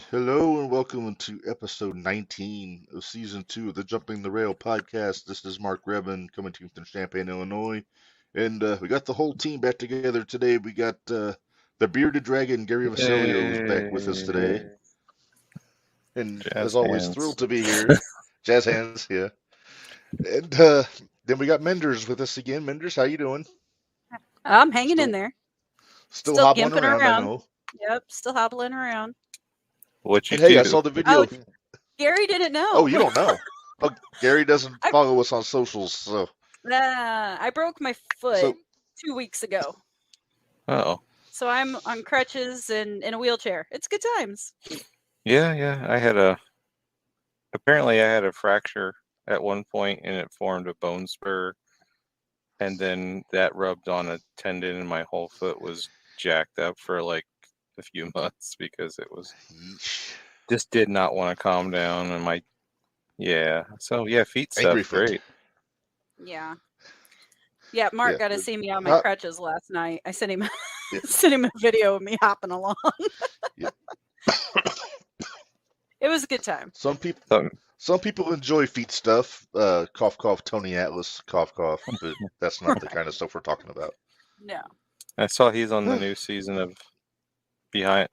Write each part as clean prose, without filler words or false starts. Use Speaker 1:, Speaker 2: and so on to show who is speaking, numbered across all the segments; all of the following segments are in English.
Speaker 1: Hello and welcome to episode 19 of season 2 of the Jumping the Rail podcast. This is Mark Rebin coming to you from Champaign, Illinois. And we got the whole team back together today. We got the bearded dragon, Gary Vasilio, is back with us today.
Speaker 2: Yay.
Speaker 1: And as
Speaker 2: Jazz
Speaker 1: always,
Speaker 2: hands.
Speaker 1: thrilled to be here. Jazz hands, yeah. And then we got Minderz with us again. Minderz, how you doing?
Speaker 3: I'm hanging
Speaker 1: Still-
Speaker 3: in there.
Speaker 1: Still
Speaker 3: Still
Speaker 1: hobbling
Speaker 3: gimping
Speaker 1: around, I
Speaker 3: around.
Speaker 1: know.
Speaker 3: Yep, still hobbling around.
Speaker 2: What you
Speaker 1: And hey,
Speaker 2: do?
Speaker 1: I saw the video.
Speaker 3: Oh, Gary didn't know.
Speaker 1: Oh, you don't know. Oh, Gary doesn't
Speaker 3: I-
Speaker 1: follow us on socials, so.
Speaker 3: I broke my foot
Speaker 1: So-
Speaker 3: 2 weeks ago.
Speaker 2: Oh,
Speaker 3: So I'm on crutches and in a wheelchair. It's good times.
Speaker 2: yeah. Apparently, I had a fracture at one point, and it formed a bone spur, and then that rubbed on a tendon, and my whole foot was jacked up for like a few months because it was
Speaker 1: Yeesh.
Speaker 2: just did not want to calm down, and feet
Speaker 1: Angry
Speaker 2: stuff
Speaker 1: foot.
Speaker 2: great.
Speaker 3: Yeah. Yeah, Mark
Speaker 1: Yeah,
Speaker 3: got to
Speaker 1: but
Speaker 3: see me on my
Speaker 1: not-
Speaker 3: crutches last night. I sent him
Speaker 1: Yeah.
Speaker 3: sent him a video of me hopping along.
Speaker 1: Yeah.
Speaker 3: It was a good time.
Speaker 1: Some people
Speaker 2: So,
Speaker 1: enjoy feet stuff. Cough cough Tony Atlas, cough cough, but that's not the kind of stuff we're talking about.
Speaker 3: No.
Speaker 2: I saw he's on the new season of Beyond.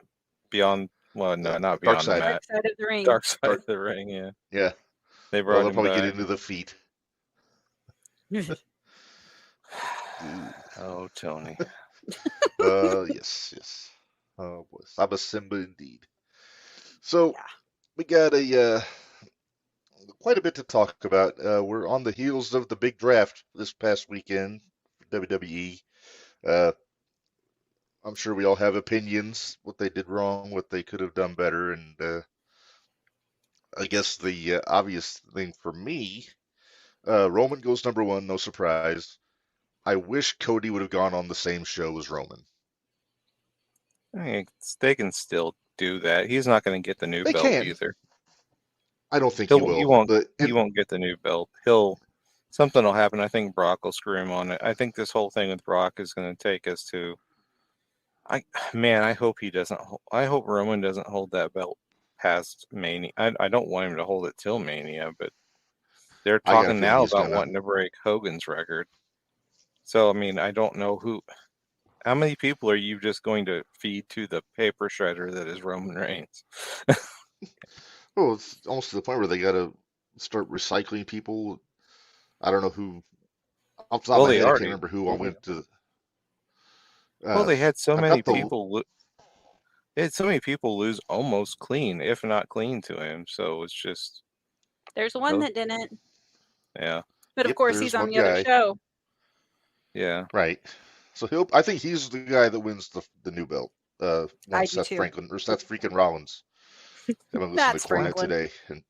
Speaker 2: Well, no, not
Speaker 1: Dark
Speaker 2: Beyond the
Speaker 1: Side.
Speaker 2: Mat.
Speaker 3: Dark side of the ring.
Speaker 2: Dark Side of the Ring. Yeah,
Speaker 1: Yeah.
Speaker 2: they
Speaker 1: Well,
Speaker 2: brought
Speaker 1: they'll
Speaker 2: him
Speaker 1: probably
Speaker 2: back.
Speaker 1: get into the feet.
Speaker 2: Oh, Tony.
Speaker 1: Yes. Oh boy, Saba Simba indeed. So
Speaker 3: Yeah.
Speaker 1: we got quite a bit to talk about. We're on the heels of the big draft this past weekend, WWE. I'm sure we all have opinions, what they did wrong, what they could have done better, and I guess the obvious thing for me, Roman goes number one, no surprise. I wish Cody would have gone on the same show as Roman.
Speaker 2: I mean, they can still do that. He's not going to get the new
Speaker 1: They
Speaker 2: belt
Speaker 1: can.
Speaker 2: either.
Speaker 1: I don't think he will.
Speaker 2: He won't.
Speaker 1: But,
Speaker 2: He won't get the new belt. Something will happen. I think Brock will screw him on it. I think this whole thing with Brock is going to take us to. I hope he doesn't. I hope Roman doesn't hold that belt past Mania. I don't want him to hold it till Mania, but they're
Speaker 1: I got a
Speaker 2: talking
Speaker 1: feeling
Speaker 2: now
Speaker 1: he's
Speaker 2: about
Speaker 1: gonna.
Speaker 2: wanting to break Hogan's record. So I mean, I don't know who. How many people are you just going to feed to the paper shredder that is Roman Reigns?
Speaker 1: Well, it's almost to the point where they got to start recycling people. I don't know who. Off the top of my
Speaker 2: Well, they
Speaker 1: head, I can't
Speaker 2: already.
Speaker 1: remember who all went to.
Speaker 2: Well, they had so
Speaker 1: I've
Speaker 2: many
Speaker 1: got the.
Speaker 2: people. They had so many people lose almost clean, if not clean, to him. So it's just,
Speaker 3: There's one
Speaker 2: Oh.
Speaker 3: that didn't.
Speaker 2: yeah,
Speaker 3: But of
Speaker 1: Yep,
Speaker 3: course
Speaker 1: there's
Speaker 3: he's on
Speaker 1: one
Speaker 3: the other
Speaker 1: guy.
Speaker 3: show.
Speaker 2: yeah.
Speaker 1: Right. So he'll. I think he's the guy that wins the new belt.
Speaker 3: I
Speaker 1: Once
Speaker 3: do
Speaker 1: Seth
Speaker 3: too.
Speaker 1: Franklin or Seth freaking Rollins. I haven't listened
Speaker 3: That's
Speaker 1: to Cornette
Speaker 3: Franklin.
Speaker 1: today. And,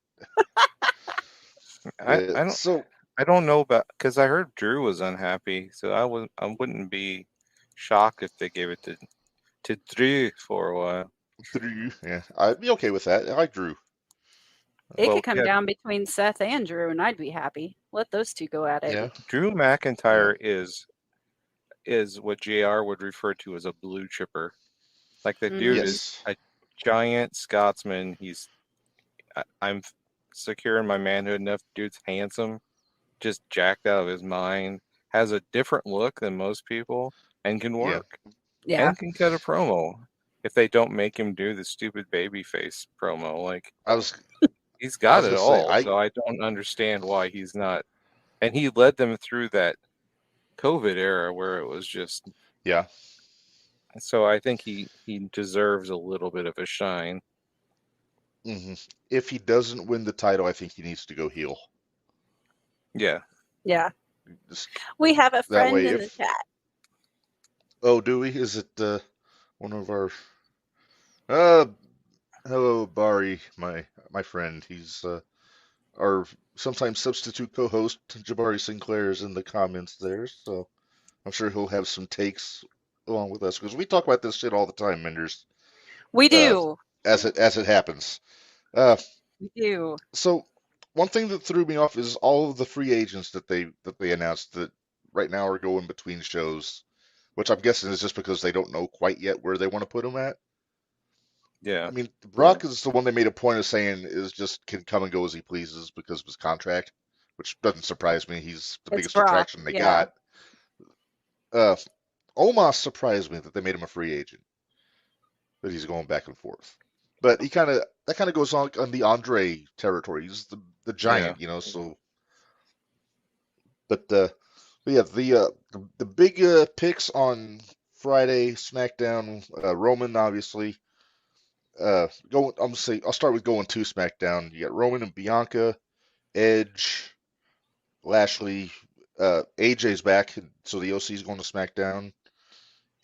Speaker 2: I don't know about, because I heard Drew was unhappy, so I wouldn't be shocked if they gave it to Drew for a while.
Speaker 1: Drew. Yeah, I'd be okay with that. I like Drew.
Speaker 3: It
Speaker 2: Well,
Speaker 3: could come
Speaker 2: yeah.
Speaker 3: down between Seth and Drew, and I'd be happy. Let those two go at it.
Speaker 1: Yeah.
Speaker 2: Drew McIntyre is what JR would refer to as a blue chipper. Like the dude is
Speaker 1: Yes.
Speaker 2: a giant Scotsman. I'm secure in my manhood enough. Dude's handsome, just jacked out of his mind. Has a different look than most people, and can
Speaker 1: Yeah.
Speaker 2: work.
Speaker 3: Yeah.
Speaker 2: And can cut a promo if they don't make him do the stupid babyface promo. Like he's got
Speaker 1: was
Speaker 2: it
Speaker 1: gonna say,
Speaker 2: all, so I don't understand why he's not. And he led them through that COVID era where it was just.
Speaker 1: Yeah.
Speaker 2: So I think he deserves a little bit of a shine.
Speaker 1: hmm If he doesn't win the title, I think he needs to go heel.
Speaker 2: Yeah.
Speaker 3: Yeah.
Speaker 1: Just
Speaker 3: We have a friend
Speaker 1: way,
Speaker 3: in the
Speaker 1: if-
Speaker 3: chat.
Speaker 1: Oh, do we? Is it one of our? Hello, Bari, my friend. He's our sometimes substitute co-host. Jabari Sinclair is in the comments there, so I'm sure he'll have some takes along with us because we talk about this shit all the time, Minderz,
Speaker 3: We do.
Speaker 1: as it happens.
Speaker 3: We do.
Speaker 1: So one thing that threw me off is all of the free agents that they announced that right now are going between shows, which I'm guessing is just because they don't know quite yet where they want to put them at.
Speaker 2: Yeah.
Speaker 1: I mean, Brock is the one they made a point of saying is just can come and go as he pleases because of his contract, which doesn't surprise me. He's the
Speaker 3: It's
Speaker 1: biggest
Speaker 3: Brock,
Speaker 1: attraction they
Speaker 3: yeah.
Speaker 1: got. Omos surprised me that they made him a free agent, that he's going back and forth. But that kind of goes on the Andre territory. He's the giant, So, but yeah, the big picks on Friday SmackDown. Roman obviously. I'll start with going to SmackDown. You got Roman and Bianca, Edge, Lashley, AJ's back, so the OC's going to SmackDown.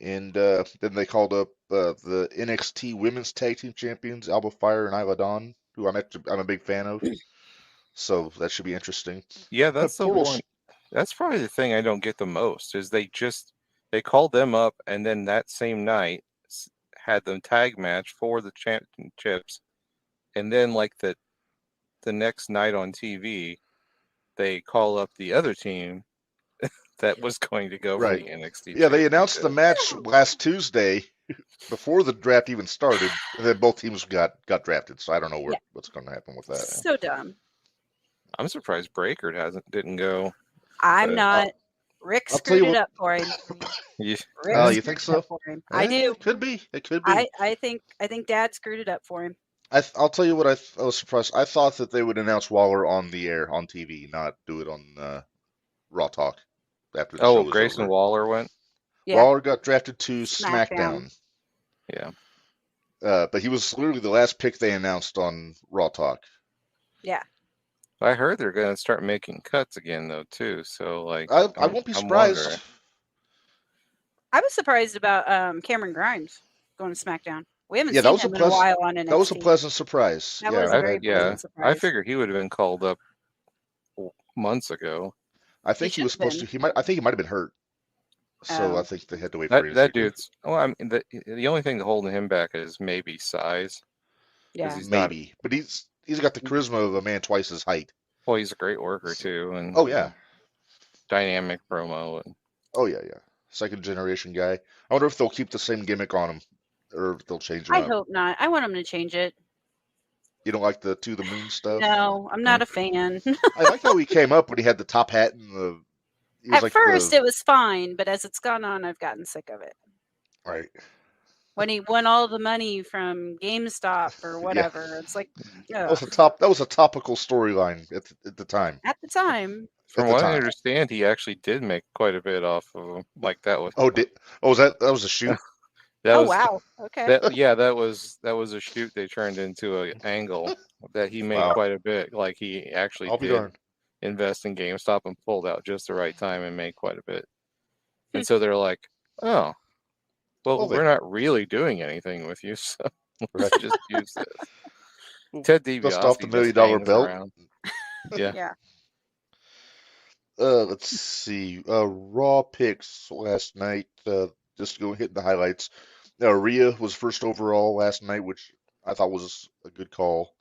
Speaker 1: And then they called up the NXT Women's Tag Team Champions, Alba Fire and Isla Dawn, who I'm a big fan of. So that should be interesting.
Speaker 2: Yeah, that's the one. That's probably the thing I don't get the most is they called them up and then that same night had them tag match for the championships, and then like the next night on TV, they call up the other team that was going to go for the NXT.
Speaker 1: Yeah, they announced the match last Tuesday before the draft even started, and then both teams got drafted. So I don't know what's going to happen with that.
Speaker 3: So dumb.
Speaker 2: I'm surprised Breaker didn't go.
Speaker 3: I'm not. Rick screwed it up for him.
Speaker 1: You think so?
Speaker 3: I do.
Speaker 1: It could be.
Speaker 3: I think Dad screwed it up for him.
Speaker 1: I'll tell you what I was surprised. I thought that they would announce Waller on the air on TV, not do it on Raw Talk after the show was
Speaker 2: Grayson
Speaker 1: over.
Speaker 2: Waller went.
Speaker 3: Yeah.
Speaker 1: Waller got drafted to SmackDown.
Speaker 2: Yeah.
Speaker 1: But he was literally the last pick they announced on Raw Talk.
Speaker 3: Yeah.
Speaker 2: I heard they're going to start making cuts again, though, too. So, like,
Speaker 1: I won't be surprised.
Speaker 3: I was surprised about Cameron Grimes going to SmackDown. We haven't seen him in a while on NXT.
Speaker 1: That was a pleasant surprise.
Speaker 3: That was a very pleasant surprise.
Speaker 2: I figured he would have been called up months ago.
Speaker 1: I think he was supposed to. I think he might have been hurt. So I think they had to wait for him.
Speaker 2: That dude's. Well, I mean, the only thing holding him back is maybe size.
Speaker 3: Yeah,
Speaker 1: maybe, but he's got the charisma of a man twice his height.
Speaker 2: Well, he's a great worker too, and dynamic promo. And
Speaker 1: yeah. Second generation guy. I wonder if they'll keep the same gimmick on him, or if they'll change it.
Speaker 3: I hope not. I want them to change it.
Speaker 1: You don't like the To the Moon stuff?
Speaker 3: No, I'm not a fan.
Speaker 1: I like how he came up when he had the top hat and the.
Speaker 3: At first, it was fine, but as it's gone on, I've gotten sick of it.
Speaker 1: Right.
Speaker 3: When he won all the money from GameStop or whatever, it's like,
Speaker 1: that was a topical storyline at the time.
Speaker 3: At the time.
Speaker 2: From what I understand, he actually did make quite a bit off of him. Like that was.
Speaker 1: That was a shoot.
Speaker 3: Wow. Okay.
Speaker 2: That was a shoot they turned into an angle that he made quite a bit. Like he actually did invest in GameStop and pulled out just the right time and made quite a bit. And so they're like, oh, well, we're not really doing anything with you, so let's just use this. Ted DiBiase
Speaker 1: just off the $1 million belt.
Speaker 2: Around. Yeah.
Speaker 1: Let's see. Raw picks last night. Just go hit the highlights. Rhea was first overall last night, which I thought was a good call.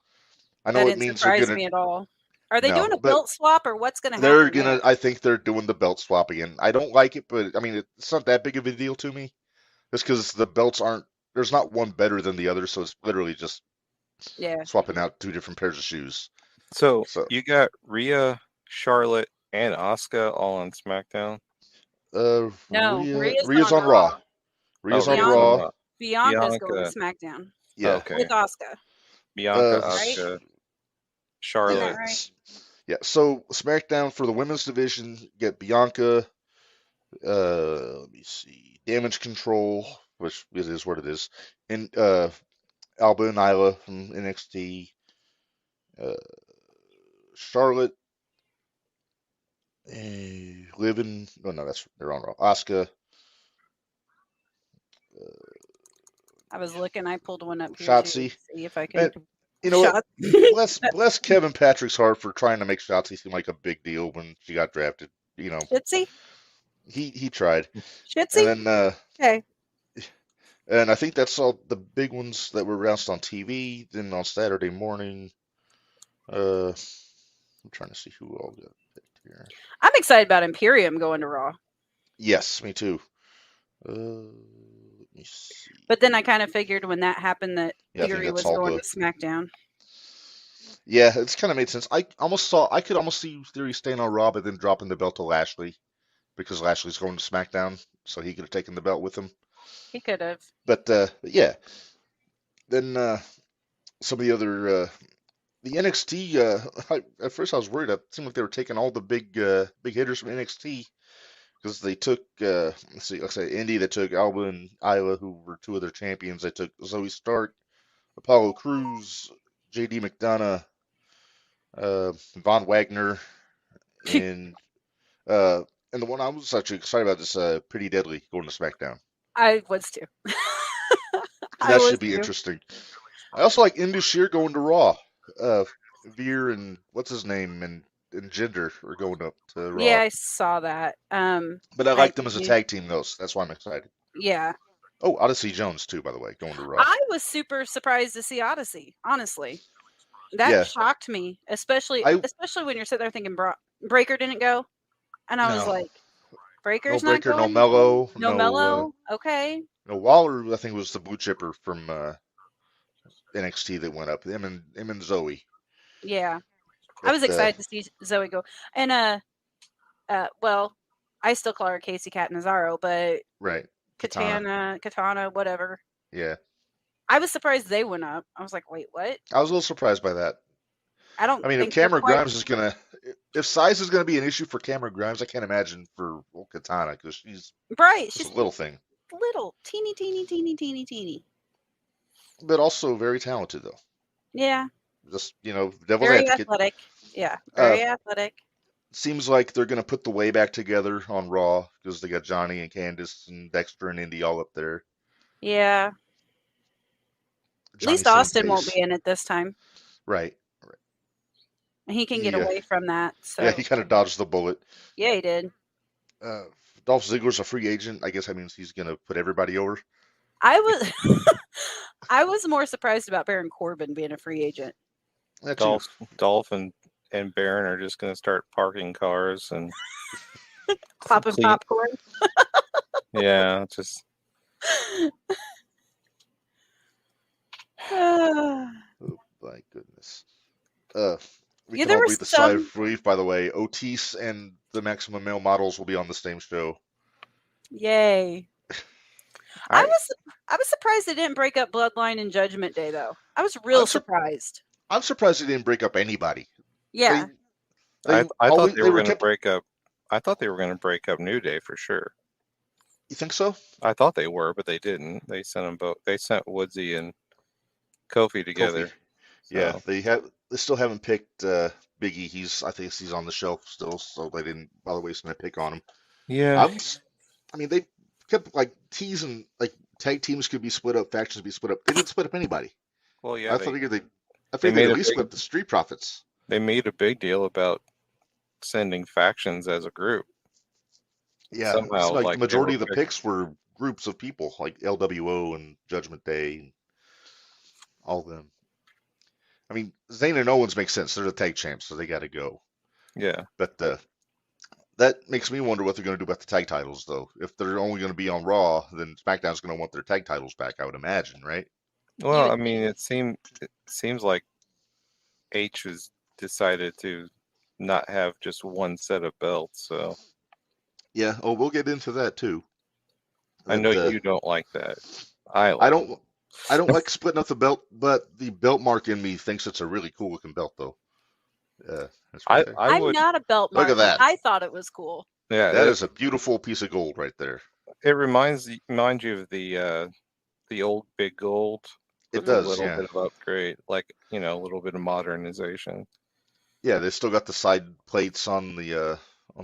Speaker 1: I know
Speaker 3: that didn't surprise me at all. Are they doing a belt swap, or what's going to happen?
Speaker 1: I think they're doing the belt swap again. I don't like it, but I mean, it's not that big of a deal to me. Just because the belts aren't. There's not one better than the other, so it's literally just swapping out two different pairs of shoes.
Speaker 2: So you got Rhea, Charlotte, and Asuka all on SmackDown.
Speaker 3: No,
Speaker 1: Rhea's on Raw. Rhea's on Raw.
Speaker 3: Bianca's going to SmackDown.
Speaker 1: Yeah,
Speaker 2: okay.
Speaker 3: With Asuka.
Speaker 2: Bianca, Asuka, Charlotte.
Speaker 3: Right?
Speaker 1: Yeah. So SmackDown for the women's division, get Bianca. Let me see. Damage Control, which it is what it is, and Alba and Isla from NXT. Charlotte. Living. Oh no, they're on Raw. Asuka.
Speaker 3: I was looking. I pulled one up here
Speaker 1: Shotzi.
Speaker 3: to see if I could.
Speaker 1: Bless Kevin Patrick's heart for trying to make Shotzi seem like a big deal when she got drafted.
Speaker 3: Shitzy?
Speaker 1: He tried.
Speaker 3: Shitzy?
Speaker 1: And then
Speaker 3: okay.
Speaker 1: And I think that's all the big ones that were announced on TV. Then on Saturday morning, I'm trying to see who all got picked here.
Speaker 3: I'm excited about Imperium going to Raw.
Speaker 1: Yes, me too. Let's Let me see.
Speaker 3: But then I kind of figured when that happened that
Speaker 1: Yeah,
Speaker 3: Theory was going to SmackDown.
Speaker 1: Yeah, it's kind of made sense. I could almost see Theory staying on Raw, but then dropping the belt to Lashley because Lashley's going to SmackDown, so he could have taken the belt with him.
Speaker 3: He could have.
Speaker 1: But yeah, then some of the other the NXT. At first, I was worried. It seemed like they were taking all the big hitters from NXT because they took let's see, like I say, Indy. They took Alba and Isla, who were two of their champions. They took Zoe Stark, Apollo Crews, JD McDonough, Von Wagner, and the one I was actually excited about is Pretty Deadly going to SmackDown.
Speaker 3: I was too.
Speaker 1: That should be interesting. I also like Indus Sher going to Raw. Veer and what's his name and Jinder are going up to Raw.
Speaker 3: Yeah, I saw that.
Speaker 1: But I like them as a tag team, though. So that's why I'm excited.
Speaker 3: Yeah.
Speaker 1: Oh, Odyssey Jones too, by the way, going to Raw.
Speaker 3: I was super surprised to see Odyssey. Honestly, that shocked me, especially when you're sitting there thinking Breaker didn't go, and I was like, Breaker's
Speaker 1: no Breaker,
Speaker 3: not going.
Speaker 1: No Mello,
Speaker 3: no Mello. Okay.
Speaker 1: No Waller. I think was the blue chipper from NXT that went up. Him and Zoe.
Speaker 3: Yeah, but, I was excited to see Zoe go, and well, I still call her Casey Catanzaro, but
Speaker 1: right,
Speaker 3: Katana, whatever.
Speaker 1: Yeah,
Speaker 3: I was surprised they went up. I was like, wait, what?
Speaker 1: I was a little surprised by that.
Speaker 3: I mean,
Speaker 1: if Cameron Grimes is gonna, if size is gonna be an issue for Cameron Grimes, I can't imagine for Katana because she's
Speaker 3: she's
Speaker 1: a little thing,
Speaker 3: teeny,
Speaker 1: but also very talented though.
Speaker 3: Yeah.
Speaker 1: Just devil's
Speaker 3: very
Speaker 1: advocate.
Speaker 3: Athletic. Yeah, very athletic.
Speaker 1: Seems like they're gonna put the way back together on Raw because they got Johnny and Candice and Dexter and Indy all up there.
Speaker 3: Yeah. At least Austin won't be in it this time.
Speaker 1: Right.
Speaker 3: And he can get away from that. So.
Speaker 1: Yeah, he kind of dodged the bullet.
Speaker 3: Yeah, he did.
Speaker 1: Dolph Ziggler's a free agent. I guess that means he's gonna put everybody over.
Speaker 3: I was more surprised about Baron Corbin being a free agent.
Speaker 2: Dolph and Baron are just going to start parking cars and
Speaker 3: popping popcorn.
Speaker 2: Yeah, just.
Speaker 1: Oh my goodness. We can all breathe a sigh of relief. By the way, Otis and the Maximum Male Models will be on the same show.
Speaker 3: Yay! I was surprised they didn't break up Bloodline and Judgment Day, though. I was surprised.
Speaker 1: I'm surprised they didn't break up anybody.
Speaker 3: Yeah.
Speaker 2: I thought they were going to break up. I thought they were going to break up New Day for sure.
Speaker 1: You think so?
Speaker 2: I thought they were, but they didn't. They sent them both. They sent Woodsy and Kofi together.
Speaker 1: Yeah, so. They still haven't picked Biggie. I think he's on the shelf still, so they didn't bother wasting a pick on him.
Speaker 2: Yeah.
Speaker 1: I mean, they kept teasing tag teams could be split up, factions be split up. They didn't split up anybody.
Speaker 2: Well, yeah.
Speaker 1: I figured they'd at least split up the Street Profits.
Speaker 2: They made a big deal about sending factions as a group.
Speaker 1: Yeah, somehow, the majority of the picks were groups of people like LWO and Judgment Day and all of them. I mean, Zayn and Owens makes sense. They're the tag champs, so they got to go.
Speaker 2: Yeah.
Speaker 1: But that makes me wonder what they're going to do about the tag titles, though. If they're only going to be on Raw, then SmackDown's going to want their tag titles back, I would imagine, right?
Speaker 2: Well, I mean, it seems like H has decided to not have just one set of belts, so.
Speaker 1: Yeah. Oh, we'll get into that too.
Speaker 2: I know you don't like that. I
Speaker 1: don't like splitting up the belt, but the belt mark in me thinks it's a really cool looking belt, though.
Speaker 3: I'm not a belt mark. Look at that. I thought it was cool.
Speaker 2: Yeah,
Speaker 1: that is a beautiful piece of gold right there.
Speaker 2: It reminds you of the old big gold.
Speaker 1: It does.
Speaker 2: A little bit of upgrade, a little bit of modernization.
Speaker 1: Yeah, they still got the side plates on the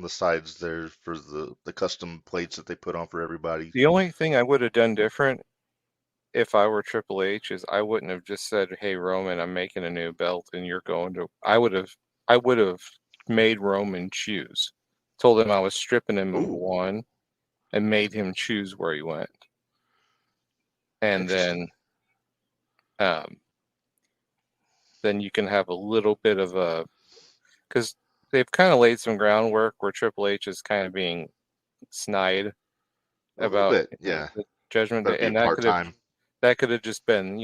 Speaker 1: sides there for the custom plates that they put on for everybody.
Speaker 2: The only thing I would have done different if I were Triple H is I wouldn't have just said, "Hey Roman, I'm making a new belt and you're going to." I would have made Roman choose. Told him I was stripping him of one and made him choose where he went. And then you can have a little bit of a, because they've kind of laid some groundwork where Triple H is kind of being snide about Judgment Day, and that could have just been,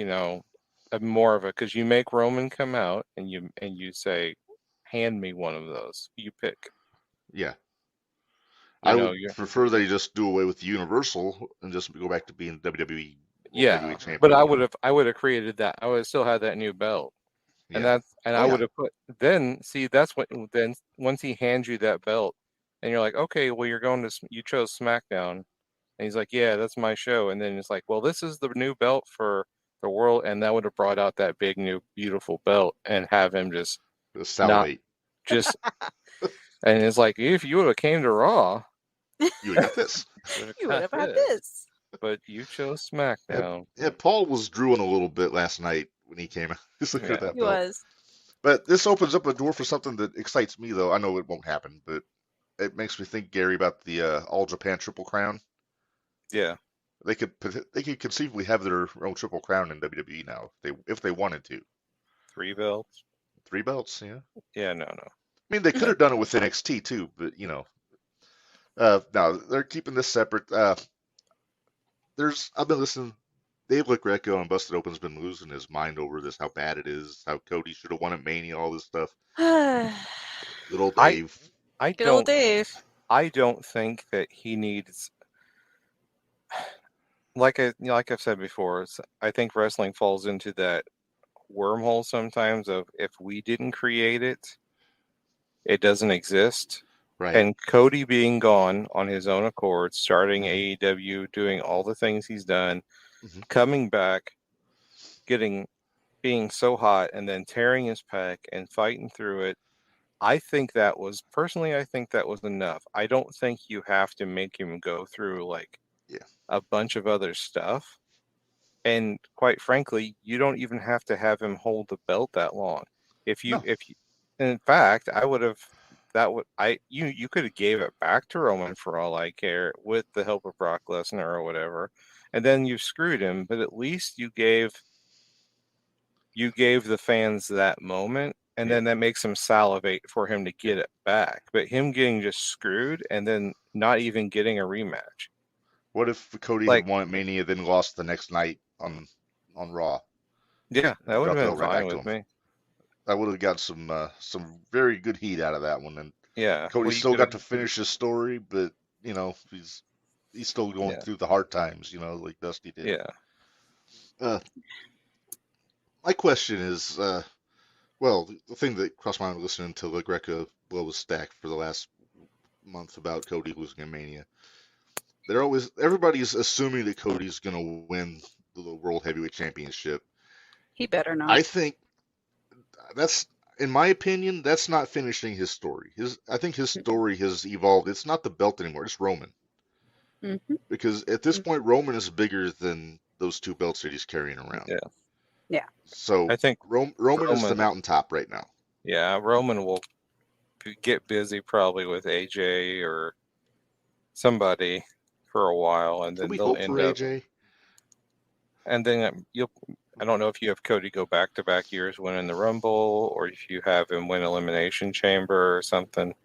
Speaker 2: more of a, because you make Roman come out and you say, hand me one of those. You pick.
Speaker 1: Yeah. I would prefer that you just do away with the Universal and just go back to being WWE Heavyweight Champion.
Speaker 2: But I would have created that. I would have still had that new belt. And I would have put, then see, that's what, then once he hands you that belt and you're like, okay, well, you chose SmackDown. And he's like, yeah, that's my show. And then it's like, well, this is the new belt for the world. And that would have brought out that big, new, beautiful belt and have him just salivate. And it's like, if you would have came to Raw,
Speaker 1: you would have got this.
Speaker 3: You would have had this.
Speaker 2: But you chose SmackDown.
Speaker 1: Yeah, Paul was drooling a little bit last night when he came out.
Speaker 3: He was.
Speaker 1: But this opens up a door for something that excites me, though. I know it won't happen, but it makes me think, Gary, about the All Japan Triple Crown.
Speaker 2: Yeah.
Speaker 1: They could conceivably have their own Triple Crown in WWE now, if they wanted to.
Speaker 2: 3 belts?
Speaker 1: 3 belts, yeah.
Speaker 2: Yeah, no.
Speaker 1: I mean, they could have done it with NXT, too, but, no, they're keeping this separate. I've been listening. Dave LaGreca on Busted Open's been losing his mind over this, how bad it is, how Cody should have won at Mania, all this stuff. Good old Dave.
Speaker 3: Good old Dave.
Speaker 2: I don't think that he needs, like I've said before, I think wrestling falls into that wormhole sometimes of, if we didn't create it, it doesn't exist.
Speaker 1: Right.
Speaker 2: And Cody being gone on his own accord, starting AEW, doing all the things he's done, coming back, being so hot, and then tearing his pec and fighting through it. I think that was enough. I don't think you have to make him go through a bunch of other stuff. And quite frankly, you don't even have to have him hold the belt that long. In fact, you could have gave it back to Roman for all I care, with the help of Brock Lesnar or whatever, and then you screwed him. But at least you gave the fans that moment, and then that makes them salivate for him to get it back. But him getting just screwed and then not even getting a rematch.
Speaker 1: What if Cody had won at Mania, then lost the next night on Raw?
Speaker 2: Yeah, that would have been fine with me.
Speaker 1: I would have got some very good heat out of that one, and
Speaker 2: yeah,
Speaker 1: Cody still got to finish his story, but he's still going through the hard times, like Dusty did.
Speaker 2: Yeah.
Speaker 1: My question is, the thing that crossed my mind listening to LaGreca blow his stack for the last month about Cody losing at Mania, everybody's assuming that Cody's gonna win the World Heavyweight Championship.
Speaker 3: He better not.
Speaker 1: I think. That's, in my opinion, that's not finishing his story. I think his story has evolved. It's not the belt anymore. It's Roman.
Speaker 3: Mm-hmm.
Speaker 1: Because at this point, Roman is bigger than those 2 belts that he's carrying around.
Speaker 3: Yeah.
Speaker 1: So I think Roman is the mountaintop right now.
Speaker 2: Yeah, Roman will get busy probably with AJ or somebody for a while, and then they'll end up. AJ? And then I don't know if you have Cody go back-to-back years winning the Rumble, or if you have him win Elimination Chamber or something,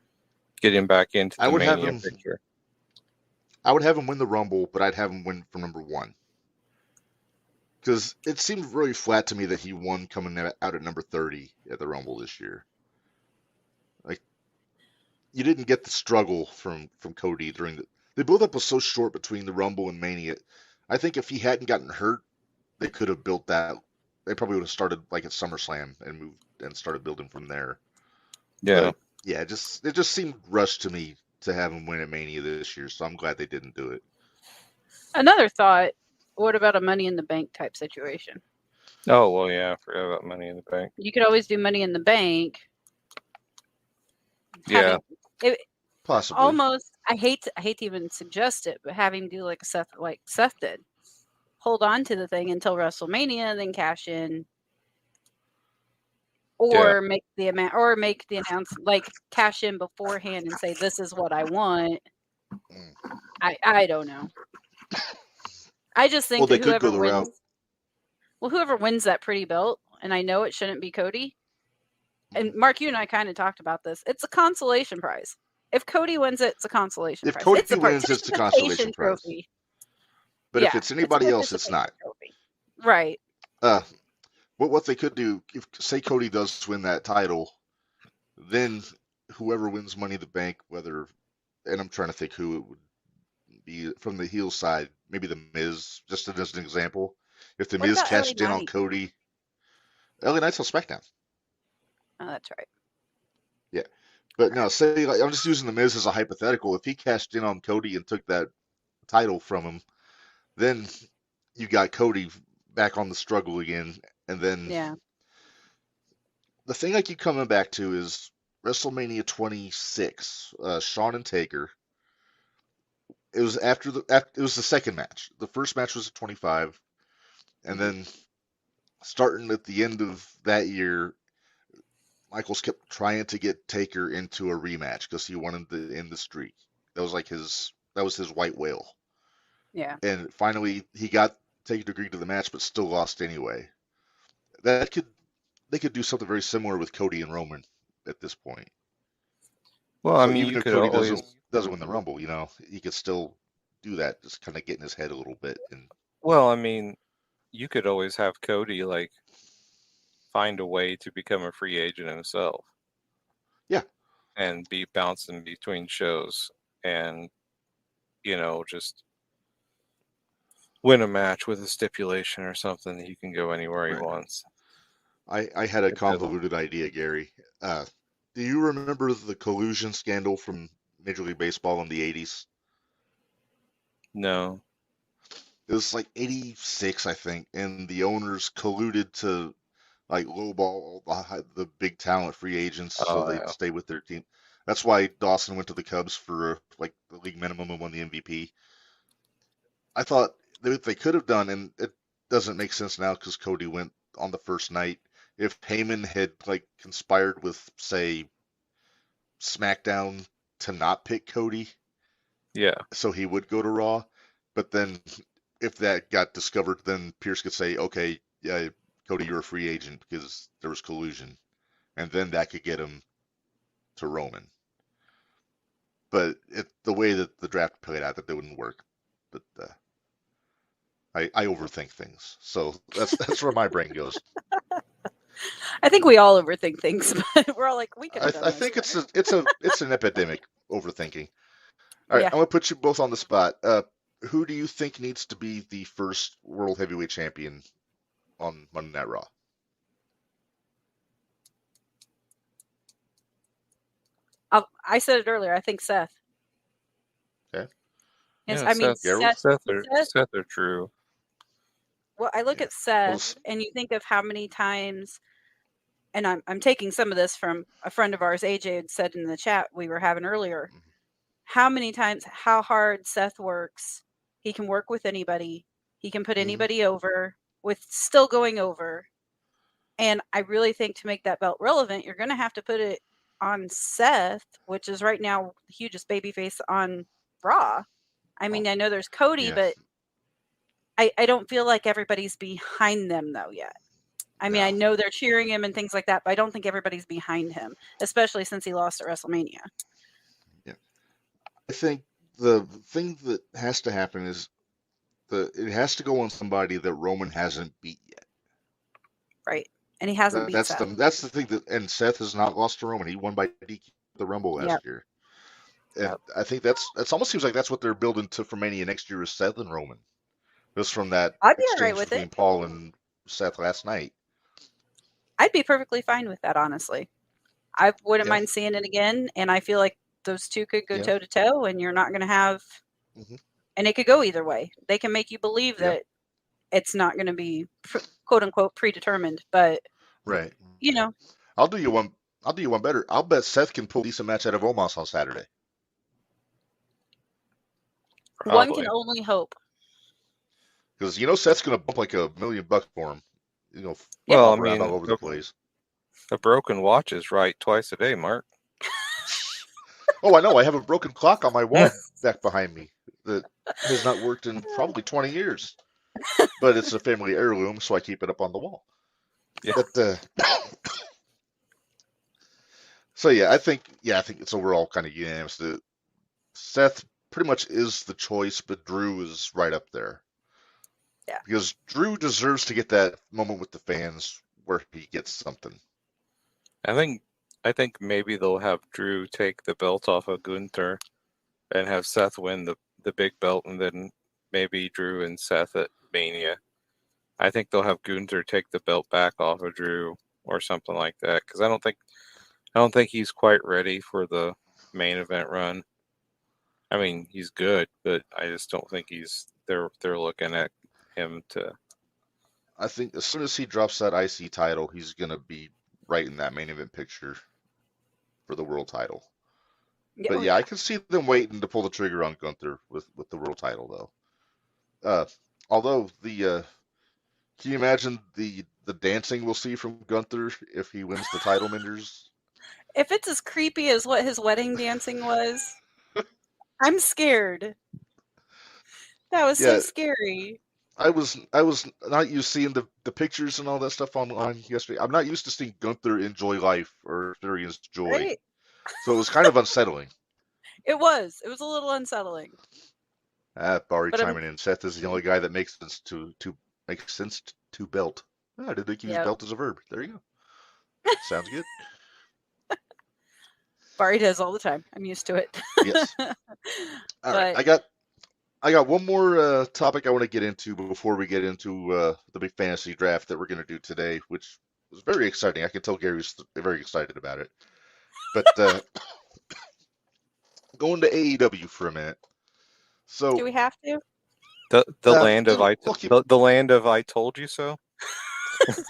Speaker 2: get him back into the Mania picture.
Speaker 1: I would have him win the Rumble, but I'd have him win for number 1. Because it seemed really flat to me that he won coming out at number 30 at the Rumble this year. You didn't get the struggle from Cody during the build-up was so short between the Rumble and Mania. I think if he hadn't gotten hurt, they could have built that. They probably would have started at SummerSlam and moved and started building from there.
Speaker 2: Yeah.
Speaker 1: But, it just seemed rushed to me to have him win at Mania this year, so I'm glad they didn't do it.
Speaker 3: Another thought, what about a Money in the Bank type situation?
Speaker 2: Oh, well, yeah, I forgot about Money in the Bank.
Speaker 3: You could always do Money in the Bank.
Speaker 1: Possibly.
Speaker 3: Almost, I hate to even suggest it, but having do like Seth did. Hold on to the thing until WrestleMania, then cash in, or make the announcement, cash in beforehand and say, "This is what I want." I don't know. I just think that whoever wins that pretty belt, and I know it shouldn't be Cody. And Mark, you and I kind of talked about this. It's a consolation prize. If Cody wins it, it's a consolation prize.
Speaker 1: If Cody wins, it's a consolation trophy. But if it's anybody else, it's not.
Speaker 3: Trophy. Right.
Speaker 1: What they could do, if say Cody does win that title, then whoever wins Money in the Bank, whether, and I'm trying to think who it would be from the heel side, maybe the Miz, just as an example. If the Miz cashed in on Cody, LA Knight's on SmackDown.
Speaker 3: Oh, that's right.
Speaker 1: Yeah, but no, say like, I'm just using the Miz as a hypothetical. If he cashed in on Cody and took that title from him, then you got Cody back on the struggle again, and then the thing I keep coming back to is WrestleMania 26, Shawn and Taker. It was it was the second match. The first match was at 25, and then starting at the end of that year, Michaels kept trying to get Taker into a rematch because he wanted to end the streak. That was his white whale.
Speaker 3: Yeah.
Speaker 1: And finally, he got Taker to agree to the match, but still lost anyway. They could do something very similar with Cody and Roman at this point.
Speaker 2: Well,
Speaker 1: so
Speaker 2: I mean,
Speaker 1: even if Cody doesn't win the Rumble, he could still do that, just kind of get in his head a little bit.
Speaker 2: Well, I mean, you could always have Cody like find a way to become a free agent himself.
Speaker 1: Yeah.
Speaker 2: And be bouncing between shows and, just win a match with a stipulation or something that he can go anywhere he wants.
Speaker 1: I had a convoluted idea, Gary. Do you remember the collusion scandal from Major League Baseball in the 80s?
Speaker 2: No.
Speaker 1: It was like 86, I think, and the owners colluded to like lowball the big talent free agents so they'd stay with their team. That's why Dawson went to the Cubs for like the league minimum and won the MVP. I thought that they could have done, and it doesn't make sense now because Cody went on the first night. If Heyman had like conspired with, say, SmackDown to not pick Cody, so he would go to Raw. But then if that got discovered, then Pierce could say, okay, yeah, Cody, you're a free agent because there was collusion. And then that could get him to Roman. But the way that the draft played out, that wouldn't work. But I overthink things. So that's where my brain goes.
Speaker 3: I think we all overthink things, but we're all like, we could have done
Speaker 1: I think it's an epidemic, overthinking. All right, I'm going to put you both on the spot. Who do you think needs to be the first World Heavyweight Champion on Monday Night Raw?
Speaker 3: I said it earlier. I think Seth.
Speaker 1: Okay.
Speaker 3: Yes, I mean,
Speaker 2: Seth are true.
Speaker 3: Well, I look at Seth, and you think of how many times, and I'm taking some of this from a friend of ours, AJ, had said in the chat we were having earlier. How many times, how hard Seth works. He can work with anybody. He can put anybody over with still going over. And I really think to make that belt relevant, you're going to have to put it on Seth, which is right now the hugest babyface on Raw. I mean, I know there's Cody, but I don't feel like everybody's behind them though yet. I mean, I know they're cheering him and things like that, but I don't think everybody's behind him, especially since he lost at WrestleMania.
Speaker 1: Yeah. I think the thing that has to happen is it has to go on somebody that Roman hasn't beat yet.
Speaker 3: Right. And he hasn't beat Seth.
Speaker 1: That's the thing and Seth has not lost to Roman. He won by DQ the Rumble last year. And I think that's almost seems like that's what they're building to for Mania next year is Seth and Roman. Just from that exchange between Paul and Seth last night.
Speaker 3: I'd be perfectly fine with that, honestly. I wouldn't mind seeing it again, and I feel like those two could go toe to toe, and you're not going to have, and it could go either way. They can make you believe that it's not going to be quote unquote predetermined, but
Speaker 1: I'll do you one better. I'll bet Seth can pull a decent match out of Omos on Saturday.
Speaker 2: Probably.
Speaker 3: One can only hope.
Speaker 1: Because Seth's going to bump like $1 million for him.
Speaker 2: Well, I mean,
Speaker 1: all over the place.
Speaker 2: A broken watch is right twice a day, Mark.
Speaker 1: Oh, I know. I have a broken clock on my wall back behind me that has not worked in probably 20 years. But it's a family heirloom, so I keep it up on the wall.
Speaker 2: Yeah.
Speaker 1: But, so I think it's overall kind of unanimous that Seth pretty much is the choice, but Drew is right up there.
Speaker 3: Yeah.
Speaker 1: Because Drew deserves to get that moment with the fans where he gets something.
Speaker 2: I think maybe they'll have Drew take the belt off of Gunther and have Seth win the big belt, and then maybe Drew and Seth at Mania. I think they'll have Gunther take the belt back off of Drew or something like that, because I don't think he's quite ready for the main event run. I mean, he's good, but I just don't think they're looking at him to.
Speaker 1: I think as soon as he drops that IC title, he's going to be right in that main event picture for the world title. But yeah, I can see them waiting to pull the trigger on Gunther with the world title, though. Although can you imagine the dancing we'll see from Gunther if he wins the title, Minderz?
Speaker 3: If it's as creepy as what his wedding dancing was, I'm scared. That was so scary.
Speaker 1: I was not used to seeing the pictures and all that stuff online yesterday. I'm not used to seeing Gunther enjoy life or experience joy.
Speaker 3: Right?
Speaker 1: So it was kind of unsettling.
Speaker 3: It was a little unsettling.
Speaker 1: Barry chiming in. Seth is the only guy that makes sense to belt. I didn't think he used belt as a verb. There you go. Sounds good.
Speaker 3: Barry does all the time. I'm used to it.
Speaker 1: Yes. All right. I got one more topic I want to get into before we get into the big fantasy draft that we're going to do today, which was very exciting. I can tell Gary's very excited about it. But going to AEW for a minute. So
Speaker 3: do we have to?
Speaker 2: The land of the land of I told you so.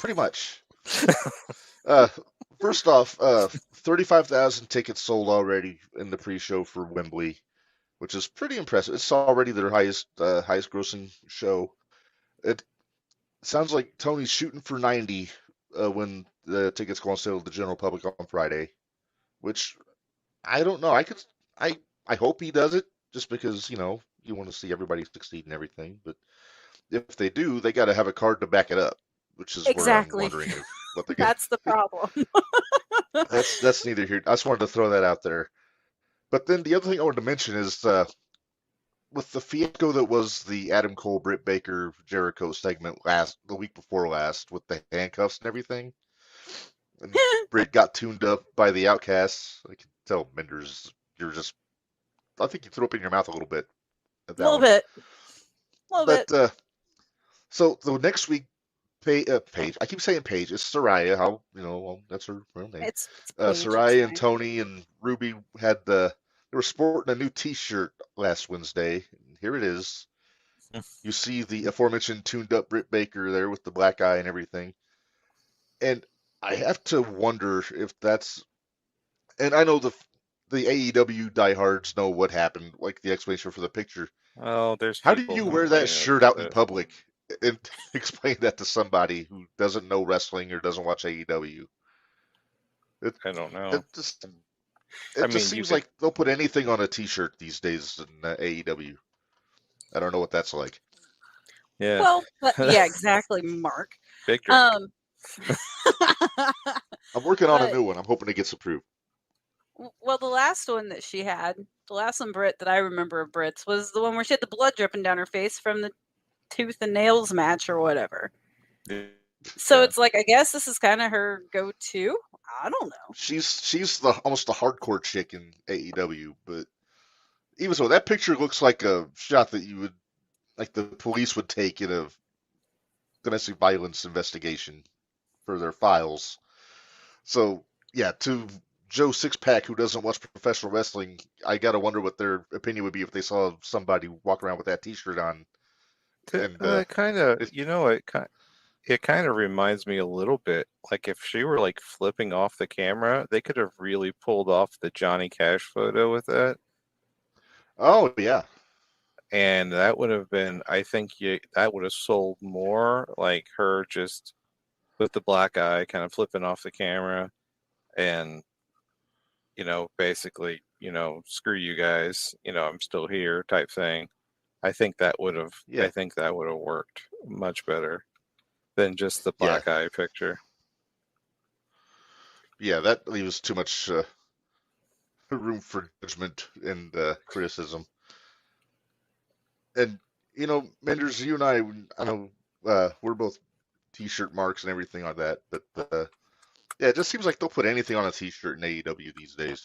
Speaker 1: Pretty much. First off, 35,000 tickets sold already in the pre-show for Wembley, which is pretty impressive. It's already their highest grossing show. It sounds like Tony's shooting for 90 when the tickets go on sale to the general public on Friday, which I don't know. I hope he does it just because, you want to see everybody succeed and everything. But if they do, they got to have a card to back it up, which is where I'm wondering what they're
Speaker 3: That's the problem.
Speaker 1: That's neither here. I just wanted to throw that out there. But then the other thing I wanted to mention is with the fiasco that was the Adam Cole, Britt Baker, Jericho segment the week before last with the handcuffs and everything. And Britt got tuned up by the Outcasts. I can tell Minderz, I think you threw up in your mouth a little bit.
Speaker 3: A little bit.
Speaker 1: So the next week, Paige. I keep saying Paige. It's Soraya. That's her real name.
Speaker 3: It's
Speaker 1: Soraya and Tony and Ruby they were sporting a new T-shirt last Wednesday. And here it is. You see the aforementioned tuned up Britt Baker there with the black eye and everything. And I have to wonder if that's. And I know the AEW diehards know what happened, like the explanation for the picture.
Speaker 2: Oh, there's.
Speaker 1: How do you wear that shirt out in public and explain that to somebody who doesn't know wrestling or doesn't watch AEW?
Speaker 2: I don't know.
Speaker 1: It just seems like they'll put anything on a T-shirt these days in AEW. I don't know what that's like.
Speaker 2: Yeah.
Speaker 3: Well, yeah, exactly, Mark.
Speaker 2: Big drink.
Speaker 1: I'm working on a new one. I'm hoping it gets approved.
Speaker 3: Well, the last one that she had, the last one Britt that I remember of Britt's was the one where she had the blood dripping down her face from the tooth and nails match or whatever. Yeah. So it's like, I guess this is kind of her go-to. I don't know.
Speaker 1: She's almost a hardcore chick in AEW, but even so, that picture looks like a shot that the police would take in a domestic violence investigation for their files. So yeah, to Joe Sixpack, who doesn't watch professional wrestling, I gotta wonder what their opinion would be if they saw somebody walk around with that T-shirt on. And
Speaker 2: it kind of reminds me a little bit like if she were like flipping off the camera, they could have really pulled off the Johnny Cash photo with that.
Speaker 1: Oh yeah,
Speaker 2: and that would have been, I think, that would have sold more, like her just with the black eye, kind of flipping off the camera, and basically, screw you guys, I'm still here type thing. I think that would have. Yeah. I think that would have worked much better than just the black eye picture.
Speaker 1: Yeah, that leaves too much room for judgment and criticism. And Minderz, you and I know we're both T-shirt marks and everything like that, but yeah, it just seems like they'll put anything on a T-shirt in AEW these days.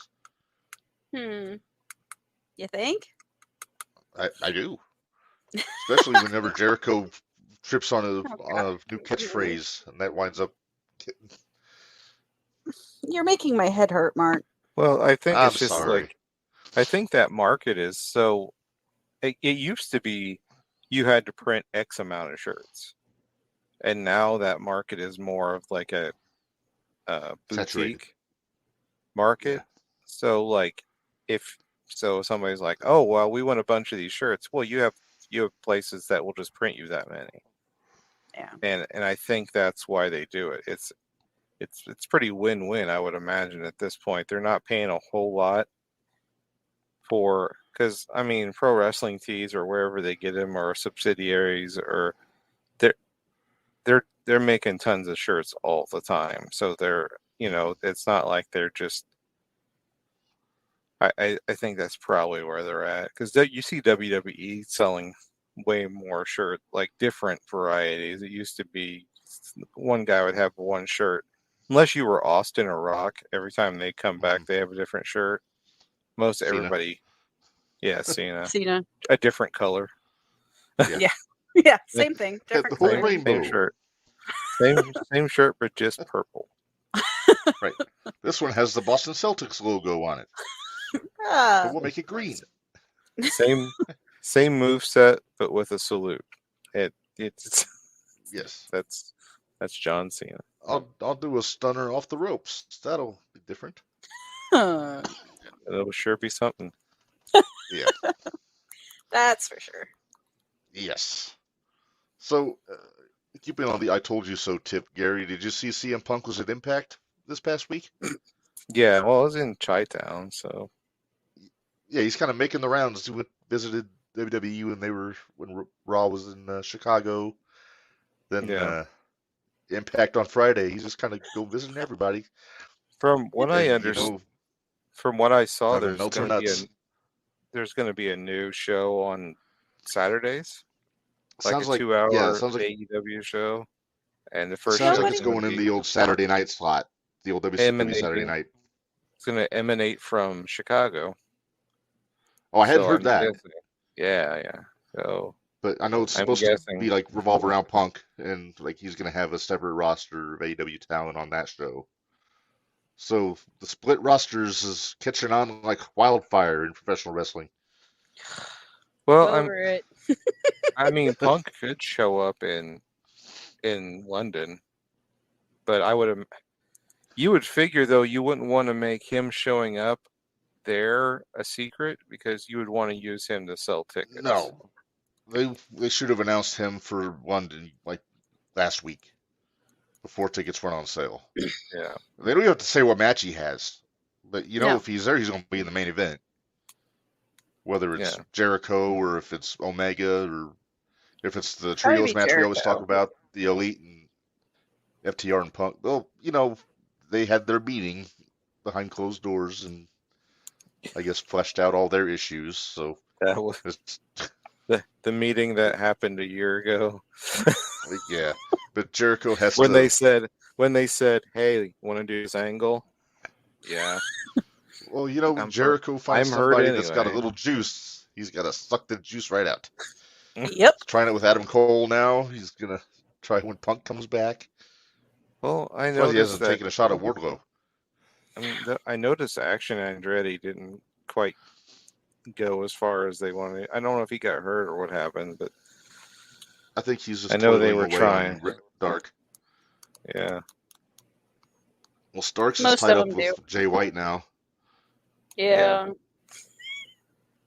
Speaker 3: You think?
Speaker 1: I do, especially whenever Jericho trips on a new catchphrase, and that winds up.
Speaker 3: You're making my head hurt, Mark.
Speaker 2: Well, I think
Speaker 1: I'm
Speaker 2: it's just
Speaker 1: sorry.
Speaker 2: like, I think that market is so. It used to be you had to print X amount of shirts, and now that market is more of like a
Speaker 1: Saturated.
Speaker 2: boutique market.
Speaker 1: Yeah.
Speaker 2: So like, if somebody's like, oh well, we want a bunch of these shirts. Well, you have places that will just print you that many.
Speaker 3: Yeah.
Speaker 2: And I think that's why they do it. It's pretty win-win, I would imagine at this point. They're not paying a whole lot because I mean, Pro Wrestling Tees or wherever they get them or subsidiaries, or they're making tons of shirts all the time. So they're, it's not like they're just. I think that's probably where they're at, because you see WWE selling way more shirt, like different varieties. It used to be one guy would have one shirt. Unless you were Austin or Rock, every time they come back, they have a different shirt. Most
Speaker 1: Cena.
Speaker 2: Everybody, yeah, Cena, a different color.
Speaker 3: Yeah, same thing. Different
Speaker 1: the whole
Speaker 3: color.
Speaker 1: rainbow.
Speaker 2: Same shirt, same shirt, but just purple.
Speaker 1: Right. This one has the Boston Celtics logo on it. But we'll make it green.
Speaker 2: Same move set, but with a salute. It's
Speaker 1: yes.
Speaker 2: That's John Cena.
Speaker 1: I'll do a stunner off the ropes. That'll be different.
Speaker 2: It'll sure be something.
Speaker 1: Yeah.
Speaker 3: That's for sure.
Speaker 1: Yes. So, keeping on the I told you so tip, Gary, did you see CM Punk was at Impact this past week?
Speaker 2: Yeah, well, I was in Chi-Town, so.
Speaker 1: Yeah, he's kind of making the rounds. He visited WWE when Raw was in Chicago. Then Impact on Friday. He's just kind of go visiting everybody.
Speaker 2: From what I understand, from what I saw, there's going to be a new show on Saturdays, like a 2-hour AEW show. And the first
Speaker 1: sounds like it's going in the old Saturday night slot, the old WCW Saturday night.
Speaker 2: It's going to emanate from Chicago.
Speaker 1: Oh, I hadn't heard that.
Speaker 2: Yeah. So,
Speaker 1: but I know it's supposed to be like revolve around Punk, and like he's going to have a separate roster of AEW talent on that show. So the split rosters is catching on like wildfire in professional wrestling.
Speaker 2: Well, I mean, Punk could show up in London, but you would figure though you wouldn't want to make him showing up there a secret, because you would want to use him to sell tickets.
Speaker 1: No, they should have announced him for London like last week before tickets went on sale.
Speaker 2: Yeah,
Speaker 1: they don't even have to say what match he has, but if he's there, he's going to be in the main event. Whether it's Jericho or if it's Omega or if it's the trios match we always talk about, the Elite and FTR and Punk. Well, they had their meeting behind closed doors and I guess fleshed out all their issues. So
Speaker 2: that was the meeting that happened a year ago.
Speaker 1: Yeah, but Jericho has
Speaker 2: when they said, "Hey, want to do this angle?" Yeah.
Speaker 1: Well, Jericho finds somebody that's got a little juice. He's got to suck the juice right out.
Speaker 3: Yep.
Speaker 1: He's trying it with Adam Cole now. He's gonna try when Punk comes back.
Speaker 2: Well, I know
Speaker 1: he hasn't taken a shot at Wardlow.
Speaker 2: I mean, I noticed Action Andretti didn't quite go as far as they wanted. I don't know if he got hurt or what happened, but
Speaker 1: I think he's just.
Speaker 2: I know they were trying.
Speaker 1: Dark.
Speaker 2: Yeah.
Speaker 1: Well, Starks is tied up with Jay White now.
Speaker 3: Yeah.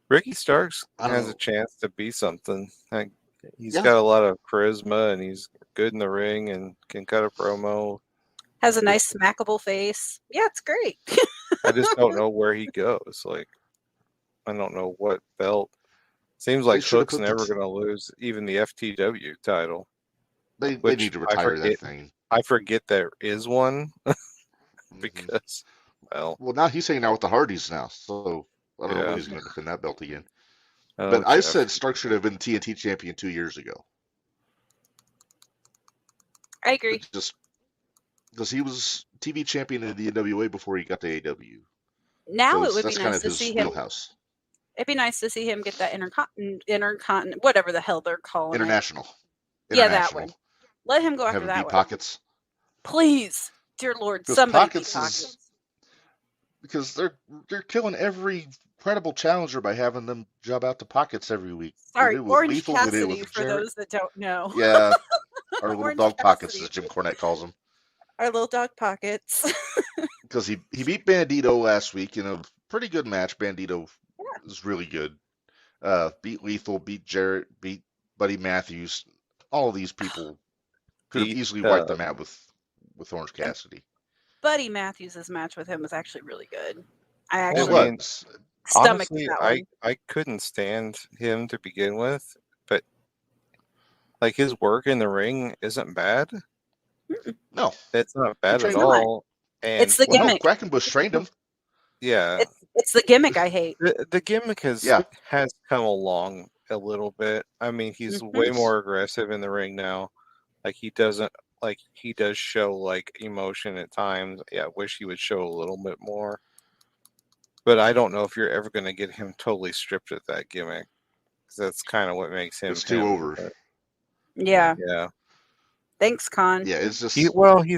Speaker 2: Ricky Starks has a chance to be something. He's got a lot of charisma and he's good in the ring and can cut a promo.
Speaker 3: Has a nice smackable face. Yeah, it's great.
Speaker 2: I just don't know where he goes. Like, I don't know what belt. Seems like Hook's never going to lose even the FTW title.
Speaker 1: They need to retire that thing.
Speaker 2: I forget there is one because,
Speaker 1: well, now he's hanging out with the Hardys now, so I don't know when he's going to defend that belt again.
Speaker 2: Oh,
Speaker 1: But I
Speaker 2: Jeff.
Speaker 1: said Stark should have been TNT champion 2 years ago.
Speaker 3: I agree.
Speaker 1: Just because he was TV champion in the NWA before he got to AW.
Speaker 3: Now
Speaker 1: So
Speaker 3: it would be
Speaker 1: that's kind
Speaker 3: nice
Speaker 1: of
Speaker 3: to
Speaker 1: his
Speaker 3: see him.
Speaker 1: wheelhouse.
Speaker 3: It'd be nice to see him get that intercontinent, whatever the hell they're calling
Speaker 1: International.
Speaker 3: it. Yeah, that one. Let him go
Speaker 1: Have
Speaker 3: after
Speaker 1: him
Speaker 3: that
Speaker 1: beat
Speaker 3: one.
Speaker 1: Pockets.
Speaker 3: Please, dear Lord,
Speaker 1: Because
Speaker 3: somebody beat
Speaker 1: Pockets
Speaker 3: Pockets.
Speaker 1: Because they're killing every credible challenger by having them job out to Pockets every week.
Speaker 3: Sorry, Orange
Speaker 1: Lethal,
Speaker 3: Cassidy, for
Speaker 1: Jarrett.
Speaker 3: those that don't know.
Speaker 1: Yeah, our little
Speaker 3: Orange
Speaker 1: dog Pockets,
Speaker 3: Cassidy.
Speaker 1: as Jim Cornette calls them.
Speaker 3: Our little dog Pockets.
Speaker 1: Because he beat Bandito last week in a pretty good match. Bandito was really good. Beat Lethal, beat Jarrett, beat Buddy Matthews. All of these people could have easily wiped them out with Orange Cassidy.
Speaker 3: Buddy Matthews' match with him was actually really good. I
Speaker 1: actually
Speaker 3: stomached
Speaker 2: honestly,
Speaker 3: that one.
Speaker 2: I couldn't stand him to begin with, but like his work in the ring isn't bad.
Speaker 1: No,
Speaker 2: it's not bad at
Speaker 3: not.
Speaker 2: all. And
Speaker 3: it's the gimmick.
Speaker 1: Quackenbush trained him.
Speaker 2: Yeah,
Speaker 3: it's the gimmick I hate.
Speaker 2: The gimmick has come along a little bit. I mean, he's way more aggressive in the ring now. Like he does show like emotion at times. Yeah, I wish he would show a little bit more. But I don't know if you're ever going to get him totally stripped of that gimmick. Because that's kind of what makes him.
Speaker 1: It's too over.
Speaker 2: But,
Speaker 3: yeah. Thanks, Con.
Speaker 1: Yeah, it's just
Speaker 2: he's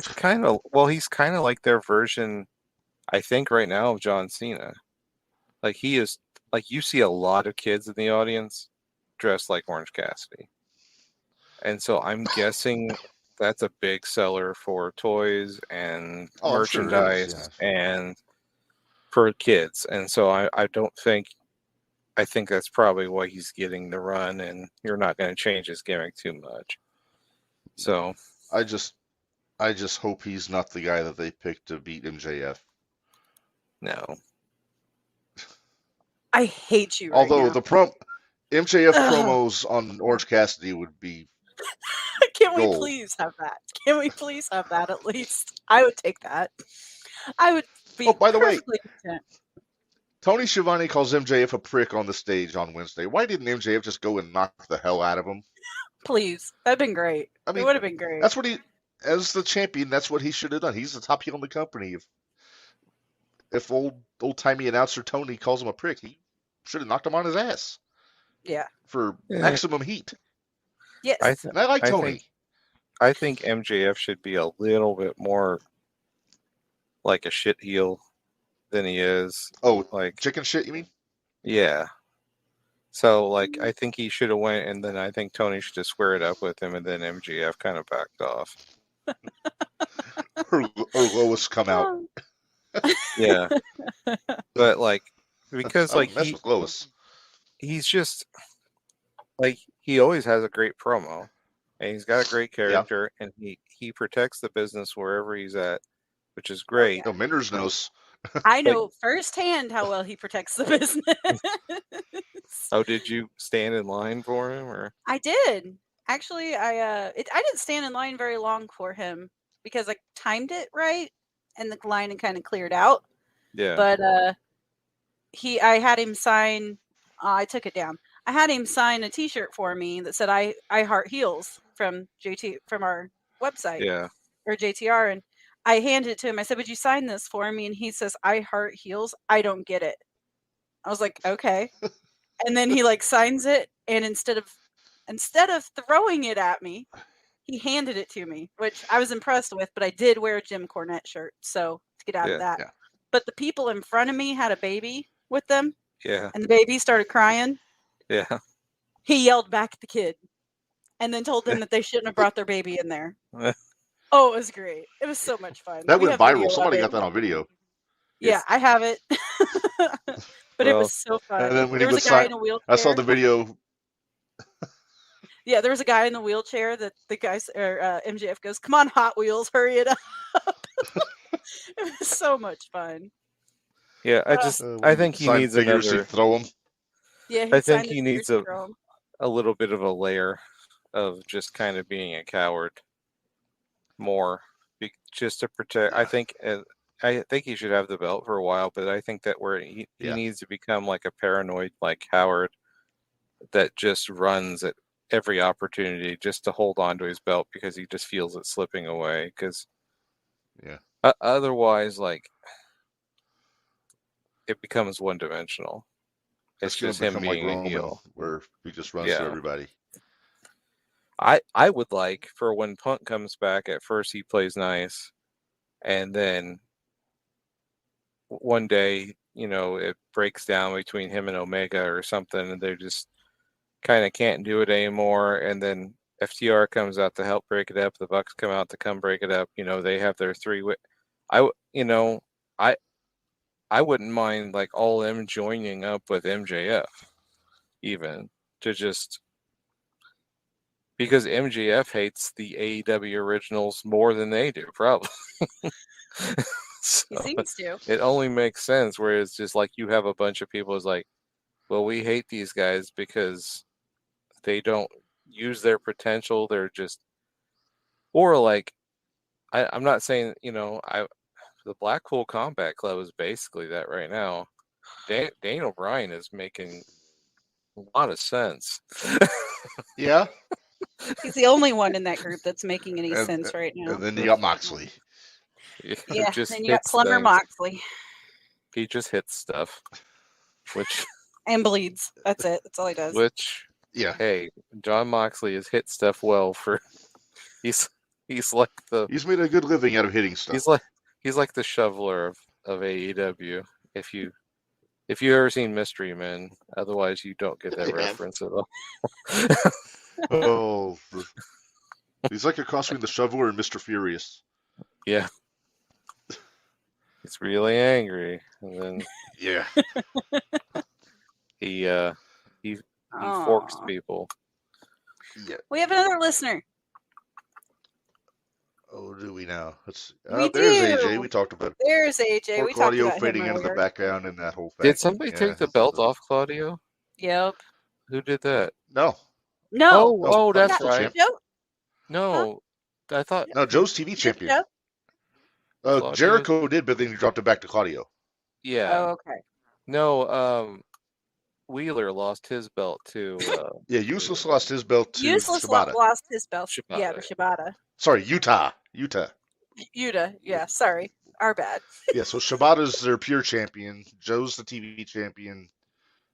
Speaker 2: kind of like their version, I think, right now of John Cena. Like he is, like you see a lot of kids in the audience dressed like Orange Cassidy, and so I'm guessing that's a big seller for toys and merchandise and for kids. And so I think that's probably why he's getting the run, and you're not going to change his gimmick too much. So
Speaker 1: I just hope he's not the guy that they picked to beat MJF.
Speaker 2: No.
Speaker 3: I hate you.
Speaker 1: Although
Speaker 3: right now.
Speaker 1: the MJF promos on Orange Cassidy would be.
Speaker 3: Can we please have that? Can we please have that at least? I would take that. I would be.
Speaker 1: Oh, by the way,
Speaker 3: content.
Speaker 1: Tony Schiavone calls MJF a prick on the stage on Wednesday. Why didn't MJF just go and knock the hell out of him?
Speaker 3: Please, that'd been great. I mean, it would have been great.
Speaker 1: That's what as the champion, that's what he should have done. He's the top heel in the company. If old timey announcer Tony calls him a prick, he should have knocked him on his ass.
Speaker 3: Yeah.
Speaker 1: For maximum heat.
Speaker 3: Yes.
Speaker 1: I like Tony.
Speaker 2: I think MJF should be a little bit more like a shit heel than he is.
Speaker 1: Oh,
Speaker 2: like
Speaker 1: chicken shit, you mean?
Speaker 2: Yeah. So, like, I think he should have went, and then I think Tony should have squared up with him, and then MJF kind of backed off.
Speaker 1: or Lois come out.
Speaker 2: Yeah. But, like, because, like,
Speaker 1: mess with Lois.
Speaker 2: He's just, like, he always has a great promo, and he's got a great character, and he protects the business wherever he's at, which is great.
Speaker 1: Oh, Minderz knows.
Speaker 3: I know firsthand how well he protects the business.
Speaker 2: Oh, did you stand in line for him, or?
Speaker 3: I did. Actually, I didn't stand in line very long for him because I timed it right and the line had kind of cleared out.
Speaker 2: Yeah.
Speaker 3: But I had him sign. I took it down. I had him sign a T-shirt for me that said "I heart heels" from our website.
Speaker 2: Yeah.
Speaker 3: Or JTR, and I handed it to him. I said, "Would you sign this for me?" And he says, "I heart heels." I don't get it. I was like, "Okay." And then he like signs it, and instead of throwing it at me, he handed it to me, which I was impressed with. But I did wear a Jim Cornette shirt, so to get out of that.
Speaker 1: Yeah.
Speaker 3: But the people in front of me had a baby with them.
Speaker 2: Yeah.
Speaker 3: And the baby started crying.
Speaker 2: Yeah.
Speaker 3: He yelled back at the kid, and then told them that they shouldn't have brought their baby in there. Oh, it was great. It was so much fun.
Speaker 1: That went viral. Somebody got that on video.
Speaker 3: Yeah, I have it. But it was so fun.
Speaker 1: And then when
Speaker 3: there was a guy in a wheelchair.
Speaker 1: I saw the video.
Speaker 3: Yeah, there was a guy in the wheelchair that the guy or MJF goes, "Come on, Hot Wheels, hurry it up." It was so much fun.
Speaker 2: Yeah, I think he needs another.
Speaker 1: Throw him.
Speaker 3: Yeah,
Speaker 2: I think he needs a little bit of a layer of just kind of being a coward more, just to protect. I think he should have the belt for a while, but I think that where he needs to become like a paranoid like Howard that just runs at every opportunity just to hold on to his belt because he just feels it slipping away. Because otherwise, like, it becomes one-dimensional. It's just him being
Speaker 1: like
Speaker 2: a heel,
Speaker 1: where he just runs through everybody.
Speaker 2: I would like for when Punk comes back. At first, he plays nice, and then one day, it breaks down between him and Omega or something, and they just kind of can't do it anymore. And then FTR comes out to help break it up. The Bucks come out to come break it up. They have their I wouldn't mind like all them joining up with MJF, even to just because MJF hates the AEW originals more than they do, probably. So
Speaker 3: he seems to.
Speaker 2: It only makes sense where it's just like you have a bunch of people who's like, well, we hate these guys because they don't use their potential. They're just, or like, I'm not saying, the Blackpool Combat Club is basically that right now. Daniel Bryan is making a lot of sense.
Speaker 1: Yeah.
Speaker 3: He's the only one in that group that's making any sense right now.
Speaker 1: And then you got Moxley.
Speaker 3: Yeah, then you got Plumber Moxley.
Speaker 2: He just hits stuff, which
Speaker 3: and bleeds. That's it. That's all he does.
Speaker 2: Which, hey, John Moxley has hit stuff well for. He's like
Speaker 1: he's made a good living out of hitting stuff.
Speaker 2: He's like the shoveler of AEW. If you ever seen Mystery Men, otherwise you don't get that reference at all.
Speaker 1: Oh, he's like a cross between the shoveler and Mr. Furious.
Speaker 2: Yeah. He's really angry, and then he forks people.
Speaker 1: Yeah.
Speaker 3: We have another listener.
Speaker 1: Oh, do we now? There's AJ. We talked about it.
Speaker 3: There's AJ. We
Speaker 1: Claudio
Speaker 3: talked about
Speaker 1: fading
Speaker 3: him
Speaker 1: into the
Speaker 3: earlier.
Speaker 1: background and that whole thing.
Speaker 2: Did somebody take the belt off Claudio?
Speaker 3: Yep.
Speaker 2: Who did that?
Speaker 1: No.
Speaker 2: Oh, that's right.
Speaker 3: Joe?
Speaker 2: No, I thought.
Speaker 1: No, Joe's TV champion. Jericho did, but then he dropped it back to Claudio.
Speaker 2: Yeah.
Speaker 3: Oh, okay.
Speaker 2: No, Wheeler lost his belt to.
Speaker 1: Yeah, Useless lost his belt to
Speaker 3: Shibata. Lost his belt.
Speaker 2: Shibata.
Speaker 3: Yeah, to Shibata.
Speaker 1: Sorry, Utah.
Speaker 3: Yeah, sorry. Our bad.
Speaker 1: Yeah, so Shibata's their pure champion. Joe's the TV champion.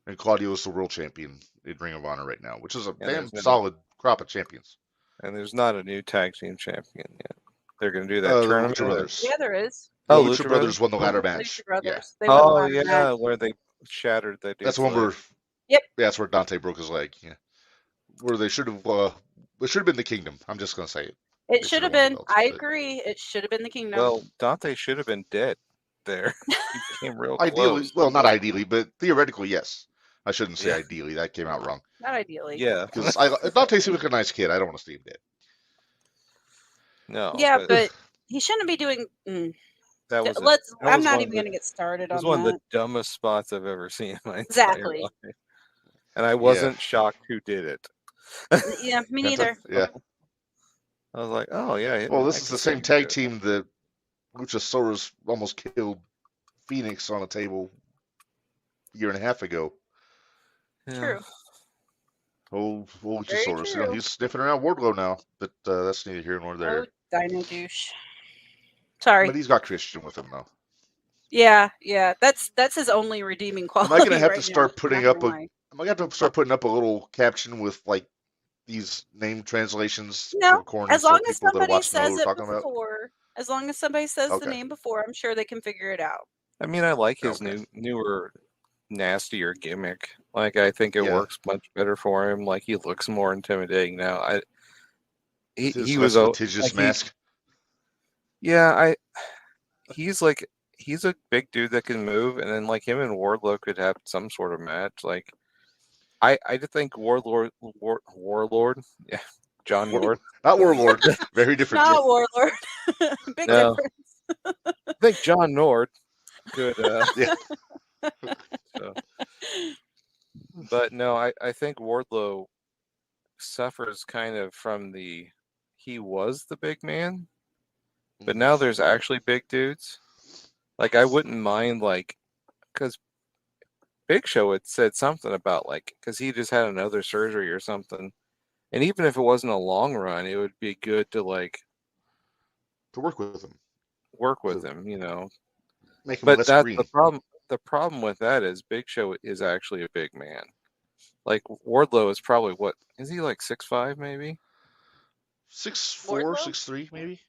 Speaker 1: And Claudio's the world champion in Ring of Honor right now, which is a damn solid crop of champions.
Speaker 2: And there's not a new tag team champion yet. They're going to do that tournament.
Speaker 1: Lucha Brothers.
Speaker 3: Yeah, there is.
Speaker 1: Lucha Brothers won the ladder match.
Speaker 3: Lucha Brothers.
Speaker 1: Yeah.
Speaker 3: They won the
Speaker 2: match. Where they shattered the dude's
Speaker 1: That's the one where.
Speaker 3: Yep.
Speaker 1: Yeah, that's where Dante broke his leg. Yeah. Where they should have. It should have been the Kingdom. I'm just going to say it.
Speaker 3: It should have been. I agree. It should have been the Kingdom.
Speaker 2: Well, Dante should have been dead there. He came real
Speaker 1: ideally,
Speaker 2: close.
Speaker 1: well, not ideally, but theoretically, yes. I shouldn't say ideally. That came out wrong.
Speaker 3: Not ideally.
Speaker 1: Yeah. Because Dante seems like a nice kid. I don't want to see him dead.
Speaker 2: No.
Speaker 3: Yeah, but he shouldn't be doing. I'm not even going to get started on that.
Speaker 2: It was one of the dumbest spots I've ever seen in my entire life. And I wasn't shocked who did it.
Speaker 3: Yeah, me neither.
Speaker 1: Yeah.
Speaker 2: I was like, oh, yeah.
Speaker 1: Well, this is the same tag team that Luchasaurus almost killed Phoenix on a table a year and a half ago.
Speaker 2: Yeah.
Speaker 3: True.
Speaker 1: Old Luchasaurus. He's sniffing around Wardlow now, but that's neither here nor there.
Speaker 3: Oh, Dino douche. Sorry.
Speaker 1: But he's got Christian with him, though.
Speaker 3: Yeah. That's his only redeeming quality.
Speaker 1: Am I going to have to start
Speaker 3: putting
Speaker 1: up a little caption with, like, these name translations?
Speaker 3: No, as long as somebody says it before. As long as somebody says the name before, I'm sure they can figure it out.
Speaker 2: I mean, I like his newer, nastier gimmick. Like, I think it works much better for him. Like, he looks more intimidating now. He was a
Speaker 1: litigious mask.
Speaker 2: He's a big dude that can move, and then like him and Wardlow could have some sort of match. Like, I think Warlord, yeah, John Lord,
Speaker 1: not Warlord, very different.
Speaker 3: Not Warlord, big difference.
Speaker 2: I think John Nord could.
Speaker 1: Yeah.
Speaker 2: But no, I think Wardlow suffers kind of from he was the big man, but now there's actually big dudes. Like, I wouldn't mind, like, because Big Show had said something about because he just had another surgery or something, and even if it wasn't a long run, it would be good to
Speaker 1: work with him. Make him
Speaker 2: But
Speaker 1: less
Speaker 2: that's
Speaker 1: green.
Speaker 2: the problem. The problem with that is Big Show is actually a big man. Like Wardlow is probably what is he 6'5" maybe?
Speaker 1: 6'4", 6'3", maybe.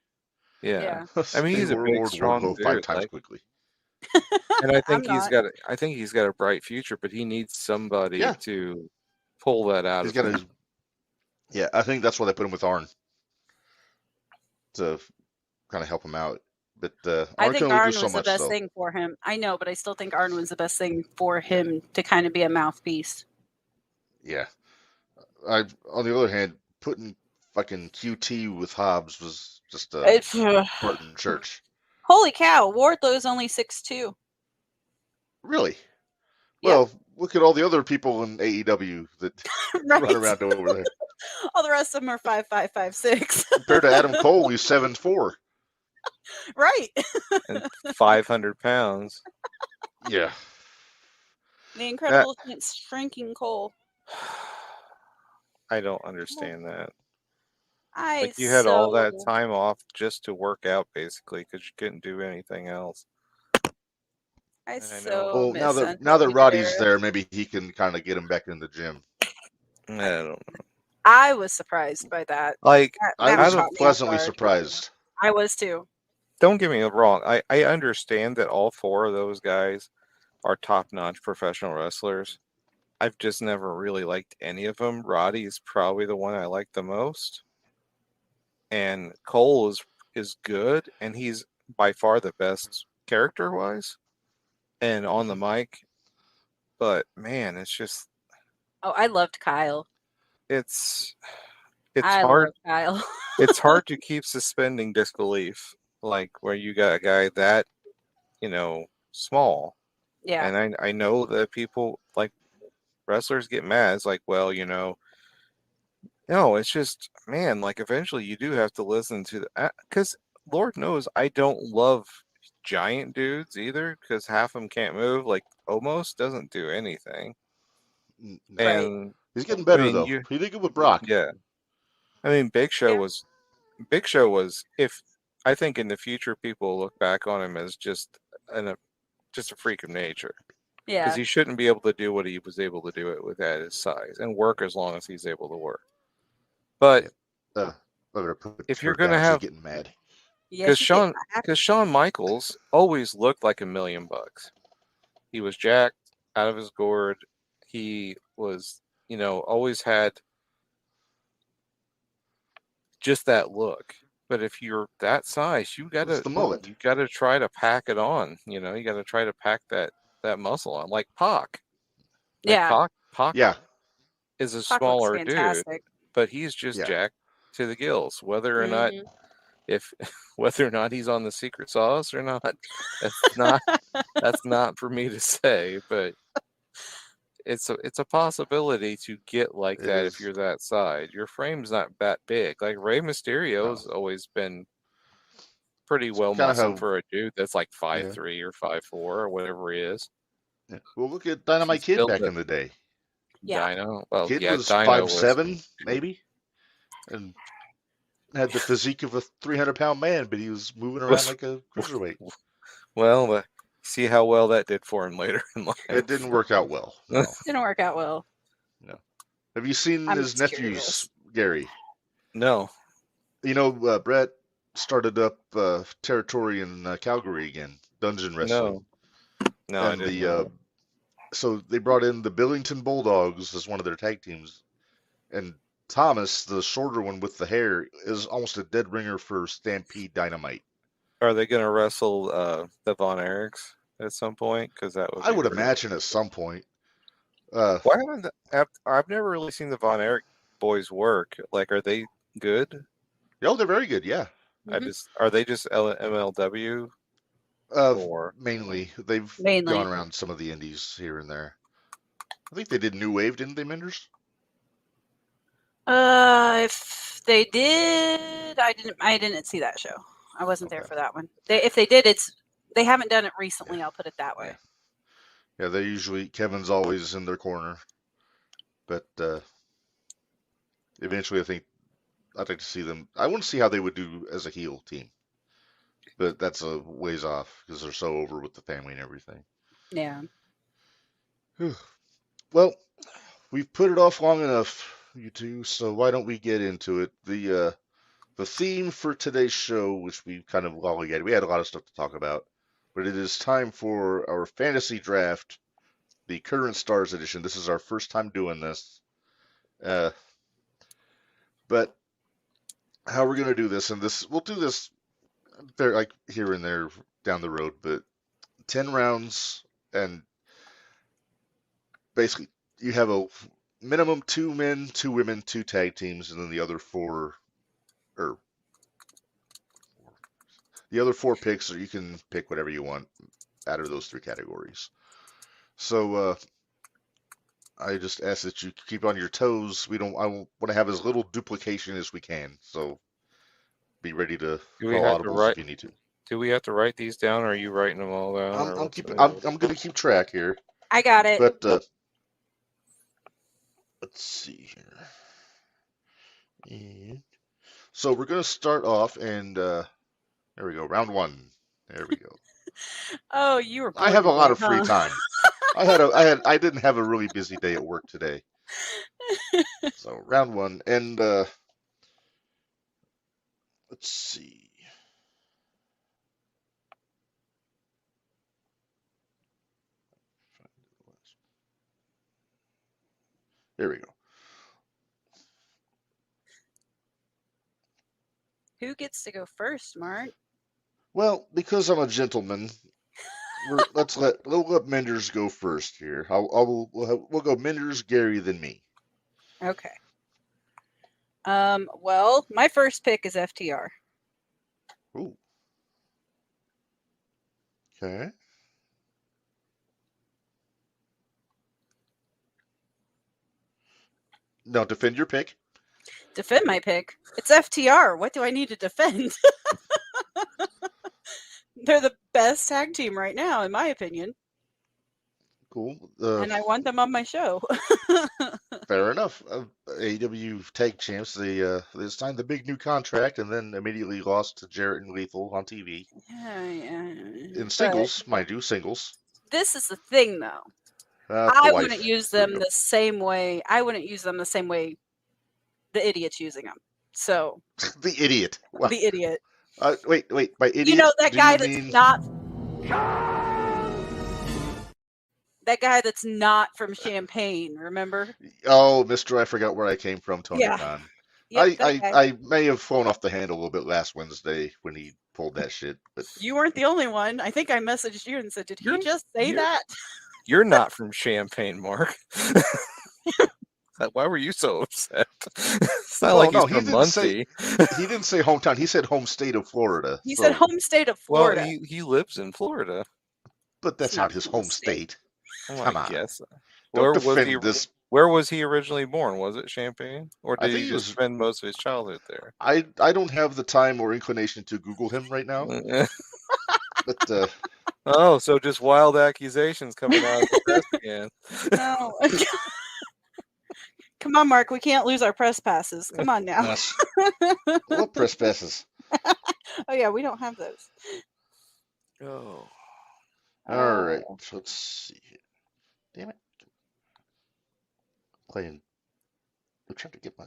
Speaker 2: Yeah. I mean, he's a big, strong
Speaker 1: Wardlow
Speaker 2: dude.
Speaker 1: 5 times quickly.
Speaker 2: And I think he's got a bright future, but he needs somebody to pull that out of him.
Speaker 1: Yeah, I think that's why they put him with Arn to kind of help him out. But
Speaker 3: I think Arn was the best thing for him. I know, but I still think Arn was the best thing for him to kind of be a mouthpiece.
Speaker 1: Yeah. On the other hand, putting fucking QT with Hobbs was just a Barton church.
Speaker 3: Holy cow, Wardlow's only 6'2".
Speaker 1: Really? Well, look at all the other people in AEW that run around over there.
Speaker 3: All the rest of them are 5'5", 5'6".
Speaker 1: Compared to Adam Cole, he's 7'4".
Speaker 3: Right.
Speaker 2: And 500 pounds.
Speaker 1: Yeah.
Speaker 3: The incredible shrinking Cole.
Speaker 2: I don't understand that.
Speaker 3: You
Speaker 2: had all that time off just to work out, basically, because you couldn't do anything else.
Speaker 1: Well, now that Roddy's there, maybe he can kind of get him back in the gym.
Speaker 2: I don't know.
Speaker 3: I was surprised by that.
Speaker 1: I was pleasantly surprised.
Speaker 3: I was too.
Speaker 2: Don't get me wrong. I understand that all four of those guys are top-notch professional wrestlers. I've just never really liked any of them. Roddy is probably the one I like the most. And Cole is good, and he's by far the best character-wise and on the mic. But, man, it's just...
Speaker 3: Oh, I loved Kyle.
Speaker 2: It's
Speaker 3: I
Speaker 2: hard.
Speaker 3: Love Kyle.
Speaker 2: It's hard to keep suspending disbelief, where you got a guy that, small.
Speaker 3: Yeah.
Speaker 2: And I know that people, wrestlers get mad. It's no, it's just, man, eventually you do have to listen to because Lord knows I don't love giant dudes either, because half of them can't move. Omos doesn't do anything.
Speaker 1: Right. And he's getting better though. He did good with Brock.
Speaker 2: Yeah. I mean, Big Show was, if I think in the future people look back on him as just a freak of nature.
Speaker 3: Yeah.
Speaker 2: Because he shouldn't be able to do what he was able to do it with at his size and work as long as he's able to work. But if you're going to have
Speaker 1: getting mad,
Speaker 2: because Shawn Michaels always looked like $1 million. He was jacked out of his gourd. He was, always had just that look. But if you're that size, you gotta try to pack it on. You gotta try to pack that muscle on, like Pac.
Speaker 3: Yeah.
Speaker 2: Pac is a smaller dude, but he's just jacked to the gills. Whether or not he's on the secret sauce or not, that's not for me to say. But it's a possibility to get like that if you're that size. Your frame's not that big. Like Rey Mysterio's always been pretty well muscled for a dude that's 5'3" or 5'4" or whatever he is.
Speaker 1: Yeah. Well, look at Dynamite Kid back in the day.
Speaker 3: Yeah.
Speaker 2: Dino. Well,
Speaker 1: Kid was 5'7", maybe, and had the physique of a 300-pound man, but he was moving around like a cruiserweight.
Speaker 2: Well, see how well that did for him later in life.
Speaker 1: It didn't work out well. No.
Speaker 3: Didn't work out well.
Speaker 1: No. Have you seen his nephews, Gary?
Speaker 2: No.
Speaker 1: Brett started up territory in Calgary again, dungeon wrestling.
Speaker 2: No,
Speaker 1: and
Speaker 2: I didn't.
Speaker 1: So they brought in the Billington Bulldogs as one of their tag teams, and Thomas, the shorter one with the hair, is almost a dead ringer for Stampede Dynamite.
Speaker 2: Are they going to wrestle the Von Erichs at some point? Because I
Speaker 1: would imagine at some point.
Speaker 2: Why haven't I've never really seen the Von Erich boys work? Are they good?
Speaker 1: Oh, they're very good. Yeah.
Speaker 3: Mm-hmm.
Speaker 2: Are they just MLW?
Speaker 1: Mainly, they've gone around some of the indies here and there. I think they did New Wave, didn't they, Minderz?
Speaker 3: If they did, I didn't see that show. I wasn't there for that one. If they did, they haven't done it recently. I'll put it that way.
Speaker 1: Yeah, they usually Kevin's always in their corner, but eventually I'd like to see them. I want to see how they would do as a heel team, but that's a ways off because they're so over with the family and everything.
Speaker 3: Yeah.
Speaker 1: Well, we've put it off long enough, you two. So why don't we get into it? The theme for today's show, which we kind of lollygagged, we had a lot of stuff to talk about, but it is time for our fantasy draft, the current stars edition. This is our first time doing this. But how we're gonna do this, and we'll do this there, like here and there down the road, but 10 rounds, and basically you have a minimum 2 men, 2 women, 2 tag teams, and then the other four picks, or you can pick whatever you want out of those 3 categories. So I just ask that you keep on your toes. I want to have as little duplication as we can. So be ready to call audibles if you need to.
Speaker 2: Do we have to write these down, or are you writing them all down?
Speaker 1: I'm going to keep track here.
Speaker 3: I got it.
Speaker 1: But let's see here. And so we're going to start off, and there we go. Round 1. There we go.
Speaker 3: Oh, you were.
Speaker 1: I have a lot of free time. I didn't have a really busy day at work today. So round 1, and let's see. There we go.
Speaker 3: Who gets to go first, Mark?
Speaker 1: Well, because I'm a gentleman, we'll let Minderz go first here. We'll go Minderz, Gary, then me.
Speaker 3: Okay. Well, my first pick is FTR.
Speaker 1: Ooh. Okay. Now defend your pick.
Speaker 3: Defend my pick. It's FTR. What do I need to defend? They're the best tag team right now, in my opinion.
Speaker 1: Cool.
Speaker 3: And I want them on my show.
Speaker 1: Fair enough. AEW tag champs. They signed the big new contract and then immediately lost to Jarrett and Lethal on TV.
Speaker 3: Yeah.
Speaker 1: In singles, mind you, singles.
Speaker 3: This is the thing, though. I wouldn't use them the same way. I wouldn't use them the same way the idiot's using them. So
Speaker 1: the idiot.
Speaker 3: Wow. The idiot.
Speaker 1: Wait. By idiot,
Speaker 3: you know that guy that's not. That guy that's not from Champaign. Remember?
Speaker 1: Oh, Mr. I forgot where I came from, Tony Khan. Yep, I may have flown off the handle a little bit last Wednesday when he pulled that shit. But
Speaker 3: you weren't the only one. I think I messaged you and said, "Did he just say that?"
Speaker 2: You're not from Champaign, Mark. Why were you so upset? It's not like he's from Muncie.
Speaker 1: He didn't say hometown. He said home state of Florida.
Speaker 3: He said home state of Florida.
Speaker 2: Well, he lives in Florida.
Speaker 1: But that's not his home state.
Speaker 2: Come on. Guess. Where was he originally born? Was it Champaign? Or did he just spend most of his childhood there?
Speaker 1: I don't have the time or inclination to Google him right now. But
Speaker 2: oh, so just wild accusations coming out of the press again.
Speaker 3: No. Come on, Mark. We can't lose our press passes. Come on now.
Speaker 1: What press passes?
Speaker 3: Oh, yeah. We don't have those.
Speaker 2: Oh.
Speaker 1: All right. So let's see here. Damn it. I'm trying to get my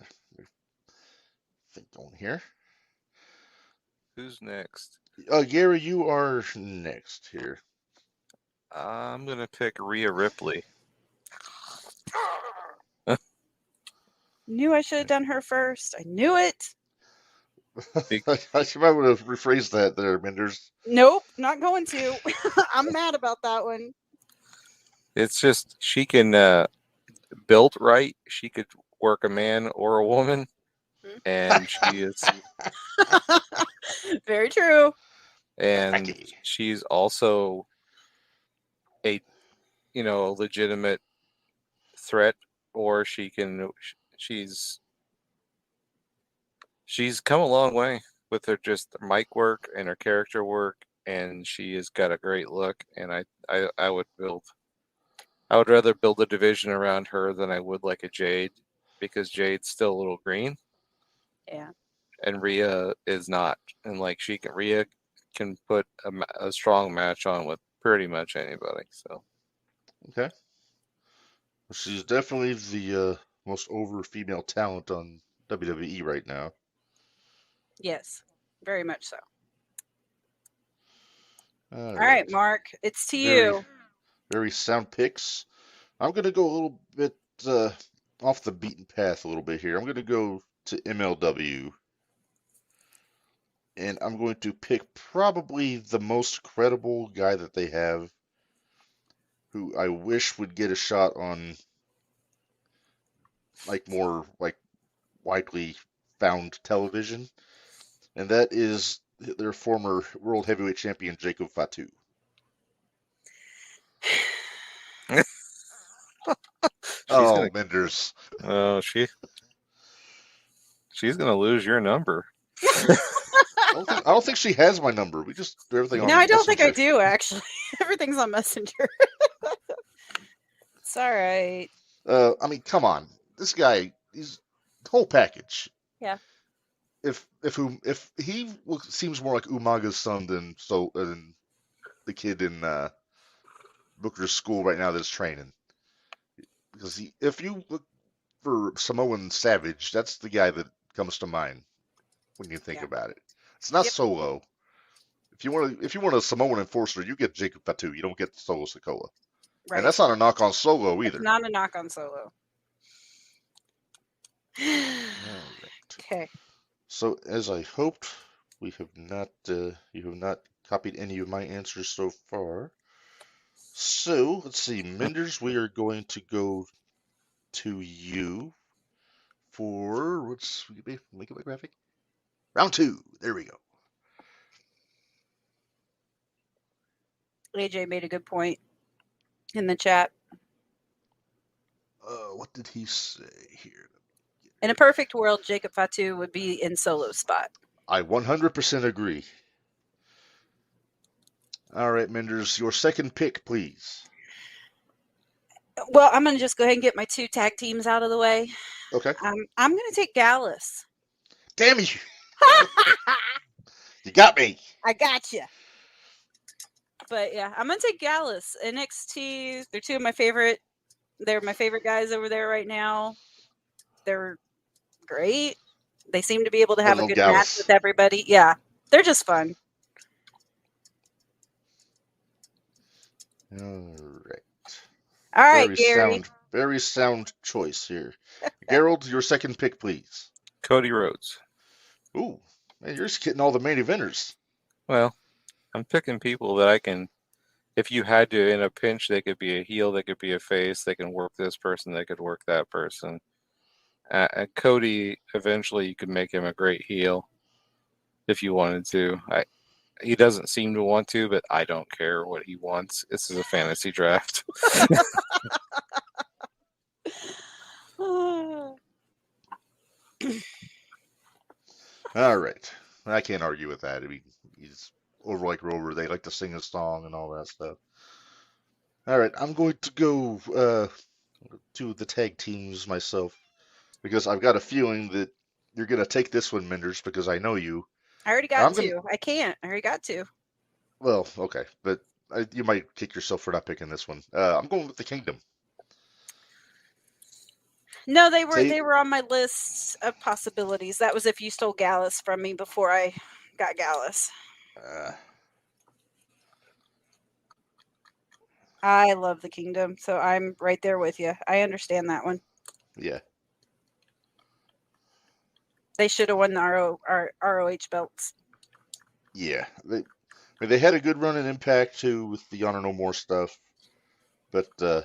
Speaker 1: thing going here.
Speaker 2: Who's next?
Speaker 1: Gary, you are next here.
Speaker 2: I'm going to pick Rhea Ripley.
Speaker 3: Knew I should have done her first. I knew it.
Speaker 1: I should might have rephrased that there, Minderz.
Speaker 3: Nope, not going to. I'm mad about that one.
Speaker 2: It's just she can built right. She could work a man or a woman, and she is
Speaker 3: very true.
Speaker 2: And she's also a legitimate threat, or she's come a long way with her just mic work and her character work, and she has got a great look, and I would build I would rather build a division around her than I would like a Jade, because Jade's still a little green.
Speaker 3: Yeah.
Speaker 2: And Rhea is not. And like Rhea can put a strong match on with pretty much anybody. So.
Speaker 1: Okay. She's definitely the most over female talent on WWE right now.
Speaker 3: Yes, very much so.
Speaker 1: All
Speaker 3: right, Mark, it's to you.
Speaker 1: Very sound picks. I'm going to go a little bit off the beaten path a little bit here. I'm going to go to MLW. And I'm going to pick probably the most credible guy that they have, who I wish would get a shot on more widely found television, and that is their former World Heavyweight Champion Jacob Fatu. Minderz.
Speaker 2: Oh, she's gonna lose your number.
Speaker 1: I don't think she has my number. We just do everything on
Speaker 3: Messenger. No, I don't think I do, actually. Everything's on Messenger. It's all right.
Speaker 1: I mean, come on. This guy, he's the whole package.
Speaker 3: Yeah.
Speaker 1: If he seems more like Umaga's son than the kid in Booker's school right now that's training. Because if you look for Samoan Savage, that's the guy that comes to mind when you think about it. It's not Solo. If you want a Samoan enforcer, you get Jacob Fatu. You don't get Solo Sikoa. Right. And that's not a knock on Solo either.
Speaker 3: It's not a knock on Solo.
Speaker 1: All right.
Speaker 3: Okay.
Speaker 1: So as I hoped, we have not you have not copied any of my answers so far. So let's see, Minderz, we are going to go to you for make it my graphic. Round 2. There we go.
Speaker 3: AJ made a good point in the chat.
Speaker 1: What did he say here?
Speaker 3: In a perfect world, Jacob Fatu would be in Solo's spot.
Speaker 1: I 100% agree. All right, Minderz, your second pick, please.
Speaker 3: Well, I'm going to just go ahead and get my 2 tag teams out of the way.
Speaker 1: Okay.
Speaker 3: I'm going to take Gallus.
Speaker 1: Damn you. You got me.
Speaker 3: I got you. But yeah, I'm going to take Gallus. NXT, they're 2 of my favorite. They're my favorite guys over there right now. They're great. They seem to be able to have a good match with everybody. Yeah, they're just fun.
Speaker 1: All
Speaker 3: right, Gary.
Speaker 1: Very sound choice here. Gerald, your second pick, please.
Speaker 2: Cody Rhodes.
Speaker 1: Ooh, man, you're just getting all the main eventers.
Speaker 2: Well, I'm picking people that I can, if you had to in a pinch, they could be a heel, they could be a face, they can work this person, they could work that person. Cody, eventually you could make him a great heel if you wanted to. He doesn't seem to want to, but I don't care what he wants. This is a fantasy draft.
Speaker 1: All right. I can't argue with that. I mean, he's over like Rover. They like to sing a song and all that stuff. All right. I'm going to go to the tag teams myself because I've got a feeling that you're going to take this one, Minderz, because I know you.
Speaker 3: I already got 2. I can't. I already got 2.
Speaker 1: Well, okay. But you might kick yourself for not picking this one. I'm going with the Kingdom.
Speaker 3: No, they were on my list of possibilities. That was if you stole Gallus from me before I got Gallus. I love the Kingdom, so I'm right there with you. I understand that one.
Speaker 1: Yeah.
Speaker 3: They should have won the ROH belts.
Speaker 1: Yeah. They had a good run in Impact, too, with the Honor No More stuff. But yeah,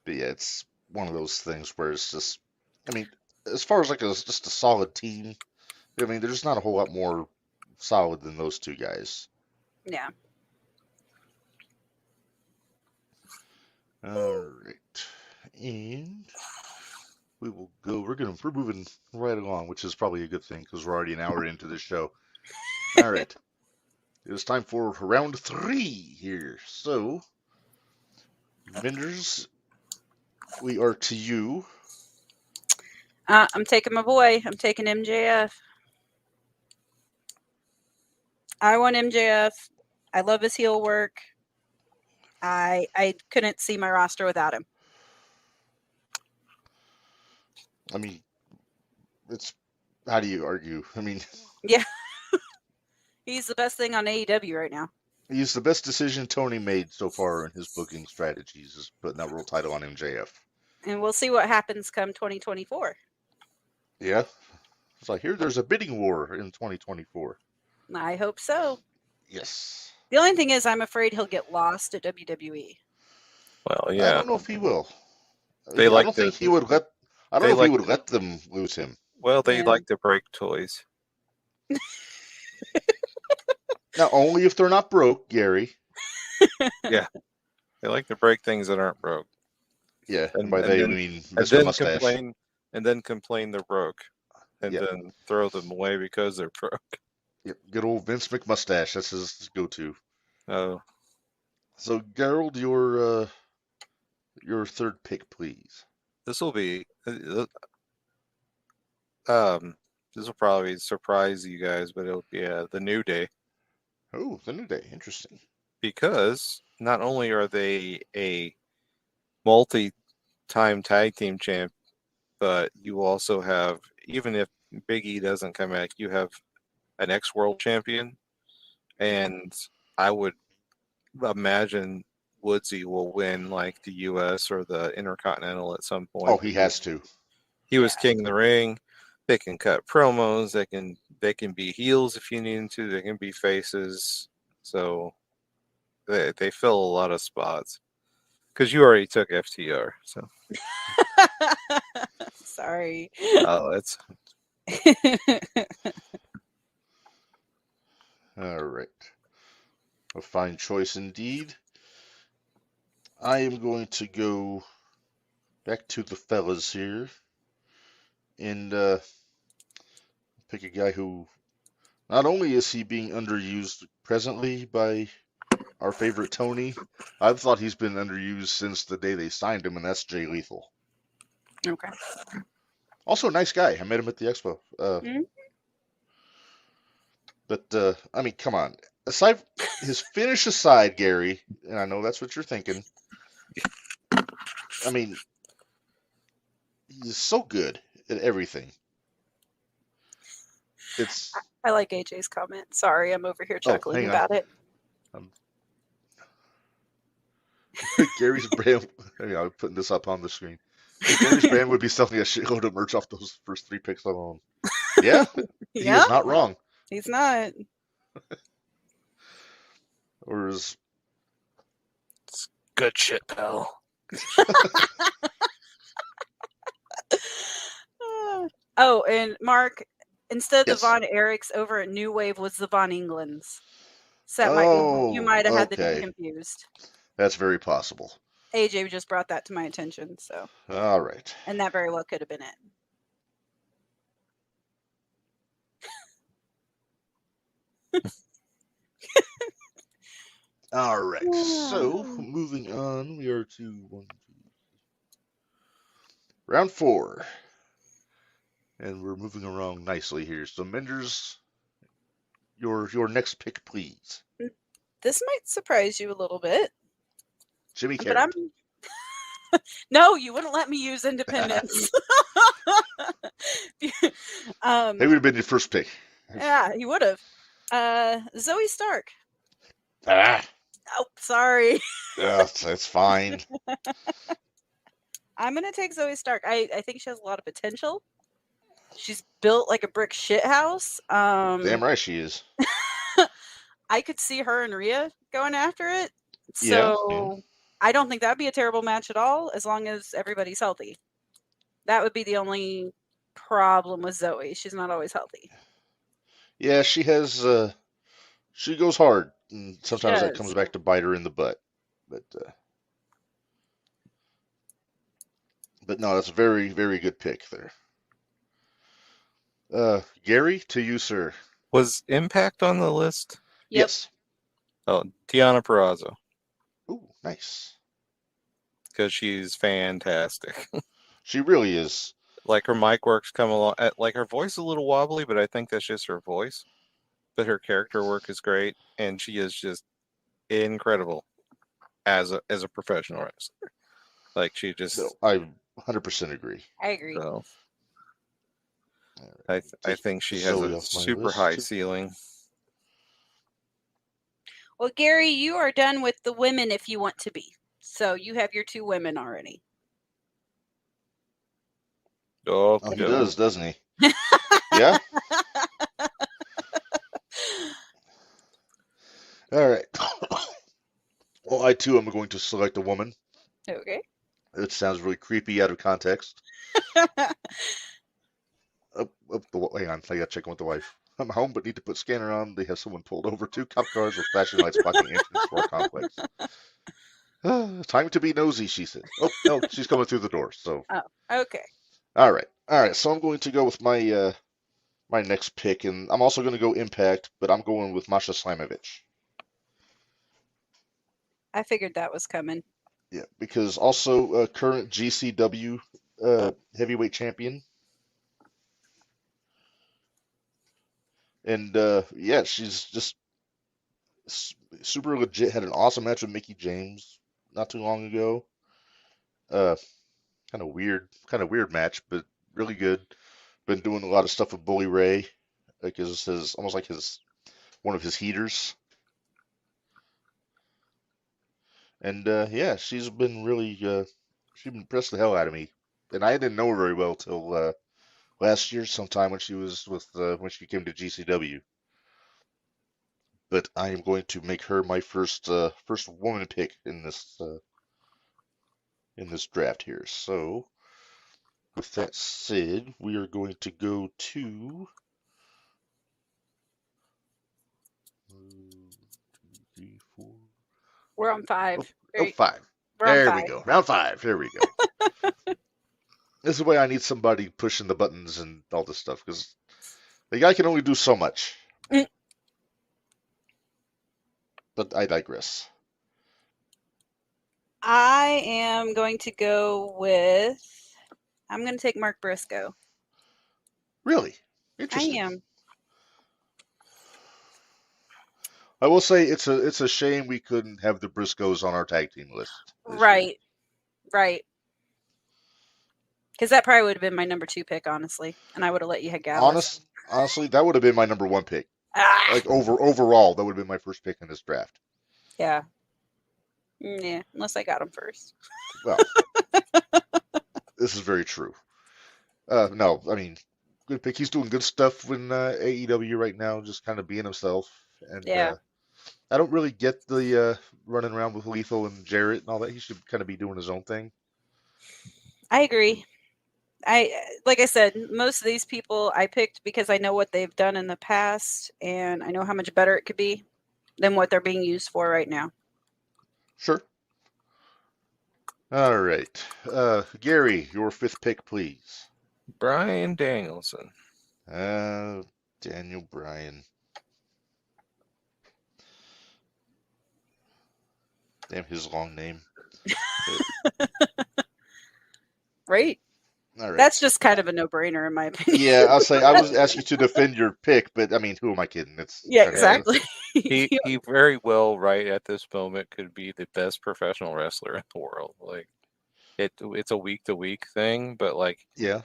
Speaker 1: it's one of those things where it's just, I mean, as far as like just a solid team, I mean, there's not a whole lot more solid than those 2 guys.
Speaker 3: Yeah.
Speaker 1: All right. And we're moving right along, which is probably a good thing because we're already an hour into this show. All right. It is time for round 3 here. So Minderz, we are to you.
Speaker 3: I'm taking my boy. I'm taking MJF. I want MJF. I love his heel work. I couldn't see my roster without him.
Speaker 1: I mean, it's how do you argue? I mean,
Speaker 3: yeah, he's the best thing on AEW right now.
Speaker 1: He's the best decision Tony made so far in his booking strategies is putting that world title on MJF.
Speaker 3: And we'll see what happens come 2024.
Speaker 1: Yeah. It's like, there's a bidding war in 2024.
Speaker 3: I hope so.
Speaker 1: Yes.
Speaker 3: The only thing is, I'm afraid he'll get lost at WWE.
Speaker 2: Well, yeah.
Speaker 1: I don't know if he will.
Speaker 2: I don't
Speaker 1: think he would let them lose him.
Speaker 2: Well, they like to break toys.
Speaker 1: Now, only if they're not broke, Gary.
Speaker 2: Yeah. They like to break things that aren't broke.
Speaker 1: Yeah, and by they,
Speaker 2: then,
Speaker 1: we mean
Speaker 2: Mr.
Speaker 1: Mustache.
Speaker 2: And then complain they're broke. And then throw them away because they're broke.
Speaker 1: Yep, good old Vince McMustache. That's his go-to.
Speaker 2: Oh.
Speaker 1: So, Gerald, your third pick, please.
Speaker 2: This will be... this will probably surprise you guys, but it'll be the New Day.
Speaker 1: Oh, the New Day. Interesting.
Speaker 2: Because not only are they a multi-time tag team champ, but you also have, even if Big E doesn't come back, you have an ex-world champion. And I would imagine Woodsy will win like the U.S. or the Intercontinental at some point.
Speaker 1: Oh, he has to.
Speaker 2: He was king of the ring. They can cut promos. They can be heels if you need them to. They can be faces. So they fill a lot of spots. Because you already took FTR. So
Speaker 3: sorry.
Speaker 2: Oh, that's
Speaker 1: all right. A fine choice indeed. I am going to go back to the fellas here and pick a guy who not only is he being underused presently by our favorite Tony, I've thought he's been underused since the day they signed him, and that's Jay Lethal.
Speaker 3: Okay.
Speaker 1: Also a nice guy. I met him at the expo. But, I mean, come on. Aside his finish aside, Gary, and I know that's what you're thinking. I mean, he's so good at everything.
Speaker 3: I like AJ's comment. Sorry, I'm over here chuckling about it.
Speaker 1: Gary's brand. I'm putting this up on the screen. Gary's brand would be selling a shitload of merch off those first 3 picks alone. Yeah, he is not wrong.
Speaker 3: He's not.
Speaker 1: Or is
Speaker 2: it's good shit, pal.
Speaker 3: Oh, and Mark, instead of the Von Erichs over at New Wave was the Von Englands. So that you might have had the name confused.
Speaker 1: That's very possible.
Speaker 3: AJ just brought that to my attention, so.
Speaker 1: All right.
Speaker 3: And that very well could have been it.
Speaker 1: All right. So, moving on, we are to round 4. And we're moving along nicely here. So, Minderz, your next pick, please.
Speaker 3: This might surprise you a little bit.
Speaker 1: Jimmy Carrot.
Speaker 3: No, you wouldn't let me use Independence.
Speaker 1: They would have been your first pick.
Speaker 3: Yeah, he would have. Zoe Stark.
Speaker 1: Ah.
Speaker 3: Oh, sorry.
Speaker 1: Yeah, that's fine.
Speaker 3: I'm going to take Zoe Stark. I think she has a lot of potential. She's built like a brick shit house.
Speaker 1: Damn right she is.
Speaker 3: I could see her and Rhea going after it. So I don't think that'd be a terrible match at all, as long as everybody's healthy. That would be the only problem with Zoe. She's not always healthy. Yeah,
Speaker 1: she has. She goes hard, and sometimes that comes back to bite her in the butt. But no, that's a very, very good pick there. Gary, to you, sir.
Speaker 2: Was Impact on the list?
Speaker 3: Yep.
Speaker 1: Yes.
Speaker 2: Oh, Tiana Purrazzo.
Speaker 1: Ooh, nice.
Speaker 2: because she's fantastic.
Speaker 1: She really is.
Speaker 2: Like her mic works come along. Like her voice is a little wobbly, but I think that's just her voice. But her character work is great, and she is just incredible as a professional wrestler. Like she just.
Speaker 1: No, I 100% agree.
Speaker 3: I agree.
Speaker 2: So, I think she has a super high ceiling.
Speaker 3: Well, Gary, you are done with the women if you want to be. So you have your 2 women already.
Speaker 2: Oh,
Speaker 1: he does, doesn't he? Yeah? All right. Well, I too am going to select a woman.
Speaker 3: Okay.
Speaker 1: It sounds really creepy out of context. Hang on, I got to check in with the wife. I'm home, but need to put scanner on. They have someone pulled over. 2 cop cars with flashing lights blocking entrance to our complex. Time to be nosy, she said. Oh, no, she's coming through the door. So.
Speaker 3: Oh, okay.
Speaker 1: All right. So I'm going to go with my my next pick, and I'm also going to go Impact, but I'm going with Masha Slamovich.
Speaker 3: I figured that was coming.
Speaker 1: Yeah, because also current GCW heavyweight champion. And yeah, she's just super legit. Had an awesome match with Mickie James not too long ago. Kind of weird match, but really good. Been doing a lot of stuff with Bully Ray, like almost like one of his heaters. And yeah, she's been really she's impressed the hell out of me. And I didn't know her very well till last year sometime when she was with when she came to GCW. But I am going to make her my first woman pick in this draft here. So with that said, we are going to go to 1, 2, 3, 4.
Speaker 3: We're on 5.
Speaker 1: Oh, 5. There we go. Round 5. There we go. This is the way I need somebody pushing the buttons and all this stuff, because the guy can only do so much. But I digress.
Speaker 3: I am going to go with. I'm going to take Mark Briscoe.
Speaker 1: Really? Interesting.
Speaker 3: I am.
Speaker 1: I will say it's a shame we couldn't have the Briscoes on our tag team list.
Speaker 3: Right. Because that probably would have been my number 2 pick, honestly, and I would have let you have Gallus.
Speaker 1: Honestly, that would have been my number 1 pick. Like overall, that would have been my first pick in this draft.
Speaker 3: Yeah. Yeah, unless I got him first.
Speaker 1: Well, this is very true. No, I mean, good pick. He's doing good stuff in AEW right now, just kind of being himself. And
Speaker 3: yeah.
Speaker 1: I don't really get the running around with Lethal and Jarrett and all that. He should kind of be doing his own thing.
Speaker 3: I agree. Like I said, most of these people I picked because I know what they've done in the past, and I know how much better it could be than what they're being used for right now.
Speaker 1: Sure. All right. Gary, your 5th pick, please.
Speaker 2: Bryan Danielson.
Speaker 1: Daniel Bryan. Damn, his long name.
Speaker 3: Right?
Speaker 1: All right.
Speaker 3: That's just kind of a no-brainer in my opinion.
Speaker 1: Yeah, I'll say I was asking you to defend your pick, but I mean, who am I kidding?
Speaker 3: Yeah, exactly.
Speaker 2: He very well, right at this moment, could be the best professional wrestler in the world. Like, it's a week-to-week thing, but like,
Speaker 1: yeah,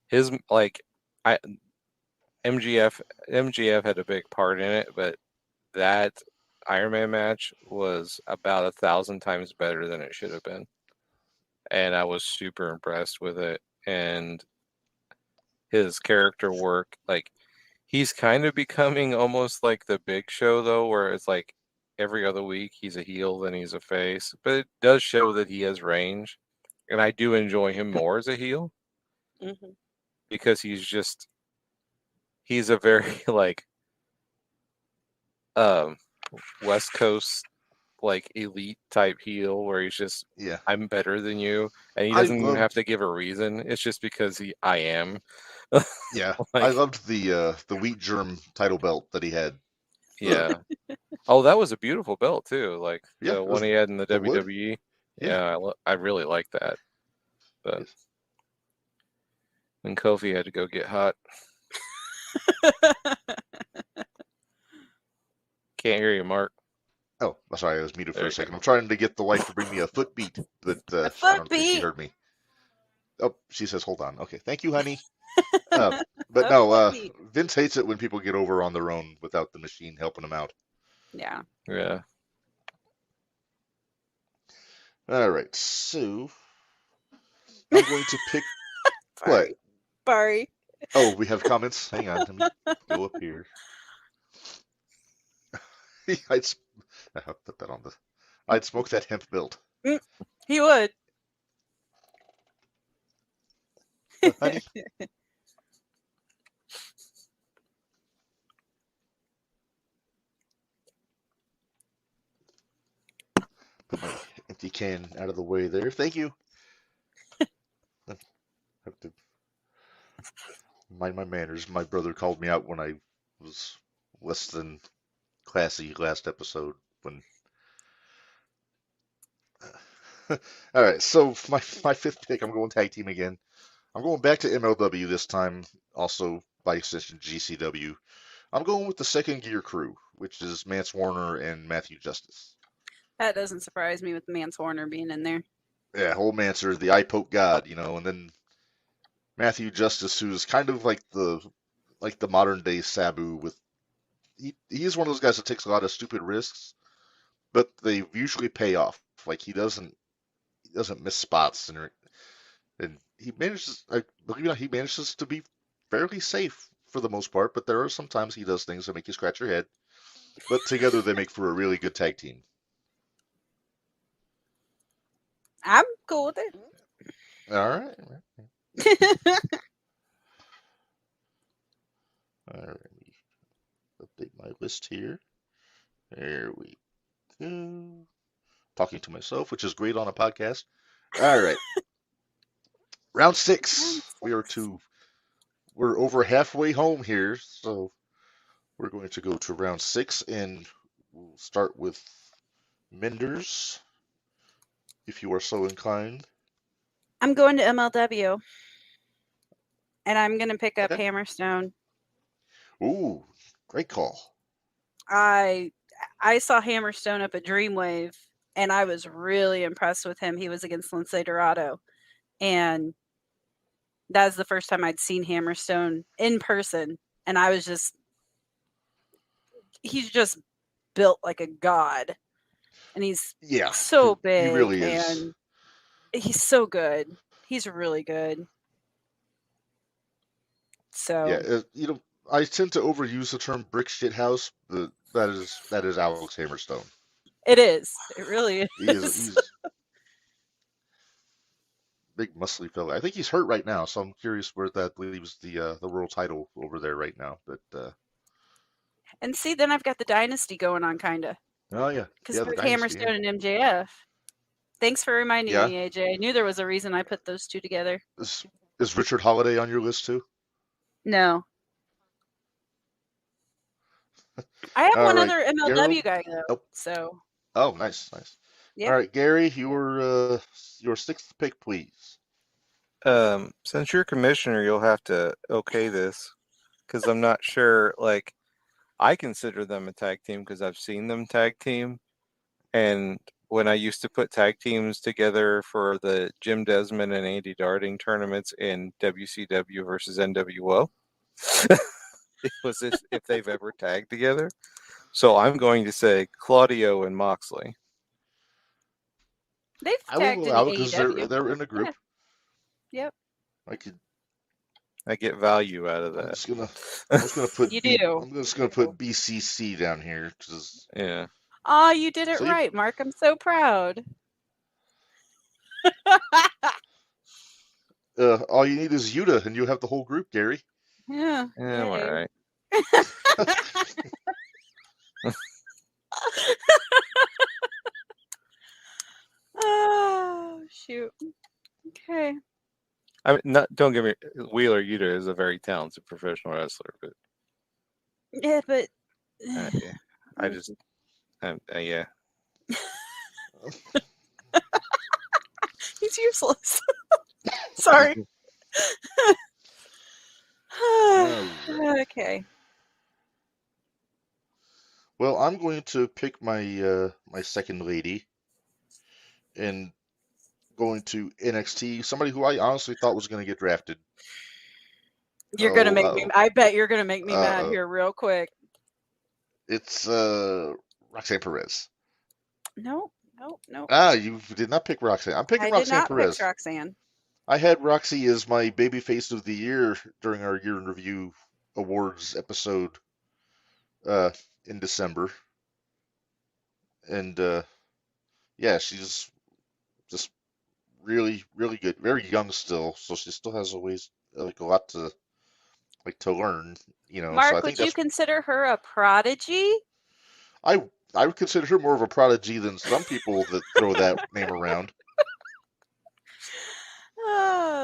Speaker 2: his MGF had a big part in it, but that Iron Man match was about 1,000 times better than it should have been, and I was super impressed with it. And his character work, like, he's kind of becoming almost like the Big Show, though, where it's like every other week he's a heel, then he's a face. But it does show that he has range, and I do enjoy him more as a heel because he's a very like West Coast like elite type heel where he's just I'm better than you, and he doesn't even have to give a reason. It's just because I am.
Speaker 1: Yeah, like, I loved the wheat germ title belt that he had.
Speaker 2: Yeah. Oh, that was a beautiful belt too. Like the one he had in the WWE. Yeah, I really like that. But
Speaker 1: Yes.
Speaker 2: then Kofi had to go get hot. Can't hear you, Mark.
Speaker 1: Oh, sorry, I was muted for
Speaker 2: There
Speaker 1: a
Speaker 2: you
Speaker 1: second.
Speaker 2: go.
Speaker 1: I'm trying to get the wife to bring me a foot beat, but
Speaker 3: A
Speaker 1: I
Speaker 3: foot
Speaker 1: don't think she
Speaker 3: beat.
Speaker 1: heard me. Oh, she says, hold on. Okay, thank you, honey. But
Speaker 3: A
Speaker 1: no,
Speaker 3: foot beat.
Speaker 1: Vince hates it when people get over on their own without the machine helping them out.
Speaker 3: Yeah.
Speaker 2: Yeah.
Speaker 1: All right, so I'm going to pick what?
Speaker 3: Sorry.
Speaker 1: Oh, we have comments. Hang on, let me go up here. I'll put that on the. I'd smoke that hemp build.
Speaker 3: He would.
Speaker 1: Honey. Put my empty can out of the way there. Thank you. I have to mind my manners. My brother called me out when I was less than classy last episode. When. All right, so my fifth pick, I'm going tag team again. I'm going back to MLW this time, also by extension GCW. I'm going with the Second Gear Crew, which is Mance Warner and Matthew Justice.
Speaker 3: That doesn't surprise me with Mance Warner being in there.
Speaker 1: Yeah, old Mancer, the eye poke god, and then Matthew Justice, who's kind of like the modern day Sabu. With he is one of those guys that takes a lot of stupid risks, but they usually pay off. Like he doesn't miss spots, and he manages. I believe it or not, he manages to be fairly safe for the most part. But there are some times he does things that make you scratch your head. But together they make for a really good tag team.
Speaker 3: I'm cool with it.
Speaker 1: All right. All right. Let me update my list here. There we go. Talking to myself, which is great on a podcast. All right. Round 6. We're over halfway home here, so we're going to go to round 6, and we'll start with Minderz, if you are so inclined.
Speaker 3: I'm going to MLW, and I'm going to pick up
Speaker 1: Okay.
Speaker 3: Hammerstone.
Speaker 1: Ooh, great call.
Speaker 3: I saw Hammerstone up at Dreamwave, and I was really impressed with him. He was against Lince Dorado, and that was the first time I'd seen Hammerstone in person, and I was he's just built like a god, and he's so big,
Speaker 1: he really is.
Speaker 3: and he's so good. He's really good. So
Speaker 1: yeah, I tend to overuse the term brick shit house, but that is Alex Hammerstone.
Speaker 3: It is. It really is.
Speaker 1: He's big muscly fella. I think he's hurt right now, so I'm curious where that leaves the world title over there right now. But
Speaker 3: and see, then I've got the dynasty going on, kinda.
Speaker 1: Oh yeah,
Speaker 3: because Hammerstone and MJF. Thanks for reminding me, AJ. I knew there was a reason I put those two together.
Speaker 1: Is Richard Holiday on your list too?
Speaker 3: No. I have one other MLW guy though.
Speaker 1: Oh.
Speaker 3: So.
Speaker 1: Oh, nice. Yep. All right, Gary, your 6th pick, please.
Speaker 2: Since you're commissioner, you'll have to okay this, because I'm not sure. Like, I consider them a tag team because I've seen them tag team, and when I used to put tag teams together for the Jim Desmond and Andy Darting tournaments in WCW versus NWO, it was if they've ever tagged together. So I'm going to say Claudio and Moxley.
Speaker 3: They've tagged in AEW.
Speaker 1: They're in a group.
Speaker 3: Yeah.
Speaker 1: Yep.
Speaker 2: I get value out of that.
Speaker 1: I'm just gonna put
Speaker 3: you do.
Speaker 1: I'm just gonna put BCC down here because
Speaker 2: yeah.
Speaker 3: Oh, you did it right, Mark. I'm so proud.
Speaker 1: All you need is Yuta, and you have the whole group, Gary.
Speaker 3: Yeah.
Speaker 2: All right.
Speaker 3: Oh shoot. Okay.
Speaker 2: I mean, don't get me. Wheeler Yuta is a very talented professional wrestler, but
Speaker 3: yeah, but
Speaker 2: yeah. I just yeah.
Speaker 3: He's useless. Sorry. Okay.
Speaker 1: Well, I'm going to pick my my second lady, and going to NXT. Somebody who I honestly thought was going to get drafted.
Speaker 3: You're gonna make me. I bet you're gonna make me mad here real quick.
Speaker 1: It's Roxanne Perez.
Speaker 3: No.
Speaker 1: You did not pick Roxanne. I'm picking
Speaker 3: I
Speaker 1: Roxanne
Speaker 3: did not
Speaker 1: Perez.
Speaker 3: pick Roxanne.
Speaker 1: I had Roxy as my babyface of the year during our year in review awards episode in December. And yeah, she's just really, really good. Very young still, so she still has a ways like a lot to learn.
Speaker 3: Mark,
Speaker 1: so I think
Speaker 3: would you consider her a prodigy?
Speaker 1: I would consider her more of a prodigy than some people that throw that name around.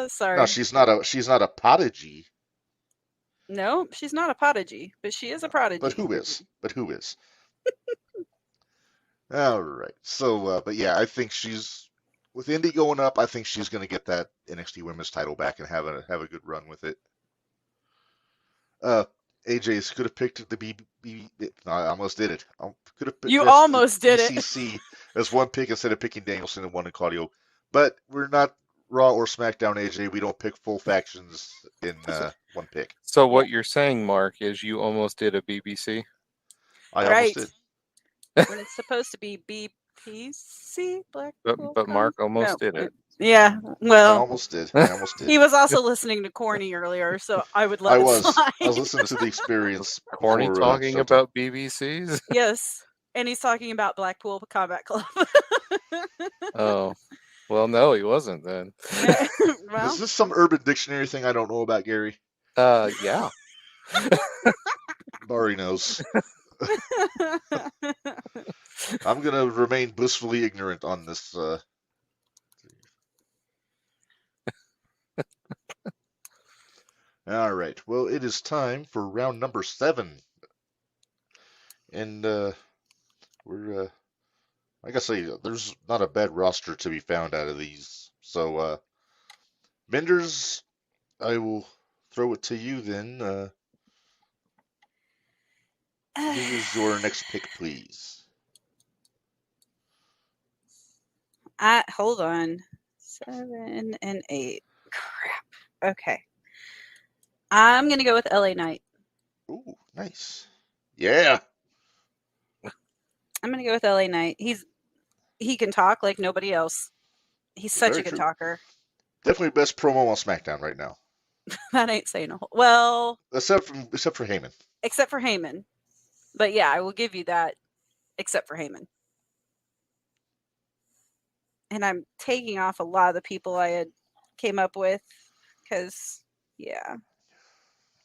Speaker 3: Sorry.
Speaker 1: No, she's not a prodigy.
Speaker 3: No, she's not a prodigy, but she is a prodigy.
Speaker 1: But who is? All right. So, but yeah, I think she's with Indy going up. I think she's going to get that NXT Women's title back and have a good run with it. AJ's could have picked the BB. No, I almost did it. Could have picked.
Speaker 3: You almost did it.
Speaker 1: BCC as one pick instead of picking Danielson and one in Claudio. But we're not Raw or SmackDown, AJ. We don't pick full factions in one pick.
Speaker 2: So what you're saying, Mark, is you almost did a BBC?
Speaker 1: I almost did.
Speaker 3: When it's supposed to be BPC,
Speaker 2: but Mark almost did it.
Speaker 3: Yeah, well,
Speaker 1: I almost did.
Speaker 3: He was also listening to Corny earlier, so I would let it slide.
Speaker 1: I was listening to the experience.
Speaker 2: Corny talking about BBCs?
Speaker 3: Yes, and he's talking about Blackpool Combat Club.
Speaker 2: Oh, well, no, he wasn't then.
Speaker 1: Is this some Urban Dictionary thing I don't know about, Gary?
Speaker 2: Yeah.
Speaker 1: Barry knows. I'm going to remain blissfully ignorant on this. All right. Well, it is time for round number 7. And we're, like I say, there's not a bad roster to be found out of these. So, Minderz, I will throw it to you then. Who is your next pick, please?
Speaker 3: Hold on. 7 and 8. Crap. Okay. I'm going to go with LA Knight.
Speaker 1: Ooh, nice. Yeah.
Speaker 3: I'm going to go with LA Knight. He can talk like nobody else. He's such a good talker.
Speaker 1: Definitely best promo on SmackDown right now.
Speaker 3: That ain't saying a whole. Well,
Speaker 1: except for Heyman.
Speaker 3: Except for Heyman. But yeah, I will give you that. Except for Heyman. And I'm taking off a lot of the people I had came up with because, yeah,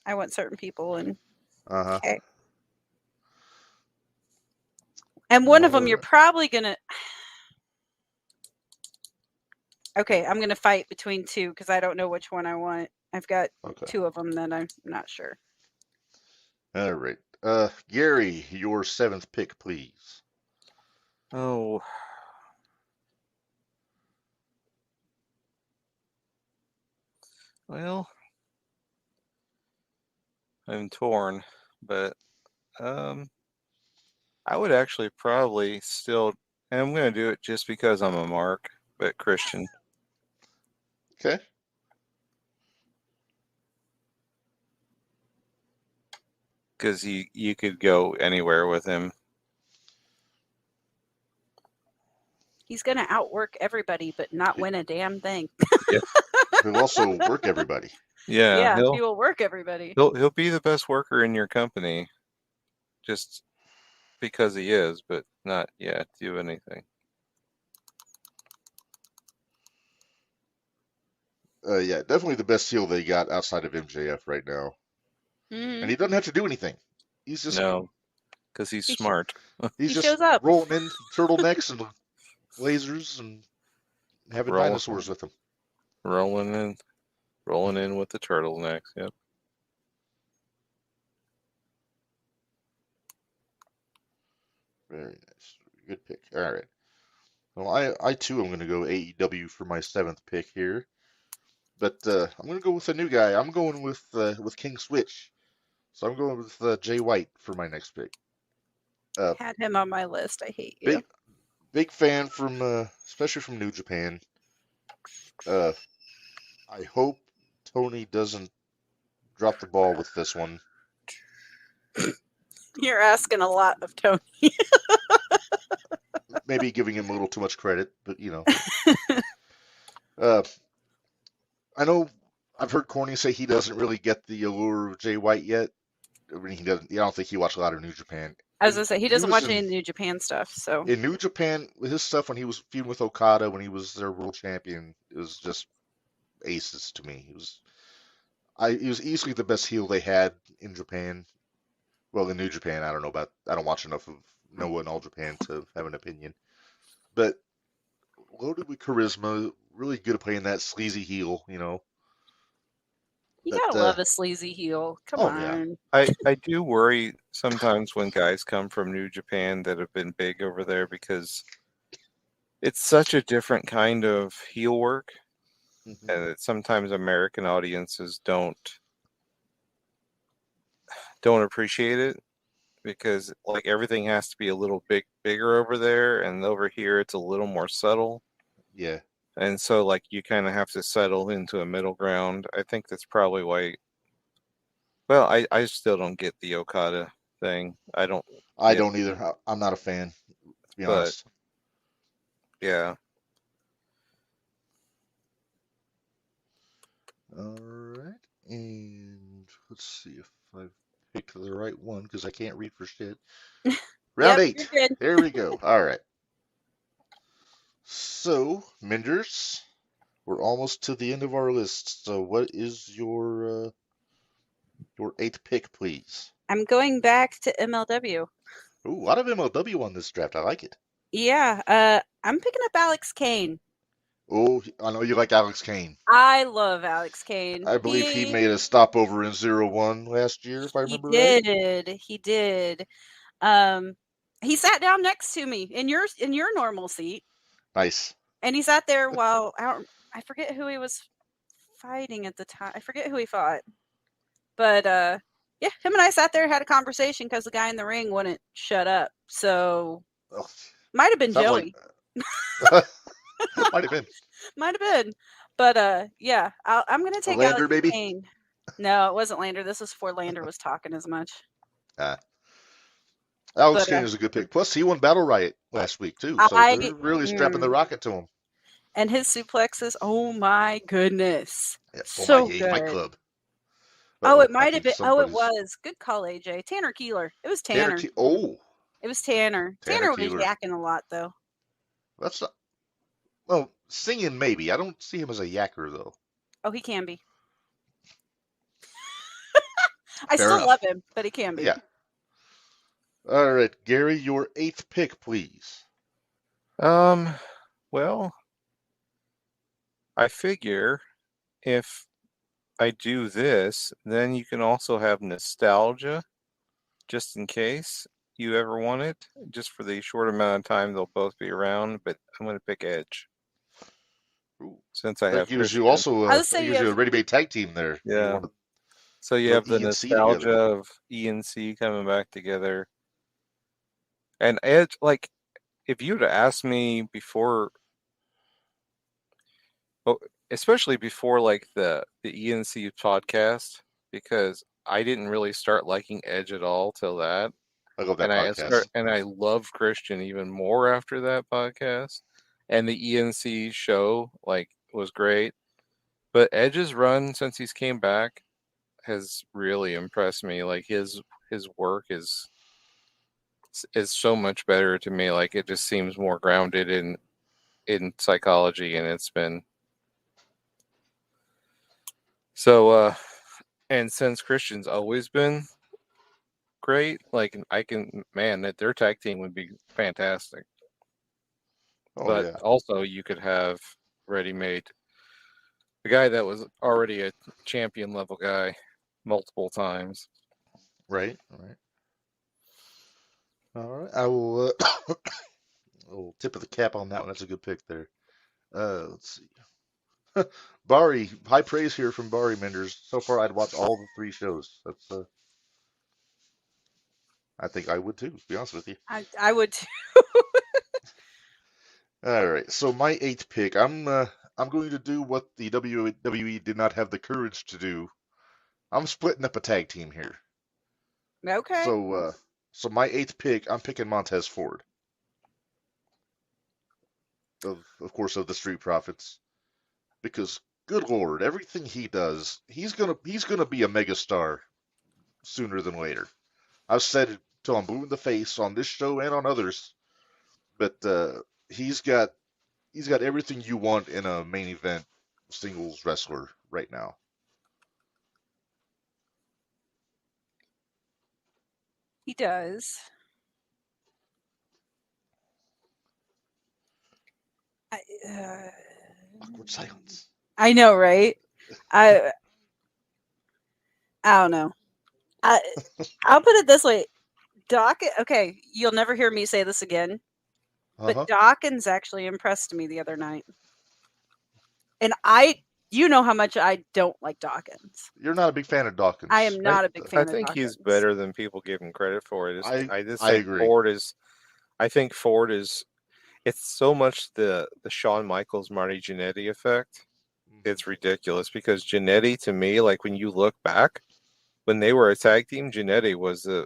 Speaker 3: I want certain people and. Okay. And one of them you're probably going to. Okay, I'm going to fight between two because I don't know which one I want. I've got 2 of them that I'm not sure.
Speaker 1: All right. Gary, your 7th pick, please.
Speaker 2: Oh. Well, I'm torn, but I would actually probably still, and I'm going to do it just because I'm a Mark, but Christian.
Speaker 1: Okay.
Speaker 2: Because you could go anywhere with him.
Speaker 3: He's going to outwork everybody, but not win a damn thing.
Speaker 1: Yeah. He'll also work everybody.
Speaker 2: Yeah,
Speaker 3: he will work everybody.
Speaker 2: He'll be the best worker in your company, just because he is, but not do anything.
Speaker 1: Yeah, definitely the best heel they got outside of MJF right now.
Speaker 3: Mm-hmm.
Speaker 1: And he doesn't have to do anything. He's just
Speaker 2: because he's smart.
Speaker 1: He
Speaker 3: just shows up,
Speaker 1: rolling in turtlenecks and lasers and having dinosaurs with him.
Speaker 2: Rolling in with the turtlenecks. Yep.
Speaker 1: Very nice. Good pick. All right. Well, I too am going to go AEW for my 7th pick here. But I'm going to go with a new guy. I'm going with King Switch. So I'm going with Jay White for my next pick.
Speaker 3: Had him on my list. I hate you.
Speaker 1: Big fan from especially from New Japan. I hope Tony doesn't drop the ball with this one.
Speaker 3: You're asking a lot of Tony.
Speaker 1: Maybe giving him a little too much credit, but I know I've heard Corny say he doesn't really get the allure of Jay White yet. I mean, he doesn't. I don't think he watched a lot of New Japan.
Speaker 3: I was gonna say he doesn't watch any New Japan stuff. So
Speaker 1: in New Japan, with his stuff when he was feuding with Okada, when he was their world champion, it was just aces to me. He was easily the best heel they had in Japan. Well, in New Japan, I don't know about. I don't watch enough of Noah and All Japan to have an opinion. But loaded with charisma, really good at playing that sleazy heel.
Speaker 3: You gotta love a sleazy heel. Come on.
Speaker 2: Yeah. I do worry sometimes when guys come from New Japan that have been big over there because it's such a different kind of heel work, and that sometimes American audiences don't appreciate it because like everything has to be a little bigger over there, and over here it's a little more subtle.
Speaker 1: Yeah.
Speaker 2: And so, like, you kind of have to settle into a middle ground. I think that's probably why. Well, I still don't get the Okada thing. I don't
Speaker 1: either. I'm not a fan, to be honest.
Speaker 2: Yeah.
Speaker 1: All right. And let's see if I've picked the right one because I can't read for shit. Round 8. There we go. All right. So, Minderz, we're almost to the end of our list. So, what is your 8th pick, please?
Speaker 3: I'm going back to MLW.
Speaker 1: Ooh, a lot of MLW on this draft. I like it.
Speaker 3: Yeah, I'm picking up Alex Kane.
Speaker 1: Oh, I know you like Alex Kane.
Speaker 3: I love Alex Kane.
Speaker 1: I believe he made a stopover in 0-1 last year, if I remember
Speaker 3: right.
Speaker 1: He
Speaker 3: did. He sat down next to me in your normal seat.
Speaker 1: Nice.
Speaker 3: And he sat there while I forget who he was fighting at the time. I forget who he fought. But yeah, him and I sat there and had a conversation because the guy in the ring wouldn't shut up. So might have been Joey.
Speaker 1: Might have been.
Speaker 3: Might have been. But yeah, I'm gonna take
Speaker 1: Lander,
Speaker 3: Alex
Speaker 1: baby?
Speaker 3: Kane. No, it wasn't Lander. This was before Lander was talking as much.
Speaker 1: Alex Kane is a good pick. Plus, he won Battle Riot last week too, so they're really strapping the rocket to him.
Speaker 3: And his suplexes, oh my goodness,
Speaker 1: yeah,
Speaker 3: so good.
Speaker 1: Fight Club.
Speaker 3: Oh, it might have been. Oh, it was. Good call, AJ. Tanner Keeler. It was Tanner.
Speaker 1: It
Speaker 3: was Tanner. Tanner was yakking a lot though.
Speaker 1: That's not. Well, singing maybe. I don't see him as a yacker though.
Speaker 3: Oh, he can be. I still love him, but he can be.
Speaker 1: Yeah. All right, Gary, your 8th pick, please.
Speaker 2: Well, I figure if I do this, then you can also have nostalgia, just in case you ever want it. Just for the short amount of time they'll both be around, but I'm going to pick Edge.
Speaker 1: Ooh.
Speaker 2: Since I have
Speaker 1: gives you also a ready-made tag team there.
Speaker 2: Yeah. So you have the nostalgia of E&C coming back together. And Edge, like, if you'd have asked me before, especially before like the E&C podcast, because I didn't really start liking Edge at all till that.
Speaker 1: I love that podcast.
Speaker 2: And I loved Christian even more after that podcast. And the E&C show like was great. But Edge's run since he's came back has really impressed me. Like his work is so much better to me. Like it just seems more grounded in psychology, and it's been so and since Christian's always been great, like that their tag team would be fantastic. But also you could have ready-made the guy that was already a champion level guy multiple times.
Speaker 1: Right. All right. I will A little tip of the cap on that one. That's a good pick there. Let's see. Bari, high praise here from Bari Minderz. So far, I'd watch all the 3 shows. That's I think I would too, to be honest with you.
Speaker 3: I would too.
Speaker 1: All right, so my 8th pick, I'm going to do what the WWE did not have the courage to do. I'm splitting up a tag team here.
Speaker 3: Okay.
Speaker 1: So my 8th pick, I'm picking Montez Ford. Of course, of the Street Profits, because good Lord, everything he does, he's gonna be a megastar sooner than later. I've said it till I'm blue in the face on this show and on others, but he's got everything you want in a main event singles wrestler right now.
Speaker 3: He does.
Speaker 1: Awkward silence.
Speaker 3: I know, right? I don't know. I'll put it this way. Okay, you'll never hear me say this again, but Dawkins actually impressed me the other night. And you know how much I don't like Dawkins.
Speaker 1: You're not a big fan of Dawkins.
Speaker 3: I am not a big fan of Dawkins.
Speaker 2: I think he's better than people give him credit for.
Speaker 1: I agree.
Speaker 2: I think Ford is. It's so much the Shawn Michaels, Marty Jannetty effect. It's ridiculous because Jannetty, to me, like when you look back, when they were a tag team, Jannetty was a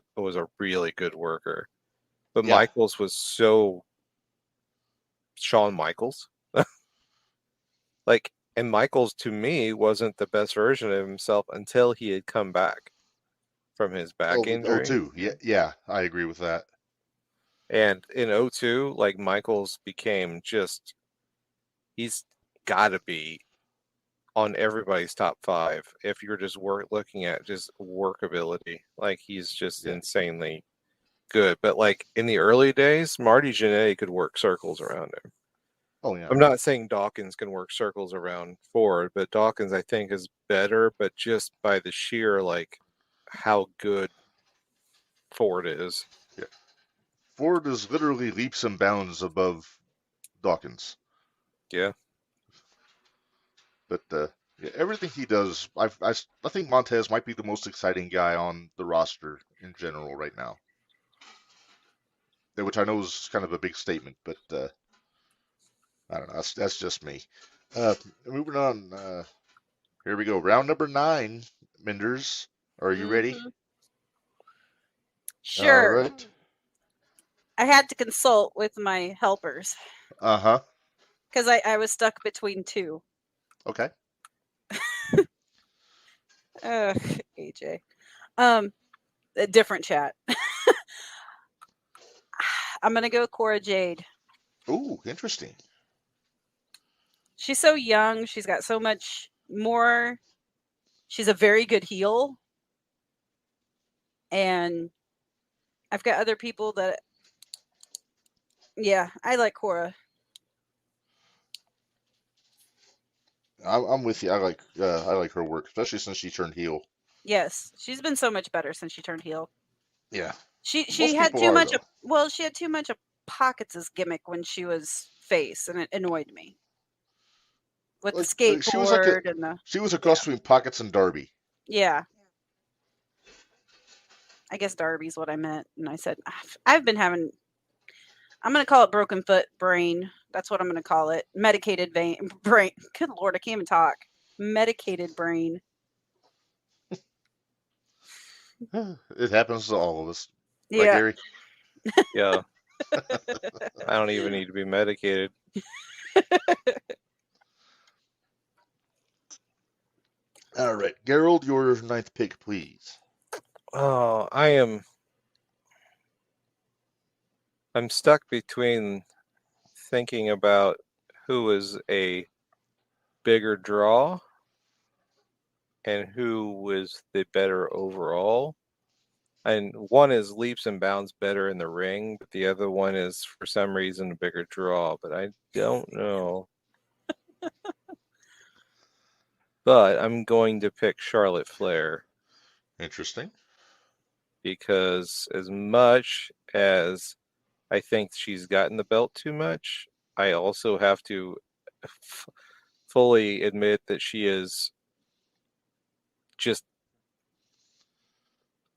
Speaker 2: really good worker, but yeah. Michaels was so Shawn Michaels. And Michaels, to me, wasn't the best version of himself until he had come back from his back injury.
Speaker 1: 2002. Yeah, I agree with that.
Speaker 2: And in 2002, like Michaels became just, he's got to be on everybody's top 5 if you're just looking at just workability. Like he's just insanely good. But like in the early days, Marty Jannetty could work circles around him.
Speaker 1: Oh yeah.
Speaker 2: I'm not saying Dawkins can work circles around Ford, but Dawkins I think is better, but just by the sheer like how good Ford is.
Speaker 1: Yeah. Ford is literally leaps and bounds above Dawkins.
Speaker 2: Yeah.
Speaker 1: But everything he does, I think Montez might be the most exciting guy on the roster in general right now. Which I know is kind of a big statement, but I don't know. That's just me. Moving on. Here we go. Round number 9. Minderz, are you ready?
Speaker 3: Sure.
Speaker 1: All right.
Speaker 3: I had to consult with my helpers. Because I was stuck between 2.
Speaker 1: Okay.
Speaker 3: AJ. A different chat. I'm gonna go Cora Jade.
Speaker 1: Ooh, interesting.
Speaker 3: She's so young. She's got so much more. She's a very good heel. And I've got other people that. Yeah, I like Cora.
Speaker 1: I'm with you. I like her work, especially since she turned heel.
Speaker 3: Yes, she's been so much better since she turned heel.
Speaker 1: Yeah.
Speaker 3: She had too much. She had too much of Pockets' gimmick when she was face, and it annoyed me. With the skateboard
Speaker 1: she was a cross between Pockets and Darby.
Speaker 3: Yeah. I guess Darby's what I meant, and I said I'm going to call it broken foot brain. That's what I'm going to call it. Medicated brain. Good Lord, I can't even talk. Medicated brain.
Speaker 1: It happens to all of us.
Speaker 3: Yeah.
Speaker 1: Right, Gary?
Speaker 2: Yeah. I don't even need to be medicated.
Speaker 1: All right. Gerald, your 9th pick, please.
Speaker 2: Oh, I'm stuck between thinking about who is a bigger draw and who was the better overall. And one is leaps and bounds better in the ring, but the other one is for some reason a bigger draw, but I don't know. But I'm going to pick Charlotte Flair.
Speaker 1: Interesting.
Speaker 2: Because as much as I think she's gotten the belt too much. I also have to fully admit that she is just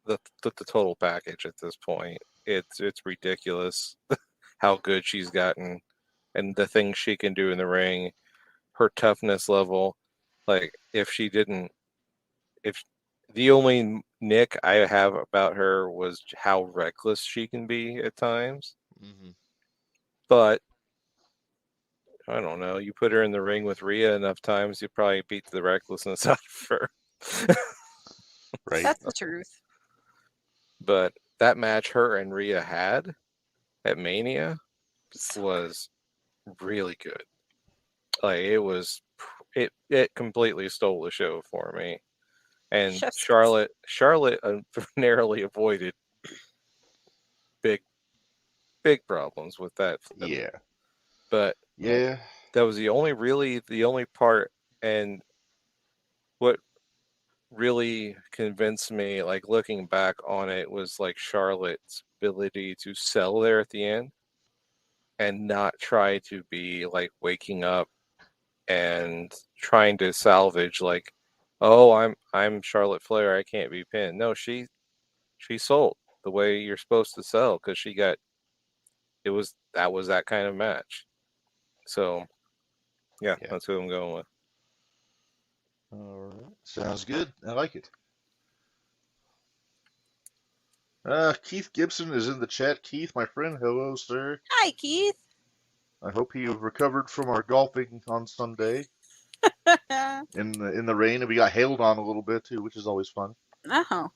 Speaker 2: the total package at this point. It's ridiculous how good she's gotten and the things she can do in the ring, her toughness level. Like if the only nick I have about her was how reckless she can be at times.
Speaker 1: Mm-hmm.
Speaker 2: But I don't know. You put her in the ring with Rhea enough times, you probably beat the recklessness out of her.
Speaker 1: Right.
Speaker 3: That's the truth.
Speaker 2: But that match her and Rhea had at Mania was really good. Like it completely stole the show for me. And Charlotte narrowly avoided big problems with that.
Speaker 1: Yeah.
Speaker 2: But
Speaker 1: yeah,
Speaker 2: that was the only part, and what really convinced me, like looking back on it, was like Charlotte's ability to sell there at the end and not try to be like waking up and trying to salvage like, oh, I'm Charlotte Flair, I can't be pinned. No, she sold the way you're supposed to sell because that was that kind of match. So yeah, that's who I'm going with.
Speaker 1: All right. Sounds good. I like it. Keith Gibson is in the chat. Keith, my friend, hello, sir.
Speaker 3: Hi, Keith.
Speaker 1: I hope you recovered from our golfing on Sunday in the rain, and we got hailed on a little bit too, which is always fun.
Speaker 3: Oh.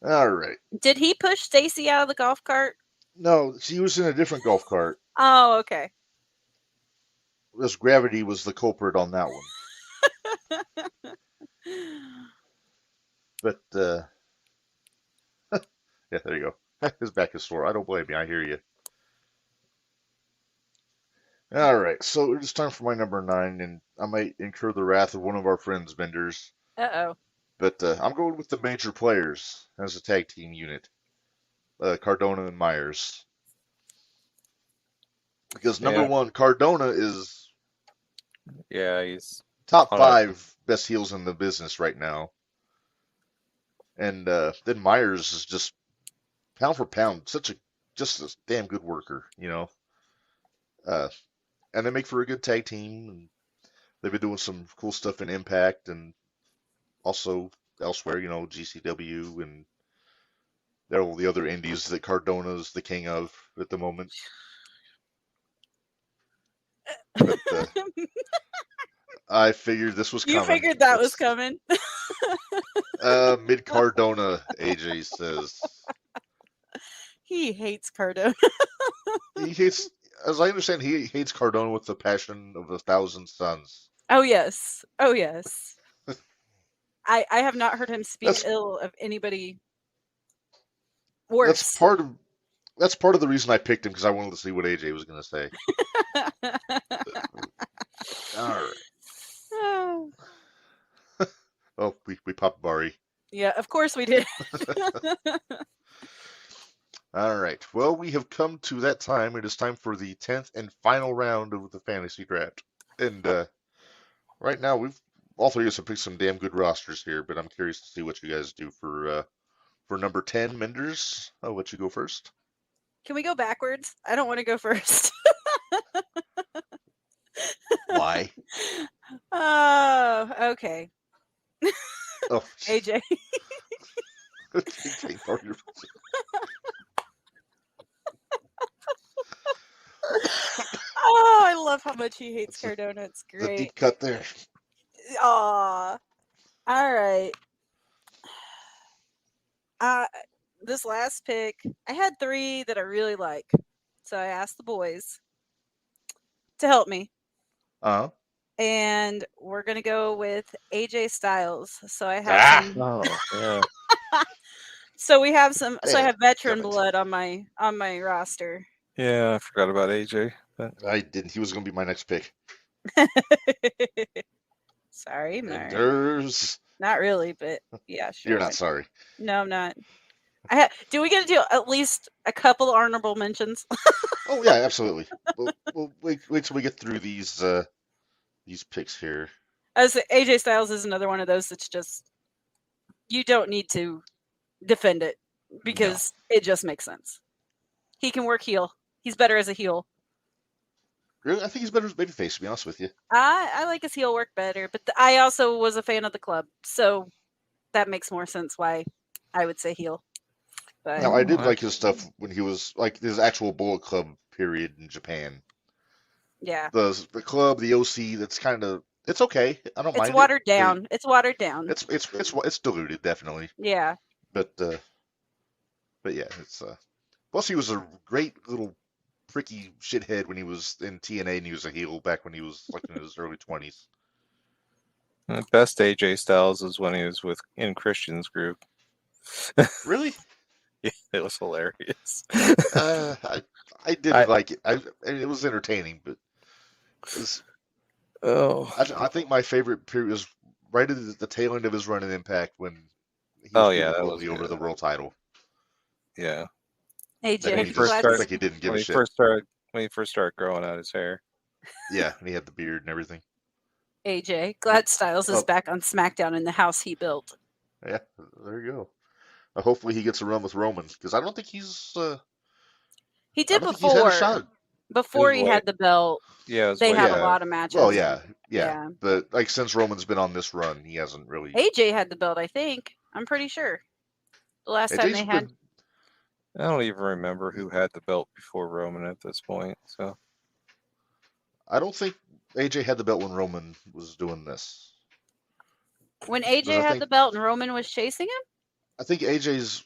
Speaker 1: All right.
Speaker 3: Did he push Stacy out of the golf cart?
Speaker 1: No, she was in a different golf cart.
Speaker 3: Oh, okay.
Speaker 1: This gravity was the culprit on that one. But yeah, there you go. His back is sore. I don't blame you. I hear you. All right, so it's time for my number 9, and I might incur the wrath of one of our friends, Minderz.
Speaker 3: Uh-oh.
Speaker 1: But I'm going with the major players as a tag team unit, Cardona and Myers. Because number 1, Cardona is
Speaker 2: he's
Speaker 1: top 5 best heels in the business right now. And then Myers is just pound for pound, just a damn good worker, you know. And they make for a good tag team. And they've been doing some cool stuff in Impact and also elsewhere, you know, GCW and all the other indies that Cardona's the king of at the moment. But I figured this was coming.
Speaker 3: You figured that was coming?
Speaker 1: Mid Cardona, AJ says.
Speaker 3: He hates Cardona.
Speaker 1: He hates, as I understand, he hates Cardona with the passion of 1,000 suns.
Speaker 3: Oh, yes. Oh, yes. I have not heard him speak ill of anybody worse.
Speaker 1: That's part of the reason I picked him, because I wanted to see what AJ was going to say. All right. Oh, we popped Bari.
Speaker 3: Yeah, of course we did.
Speaker 1: All right. Well, we have come to that time. It is time for the 10th and final round of the fantasy draft. And right now, all three of us have picked some damn good rosters here, but I'm curious to see what you guys do for number 10, Minderz. I'll let you go first.
Speaker 3: Can we go backwards? I don't want to go first.
Speaker 1: Why?
Speaker 3: Oh, okay.
Speaker 1: Oh,
Speaker 3: AJ. Oh, I love how much he hates Cardona. It's great.
Speaker 1: The deep cut there.
Speaker 3: Aw. All right. This last pick, I had 3 that I really like. So I asked the boys to help me.
Speaker 1: Uh-huh.
Speaker 3: And we're going to go with AJ Styles. So I have some...
Speaker 2: Oh, yeah.
Speaker 3: So we have some. So I have veteran blood on my roster.
Speaker 2: Yeah, I forgot about AJ. But...
Speaker 1: I didn't. He was going to be my next pick.
Speaker 3: Sorry, Mark.
Speaker 1: Minderz.
Speaker 3: Not really, but yeah, sure.
Speaker 1: You're not sorry.
Speaker 3: No, I'm not. Do we get to do at least a couple honorable mentions?
Speaker 1: Oh yeah, absolutely. We'll wait till we get through these picks here.
Speaker 3: As AJ Styles is another one of those that's just you don't need to defend it because it just makes sense. He can work heel. He's better as a heel.
Speaker 1: Really, I think he's better as babyface. To be honest with you,
Speaker 3: I like his heel work better, but I also was a fan of the club, so that makes more sense why I would say heel. But
Speaker 1: now I did like his stuff when he was like his actual Bullet Club period in Japan.
Speaker 3: yeah,
Speaker 1: The club, the OC, that's kind of it's okay. I don't mind.
Speaker 3: It's watered down. It's watered down.
Speaker 1: It's diluted, definitely.
Speaker 3: Yeah.
Speaker 1: But yeah, it's plus he was a great little freaky shithead when he was in TNA and he was a heel back when he was like in his early 20s.
Speaker 2: The best AJ Styles is when he was in Christian's group.
Speaker 1: Really?
Speaker 2: Yeah, it was hilarious.
Speaker 1: I didn't like it. It was entertaining, but I think my favorite period was right at the tail end of his run in Impact when he was Willie over the world title.
Speaker 2: Yeah.
Speaker 3: AJ,
Speaker 1: when he didn't give a shit.
Speaker 2: When he first started growing out his hair.
Speaker 1: Yeah, and he had the beard and everything.
Speaker 3: AJ, glad Styles is back on SmackDown in the house he built.
Speaker 1: Yeah, there you go. Hopefully he gets a run with Roman because I don't think he's.
Speaker 3: He did before.
Speaker 1: He's had a shot.
Speaker 3: Before he had the belt.
Speaker 2: Yeah,
Speaker 3: they had a lot of matches.
Speaker 1: Well, yeah. But like since Roman's been on this run, he hasn't really.
Speaker 3: AJ had the belt, I think. I'm pretty sure. The last time they had.
Speaker 2: I don't even remember who had the belt before Roman at this point. So.
Speaker 1: I don't think AJ had the belt when Roman was doing this.
Speaker 3: When AJ had the belt and Roman was chasing him?
Speaker 1: I think AJ's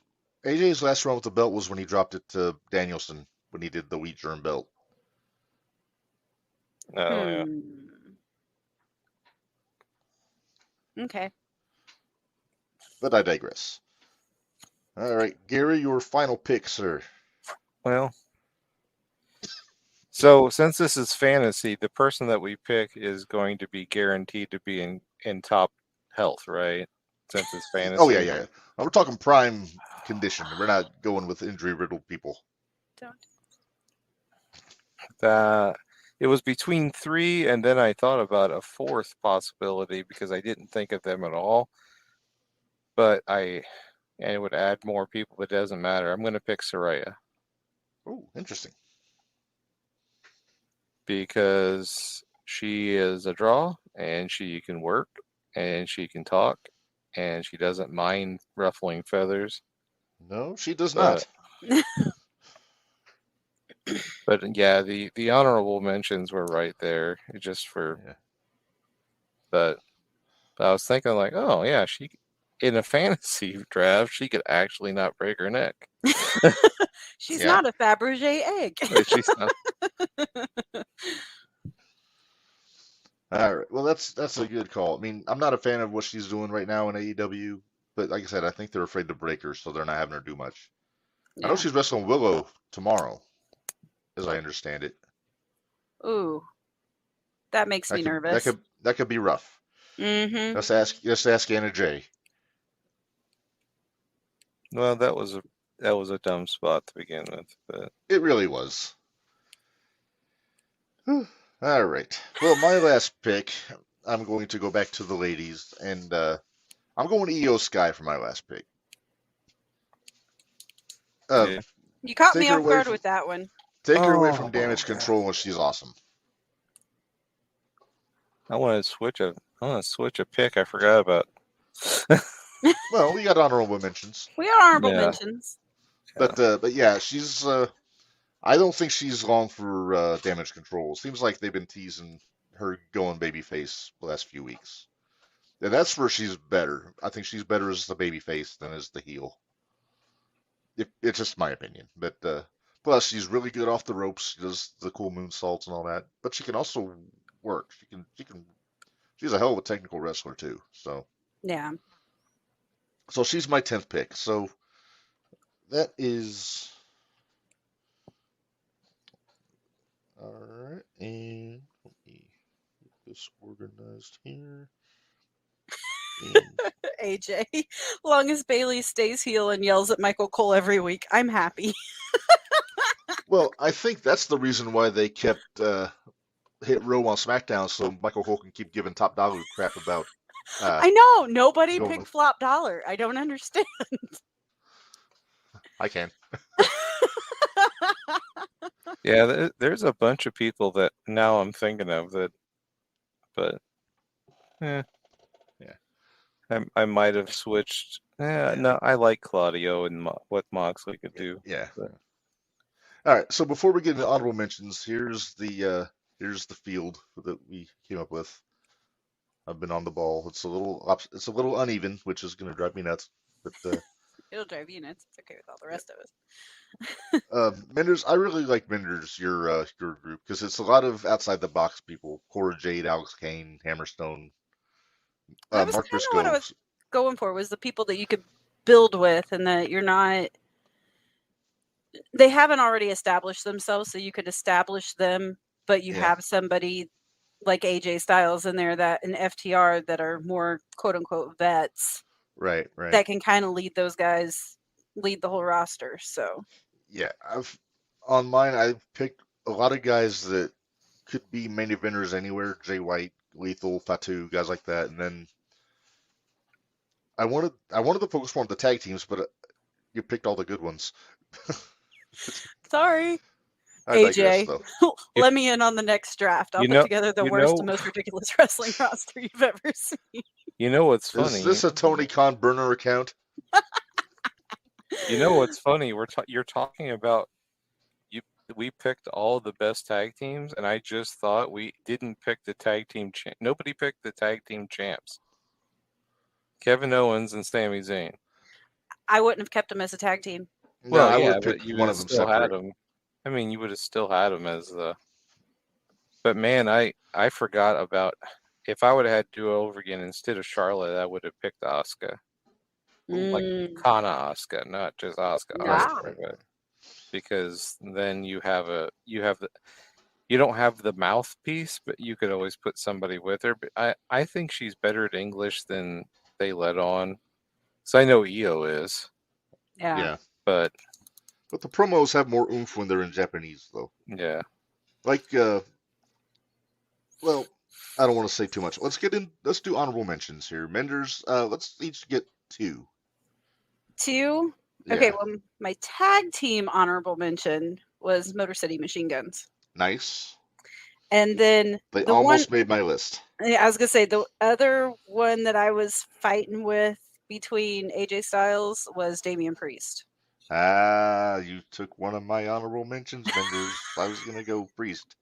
Speaker 1: last run with the belt was when he dropped it to Danielson when he did the Wheat Germ belt.
Speaker 2: Oh, yeah.
Speaker 3: Okay.
Speaker 1: But I digress. All right, Gary, your final pick, sir.
Speaker 2: Well, so since this is fantasy, the person that we pick is going to be guaranteed to be in top health, right? Since it's fantasy.
Speaker 1: Oh, yeah. We're talking prime condition. We're not going with injury-riddled people.
Speaker 2: It was between 3, and then I thought about a 4th possibility because I didn't think of them at all. But it would add more people, but it doesn't matter. I'm going to pick Saraya.
Speaker 1: Oh, interesting.
Speaker 2: Because she is a draw, and she can work, and she can talk, and she doesn't mind ruffling feathers.
Speaker 1: No, she does not.
Speaker 2: But yeah, the honorable mentions were right there, just for. Yeah. But I was thinking like, oh yeah, she in a fantasy draft she could actually not break her neck.
Speaker 3: She's not a Fabergé egg.
Speaker 2: She's not.
Speaker 1: All right, well that's a good call. I mean, I'm not a fan of what she's doing right now in AEW, but like I said, I think they're afraid to break her, so they're not having her do much. Yeah. I know she's wrestling Willow tomorrow, as I understand it.
Speaker 3: Ooh, that makes me nervous.
Speaker 1: That could be rough.
Speaker 3: Mm-hmm.
Speaker 1: Just ask Anna Jay.
Speaker 2: Well, that was a dumb spot to begin with, but
Speaker 1: it really was. All right. Well, my last pick, I'm going to go back to the ladies, and I'm going Io Sky for my last pick.
Speaker 3: You caught me off guard with that one.
Speaker 1: Take her away from Damage Control, and she's awesome.
Speaker 2: I want to switch a pick. I forgot about.
Speaker 1: Well, we got honorable mentions.
Speaker 3: We got honorable mentions.
Speaker 1: But yeah, she's. I don't think she's long for Damage Control. Seems like they've been teasing her going babyface the last few weeks. And that's where she's better. I think she's better as the babyface than as the heel. It's just my opinion. But plus, she's really good off the ropes. She does the cool moonsaults and all that. But she can also work. She's a hell of a technical wrestler too. So
Speaker 3: yeah.
Speaker 1: So she's my 10th pick. So that is. All right, and let me get this organized here.
Speaker 3: AJ, long as Bailey stays heel and yells at Michael Cole every week, I'm happy.
Speaker 1: Well, I think that's the reason why they kept Hit Row on SmackDown, so Michael Cole can keep giving Top Dollar crap about.
Speaker 3: I know nobody
Speaker 1: going
Speaker 3: picked
Speaker 1: with-
Speaker 3: Flop Dollar. I don't understand.
Speaker 1: I can.
Speaker 2: Yeah, there's a bunch of people that now I'm thinking of that, but yeah, I might have switched. Yeah, no, I like Claudio and what Moxley could do.
Speaker 1: Yeah.
Speaker 2: But
Speaker 1: All right. So before we get into honorable mentions, here's the field that we came up with. I've been on the ball. It's a little uneven, which is going to drive me nuts. But
Speaker 3: It'll drive you nuts. It's okay with all the rest of us.
Speaker 1: Minderz, I really like Minderz, your group, because it's a lot of outside the box people. Cora Jade, Alex Kane, Hammerstone,
Speaker 3: That was
Speaker 1: Mark
Speaker 3: kind of what I
Speaker 1: Briscoe.
Speaker 3: was going for, was the people that you could build with, and that you're not. They haven't already established themselves, so you could establish them, but you have somebody like AJ Styles in there, that an FTR, that are more quote unquote vets.
Speaker 1: Right.
Speaker 3: That can kind of lead those guys, lead the whole roster. So
Speaker 1: yeah, I've picked a lot of guys that could be main eventers anywhere. Jay White, Lethal, Fatu, guys like that. And then I wanted to focus more on the tag teams, but you picked all the good ones.
Speaker 3: sorry,
Speaker 1: I digress,
Speaker 3: AJ.
Speaker 1: though.
Speaker 3: Let me in on the next draft. I'll put together the worst and most ridiculous wrestling roster you've ever seen.
Speaker 2: You know what's funny?
Speaker 1: Is this a Tony Khan burner account?
Speaker 2: You know what's funny? You're talking about we picked all the best tag teams, and I just thought we didn't pick the tag team. Nobody picked the tag team champs. Kevin Owens and Sami Zayn.
Speaker 3: I wouldn't have kept them as a tag team.
Speaker 2: Well,
Speaker 1: I
Speaker 2: yeah,
Speaker 1: would
Speaker 2: but
Speaker 1: pick
Speaker 2: you
Speaker 1: one
Speaker 2: would
Speaker 1: of them
Speaker 2: still
Speaker 1: separate.
Speaker 2: had them. I mean, you would have still had them as the. But man, I forgot about. If I would have had to do it over again instead of Charlotte, I would have picked Asuka. Like Kana Asuka, not just Asuka. Asuka, but because then you don't have the mouthpiece, but you could always put somebody with her. But I think she's better at English than they let on. So I know Io is.
Speaker 3: Yeah.
Speaker 1: But the promos have more oomph when they're in Japanese, though.
Speaker 2: Yeah.
Speaker 1: Like, well, I don't want to say too much. Let's do honorable mentions here. Minderz, let's each get 2.
Speaker 3: 2?
Speaker 1: Yeah.
Speaker 3: Okay, well, my tag team honorable mention was Motor City Machine Guns.
Speaker 1: Nice.
Speaker 3: And then
Speaker 1: they almost made my list.
Speaker 3: I was going to say, the other one that I was fighting with between AJ Styles was Damian Priest.
Speaker 1: You took one of my honorable mentions, Minderz. I was going to go Priest.